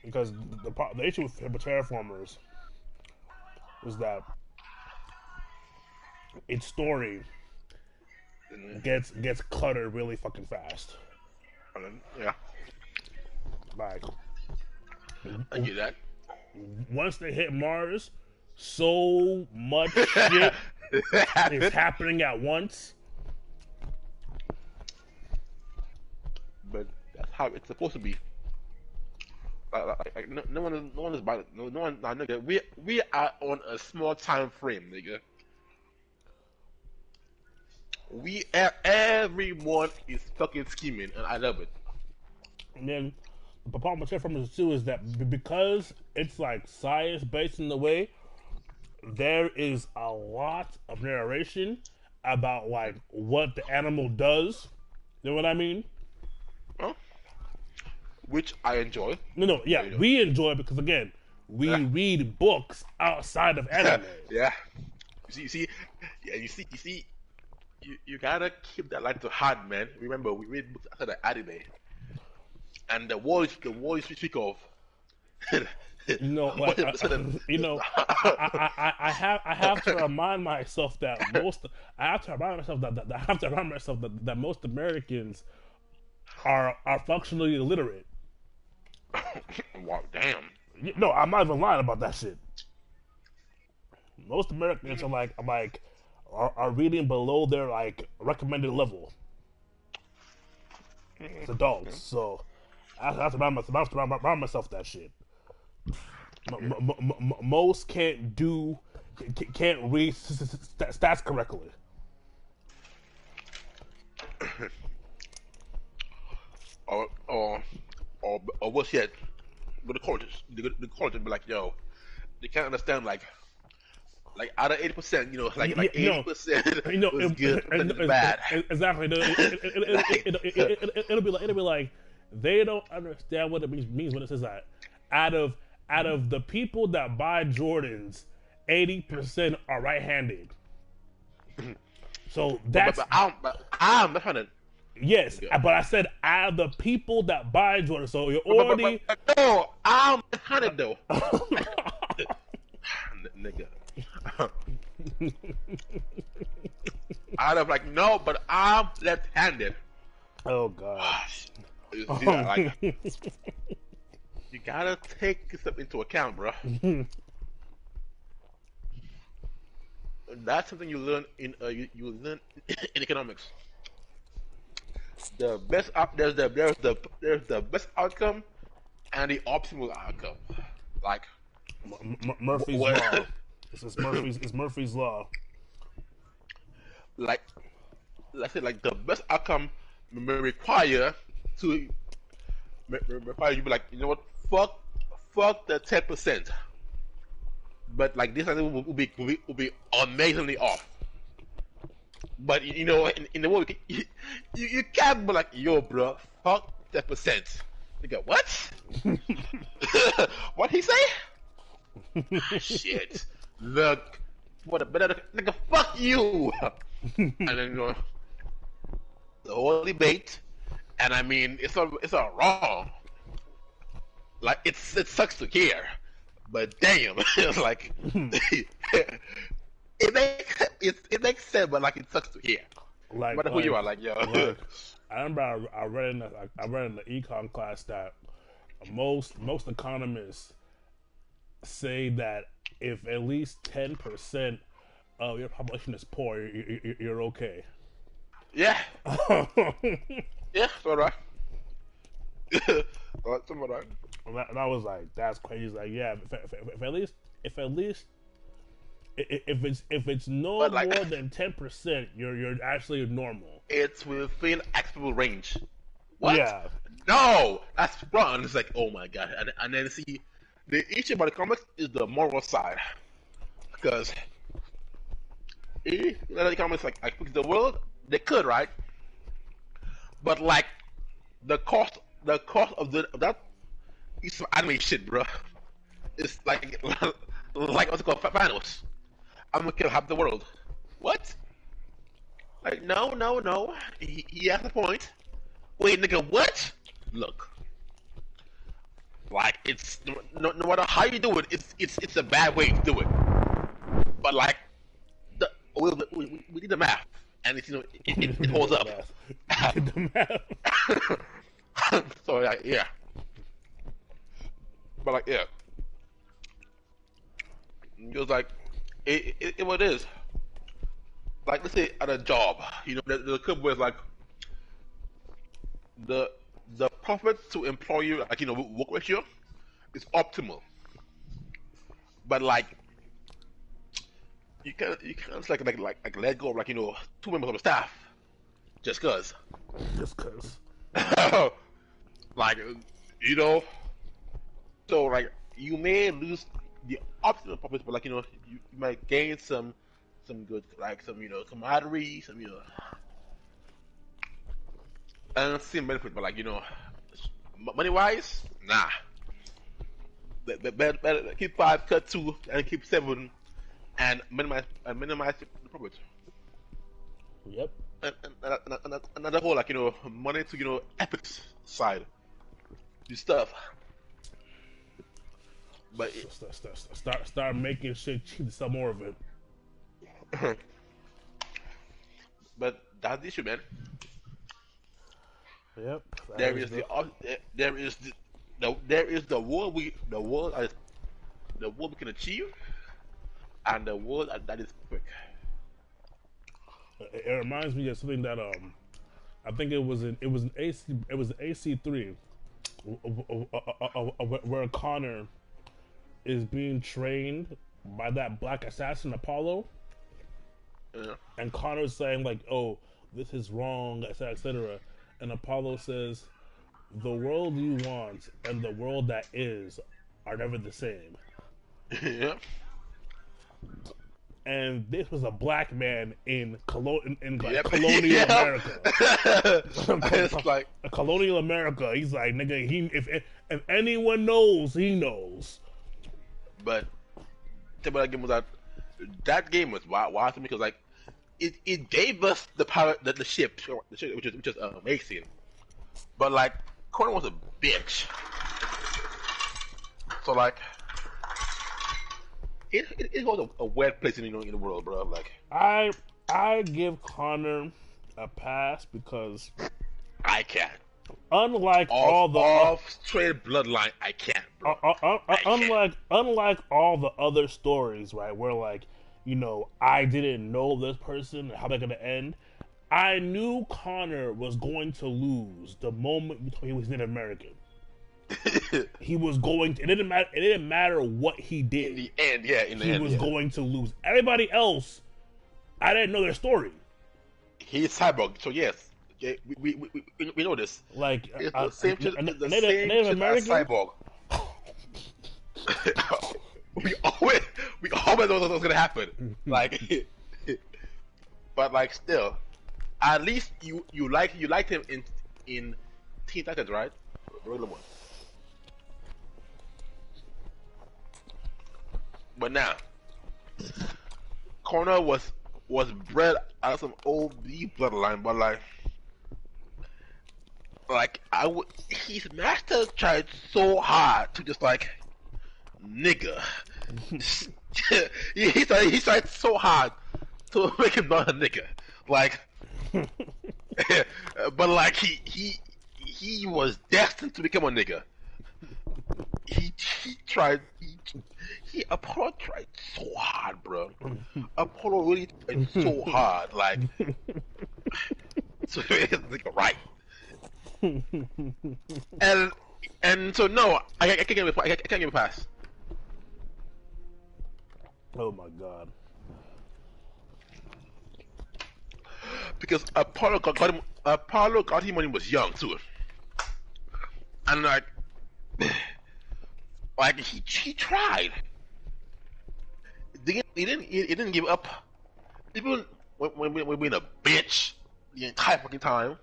Because the issue with Terraformers is that its story gets cluttered really fucking fast. Yeah. Like, I get that. Once they hit Mars, so much shit is happening at once. But that's how it's supposed to be. Like, no one is about it. No one. Nah, nigga, we are on a small time frame, nigga. Everyone is fucking scheming, and I love it. And then the problem with Terraformers 2 is that because it's like science based in the way, there is a lot of narration about like what the animal does. You know what I mean? Huh? Which I enjoy. No, yeah, we enjoy it because again, we read books outside of anime. Yeah. You see, you gotta keep that light to heart, man. Remember, we read books outside of anime, and the world you speak of You know, like you know, I have to remind myself that I have to remind myself I have to remind myself that most Americans are functionally illiterate. Wow, damn. No, I'm not even lying about that shit. Most Americans are reading below their like recommended level as adults. So I have to remind myself that shit. Most can't read stats correctly. Or worse yet, with the colleges, the colleges be like, yo, they can't understand like out of 80%, you know, like No, 80% you know, was good, percent is bad. Exactly. It'll be like they don't understand what it means when it says that out of the people that buy Jordans, 80% are right-handed. So that's I'm not trying to. yes, but I said out of the people that buy Jordans. So you're already No, I'm left-handed though, nigga. I'd have like no, but I'm left-handed. oh god. You see that, like, you gotta take stuff into account, bro. That's something you learn in you learn in economics. The best there's the best outcome and the optimal outcome. Like Murphy's what? law. It's Murphy's law. Like let's say like the best outcome may require to require you to be like, you know what, fuck the 10%. But like this, I think will be amazingly off. But you know, in the world, you can't be like, yo, bro, fuck 10%. You go, what? What he say? Shit. Look, what a better nigga, fuck you. And then you know, the whole debate, and I mean, it's not wrong. Like it sucks to hear, but damn, it's like it makes sense, but like it sucks to hear. Like, No matter who you are, like yo. Like, I remember I read in the econ class that most economists say that if at least 10% of your population is poor, you're okay. Yeah. Yeah, all right. That's all right. And I was like, that's crazy. Like, yeah, if at least if it's no But, like, more than 10%, you're actually normal. It's within acceptable range. What? Yeah. No, that's wrong. It's like, oh my god, and then see, the issue about the comics is the moral side, because the comics like fix the world, they could, right? But like the cost of that is some anime shit, bro. It's like like what's it called, Thanos. I'm gonna kill half the world. What? Like no. He has a point. Wait, nigga, what? Look, like it's no matter how you do it, it's a bad way to do it. But like we did the math, and it's, you know, it holds up. The math. So like, yeah, but like, yeah, it was like it what it is. Like, let's say at a job, you know, the club was like the profit to employee, like, you know, work ratio is optimal, but like you can't just like let go of, like, you know, 2 members of the staff just cause. Just cause. Like, you know, so like you may lose the optimal profits, but like, you know, you might gain some good, like some, you know, camaraderie, some, you know, and same benefit, but like, you know, money wise, nah. Better keep 5, cut 2, and keep 7, and minimize the profit. Yep. And another whole, like, you know, money to, you know, ethics side, this stuff. But start making shit cheap to sell more of it. but that's the issue, man. Yep. There is the world the world we can achieve, and the world that is quick. It reminds me of something that I think it was an AC3 where Connor is being trained by that black assassin Apollo, and Connor's saying like, "Oh, this is wrong," etc., etc., and Apollo says, "The world you want and the world that is are never the same." Yeah. And this was a black man in colonial Yeah. America. It's like colonial America. He's like, nigga, if anyone knows, he knows. But that game was that game was wild to me because like it gave us the power the ship which is amazing. But like Connor was a bitch. So like it was a weird place in the world, bro. Like I give Connor a pass because I can't. Unlike all the straight bloodline, I can't, bro. Unlike all the other stories, right? Where like, you know, I didn't know this person, how they're gonna end. I knew Connor was going to lose the moment he was Native American. He was going to, it didn't matter what he did. In the end, yeah, he was going to lose. Everybody else, I didn't know their story. He's cyborg, so yes. Yeah, we know this. Like it's the same shit, Native American cyborg. we always know what's gonna happen. Like, but like still, at least you liked him in Teen Titans, right? Regular one. But now, Connor was bred out of some OB bloodline, but like his master tried so hard to just like nigga. he tried so hard to make him not a nigga. Like, but like he was destined to become a nigga. Apollo tried so hard, bro. Apollo really tried so hard, like. So it's like right. and so no, I can't give it a pass. Oh my god. Because Apollo got him when he was young too. And like he tried. He didn't give up. Even when being a bitch the entire fucking time.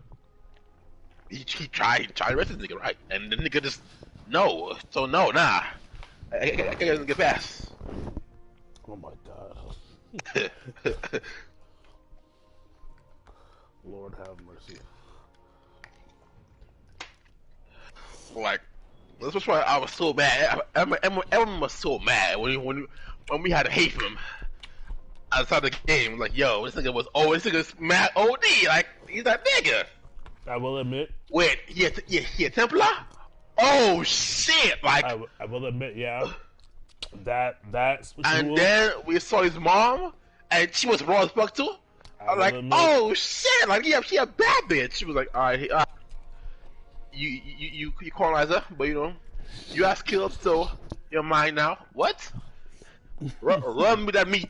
He tried to arrest the nigga, right? And the nigga just no. So no, nah. I can't get past. Oh my god. Lord have mercy. Like, that's why I was so mad. Everyone was so mad when we had to hate him outside the game. Like, yo, this nigga's mad OD. Like, he's that nigga. I will admit. Wait, he a Templar? Oh shit! Like, I will admit, yeah. That's. And then we saw his mom, and she was raw as fuck too. I'm like, oh shit! Like, yeah, she a bad bitch. She was like, all right, you colonizer, but you know, you asked killed, so you're mine now. What? Run with that meat.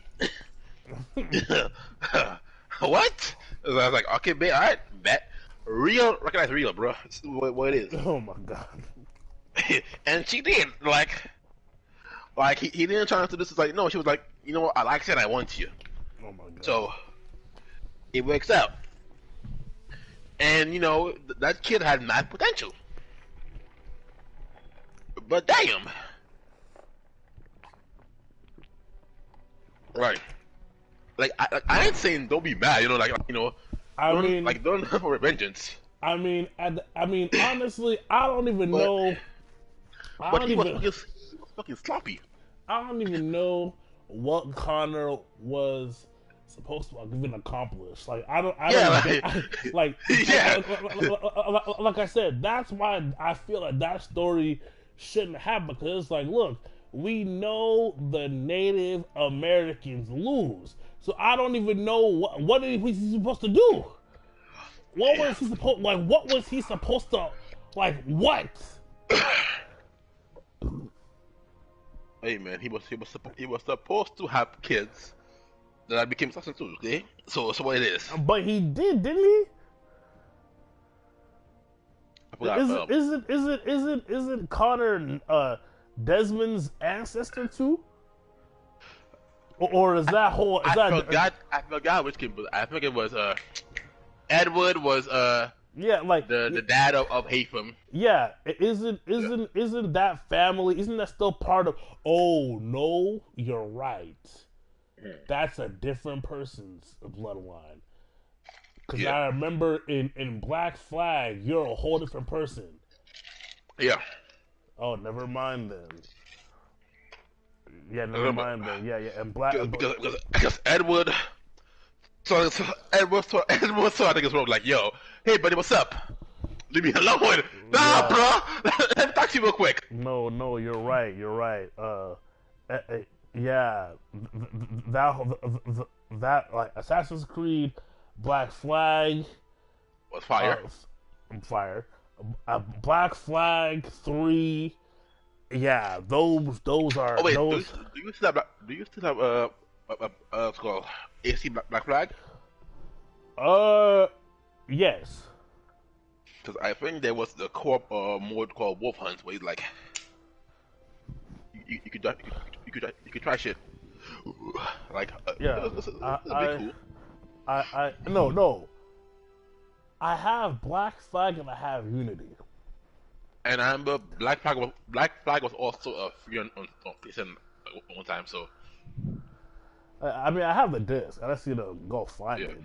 What? I was like, okay, babe, all right, bet. Real, recognize real, bro. This is what it is. Oh my god. And she did, like he didn't try to do this. It's like, no, she was like, you know what, like I said, I want you. Oh my god. So it works out. And you know, that kid had mad potential. But damn. Right. Like I ain't saying don't be mad, you know, like you know. Don't have for vengeance. I mean, honestly, I don't even know. But he was fucking sloppy. I don't even know what Connor was supposed to even accomplish. Like I don't yeah. like I said, that's why I feel like that story shouldn't happen, because it's like, look, we know the Native Americans lose, so I don't even know what was he supposed to do. What was he supposed What was he supposed to What? Hey man, he was supposed to have kids that I became successful too. Okay, so what it is. But he didn't he? I forgot, Isn't Connor Desmond's ancestor too? Or is that whole? I forgot which kid, but I think it was Edward was yeah, like the dad of Haytham. Yeah, isn't that family? Isn't that still part of? Oh no, you're right. That's a different person's bloodline. Because I remember in Black Flag, you're a whole different person. Yeah. Oh, never mind then. Yeah, never mind then. Yeah, and Black because Edward. So Edward saw I think it's wrong. Like, yo, hey buddy, what's up? Leave me alone. Nah, bro. Let me talk to you real quick. No, you're right. Yeah, that like Assassin's Creed, Black Flag was fire. Fire. Black Flag 3. Yeah, those are. Oh wait, those... do you still have what's called AC Black Flag? Yes. Because I think there was the co-op mode called Wolf Hunt, where he's like, you could try shit. Like, yeah, it's cool. No. I have Black Flag and I have Unity. And I remember Black Flag was also free on PlayStation one time. So, I mean, I have the disc. I just need to go find yeah. it.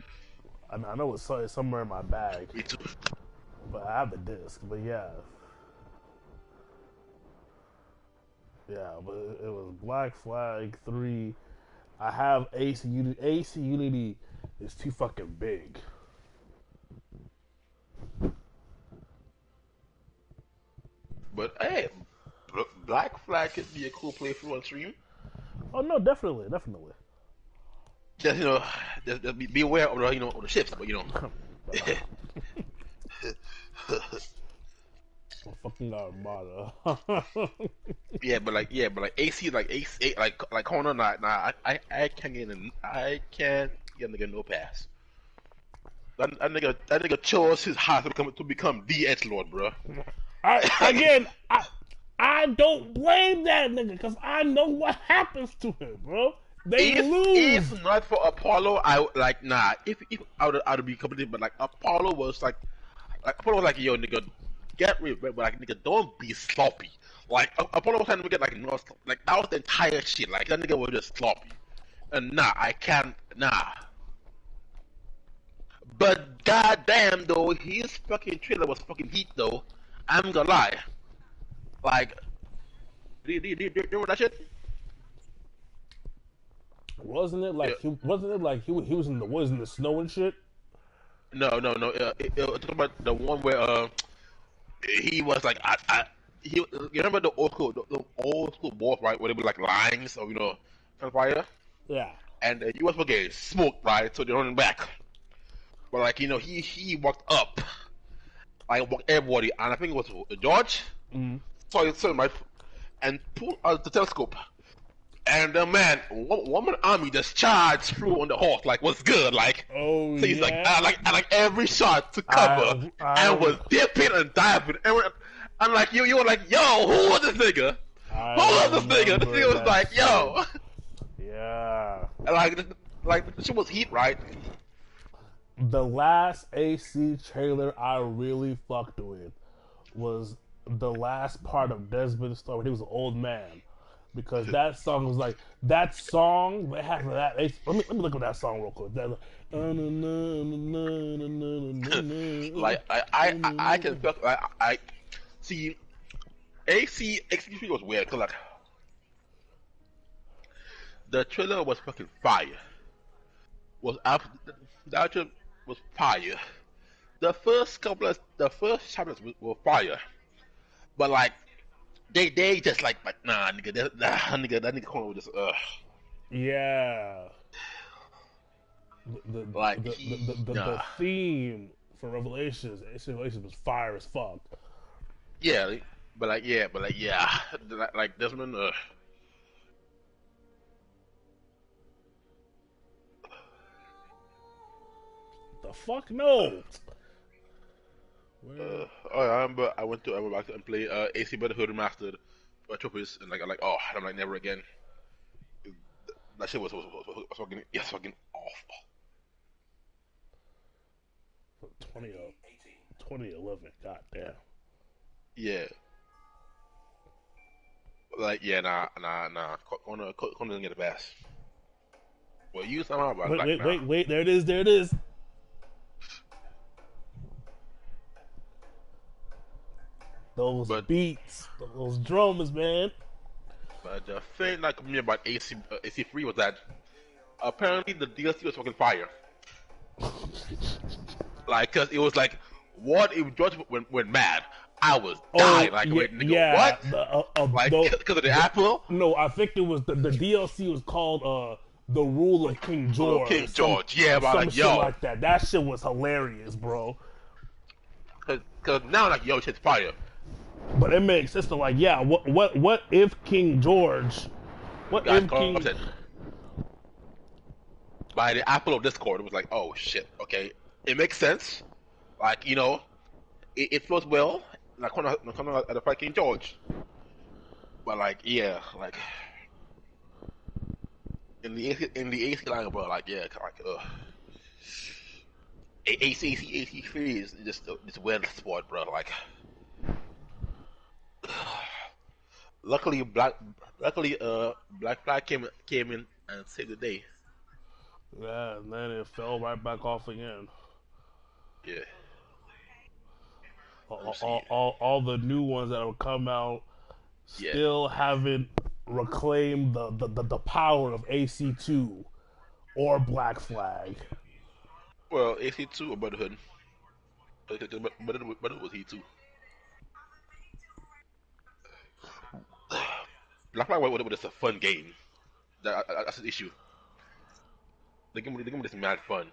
I mean, I know it's somewhere in my bag. Me too. But I have the disc. But yeah. Yeah, but it was Black Flag 3. I have AC Unity. AC Unity is too fucking big. But hey, Black Flag could be a cool playthrough on stream. Oh no, definitely. Just just be aware of the of the ships, but fucking Armada. yeah, but like AC like Corner, nah, I can't get nigga no pass. That nigga chose his heart to become the Edge Lord, bro. I don't blame that nigga, because I know what happens to him, bro. They lose. If not for Apollo, I would like nah. If I would be competitive, but like Apollo was like Apollo was like, yo nigga, get rid, but like nigga, don't be sloppy. Like Apollo was trying to get like like that was the entire shit. Like that nigga was just sloppy, and nah, I can't nah. But goddamn though, his fucking trailer was fucking heat though. I'm gonna lie. Like, do you remember that shit? Wasn't it like he was in the woods in the snow and shit? No. It talking about the one where he was like you remember the old school wars, right? Where they were like lines of fire. Yeah. And the US were getting smoked, right? So they're running back. But like he walked up, like walked everybody, and I think it was George. Mm-hmm. Saw his son, right, and pulled out the telescope. And the man, woman army just charged through on the horse, like, what's good, like. Oh, so he's yeah. like every shot to cover, and was dipping and diving. And I'm like, you were like, yo, who was this nigga? Who was this nigga? This nigga was like, yo. Yeah. And like the shit was heat, right? The last AC trailer I really fucked with was the last part of Desmond's story when he was an old man. Because that song was like that song. They have that. Let me look at that song real quick. Like I can feel I see AC XP was weird because like The trailer was fucking fire. Was up. The trailer was fire. The first chapters were fire, but like they just like nah nigga that nigga corner was just Yeah. The like the theme for Revelations, Revelations was fire as fuck. yeah, but like yeah, like Desmond The fuck no. oh, I remember I went back and play AC Brotherhood Remastered for trophies and like I'm like never again. That shit was fucking fucking awful. 20, 2011, goddamn. Yeah. Like yeah, nah. Corner doesn't get the best. Well, you somehow, but Wait, there it is. Those beats, those drums, man. But the thing that me about AC3 was that apparently the DLC was fucking fire. Like, cause it was like, what if George went mad? I was dying. Like, wait, nigga, what? Like, because of the apple? No, I think it was the DLC was called The Rule of King George. King George, yeah, but like, yo, like that. That shit was hilarious, bro. Cause now like, yo, shit's fire. But it makes sense to like, yeah, what if King George? What if King? Upset. By the apple of Discord, it was like, oh shit, okay, it makes sense. Like, you know, it flows well. Like, coming out at the fight King George. But like, yeah, like in the AC line, bro, like yeah, like AC3 is just weird sport, bro. Like, luckily Black Flag came in and saved the day. Yeah, and then it fell right back off again. Yeah. All the new ones that have come out still haven't reclaimed the power of AC2 or Black Flag. Well, AC2 or Brotherhood. Brotherhood was he too. Black Flag was just a fun game. That's an issue. The game was mad fun.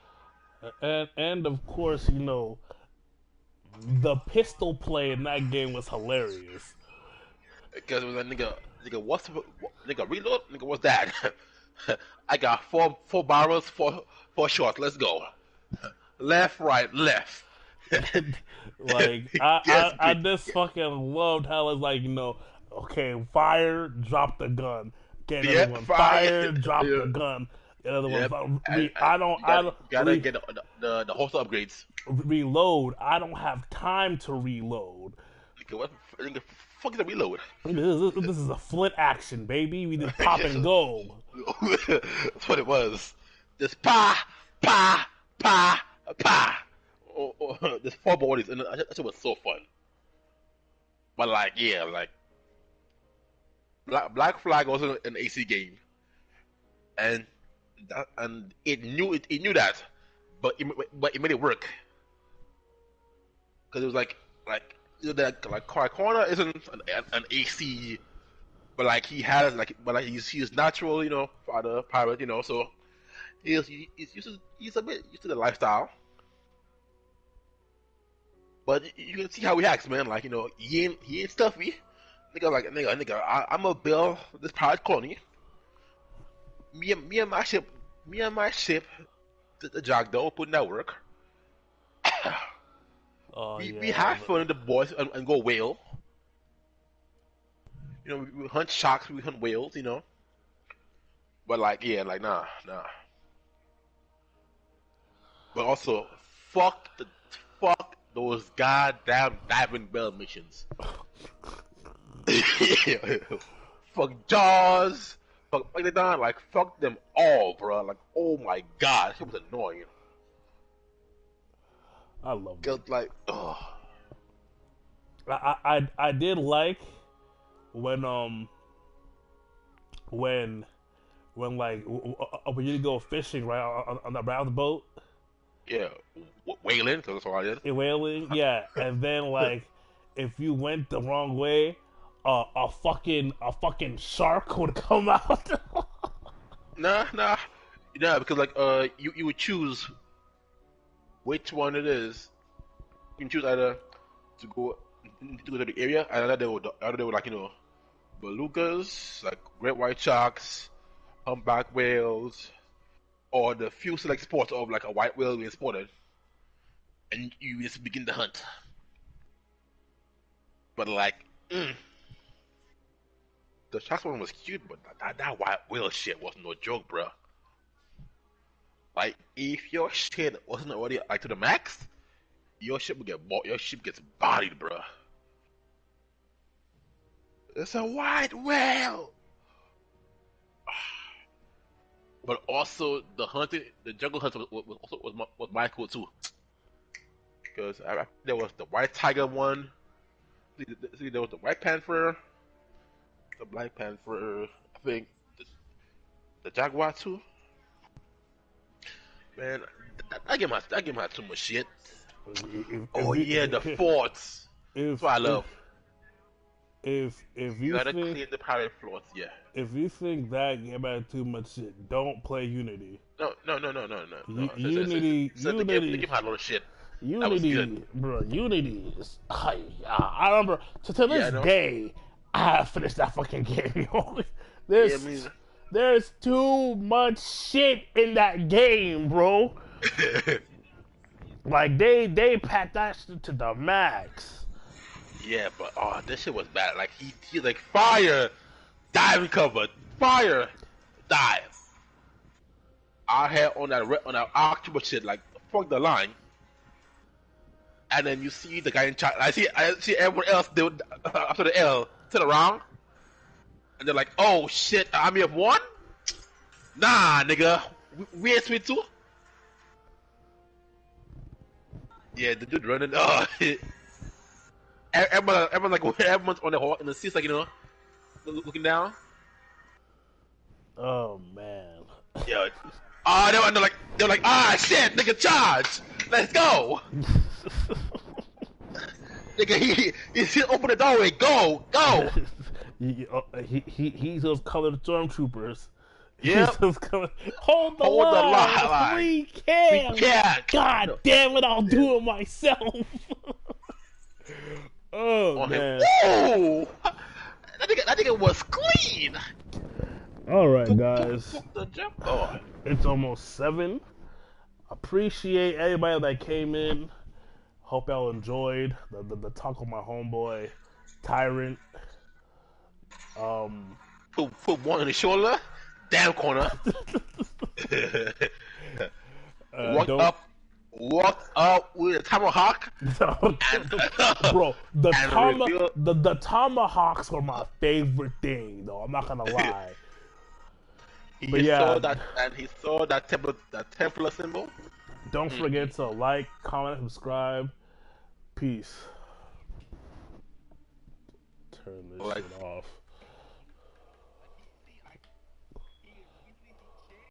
And of course, you know, the pistol play in that game was hilarious. Because it was like, nigga, reload? Nigga, what's that? I got four barrels, four shots, let's go. Left, right, left. Like, I just fucking loved how it's like, you know, okay, fire, drop the gun. Okay, another one, fire, drop the gun. Another one, I don't get the holster upgrades. Reload. I don't have time to reload. Nigga, fuck is a reload? This is a Flint action, baby. We just pop and go. That's what it was. Just pa. There's 4 bodies, and that shit was so fun. But like, yeah, like Black Flag was an AC game, and it knew that, but it made it work because it was like Corner isn't an AC, but like he has he's natural, you know, for the pirate, you know, so he's a bit used to the lifestyle. But you can see how he acts, man. Like, you know, he ain't stuffy. Nigga, I'm gonna build this pirate colony. Me and my ship, the Jackdaw, put in that work. We have fun with the boys and go whale. You know, we hunt sharks, we hunt whales, you know. But like, yeah, like nah. But also, fuck those goddamn diving bell missions. Fuck Jaws. Fuck Megalodon. Like, fuck them all, bro. Like, oh my god, it was annoying. I love it. Like, oh. I did like when when like when you go fishing right on the round boat. Yeah, whaling, because that's all I did. In whaling, yeah, and then like if you went the wrong way, a fucking shark would come out. Nah, because like you would choose which one it is. You can choose either to go to the area, and either they would like belugas, like great white sharks, humpback whales, or the few select spots of like a white whale being spotted, and you just begin to hunt. But like, the sharks one was cute, but that white whale shit was no joke, bro. Like, if your shit wasn't already like to the max, your ship would your ship gets bodied, bro. It's a white whale. But also the jungle hunt was my cool too, because there was the white tiger one. See, there was the white panther, the black panther. I think the jaguar too. Man, I give my too much shit. The forts. That's what I love. If you gotta think, clean the pirate floors, yeah. If you think that game had too much shit, don't play Unity. No. Unity the game had a lot of shit. Unity, bro. Unity is. I remember to this day, I have finished that fucking game. There's too much shit in that game, bro. Like they packed that shit to the max. Yeah, but this shit was bad. Like he like fire, dive and cover, fire, dive. I had on that octopus shit like fuck the line, and then you see the guy in charge. I see everyone else do after the L turn around, and they're like, oh shit, army of one. Nah, nigga, we ain't sweet too. Yeah, the dude running. Everyone's on in the seats, like looking down. Oh man. Yeah. They're like, shit, nigga, charge, let's go. Nigga, he open the doorway, go. He's those colored stormtroopers. Yeah. Hold the line. We can't. God damn it! I'll do it myself. Oh man. Whoa! That nigga was clean. All right, guys. It's almost 7. Appreciate everybody that came in. Hope y'all enjoyed the talk with my homeboy Tyrant. Put one on the shoulder, down corner. Walk up with a tomahawk. Bro, the tomahawks were my favorite thing, though. I'm not gonna lie. He saw that Templar symbol. Don't forget to like, comment, subscribe. Peace. Turn this shit off.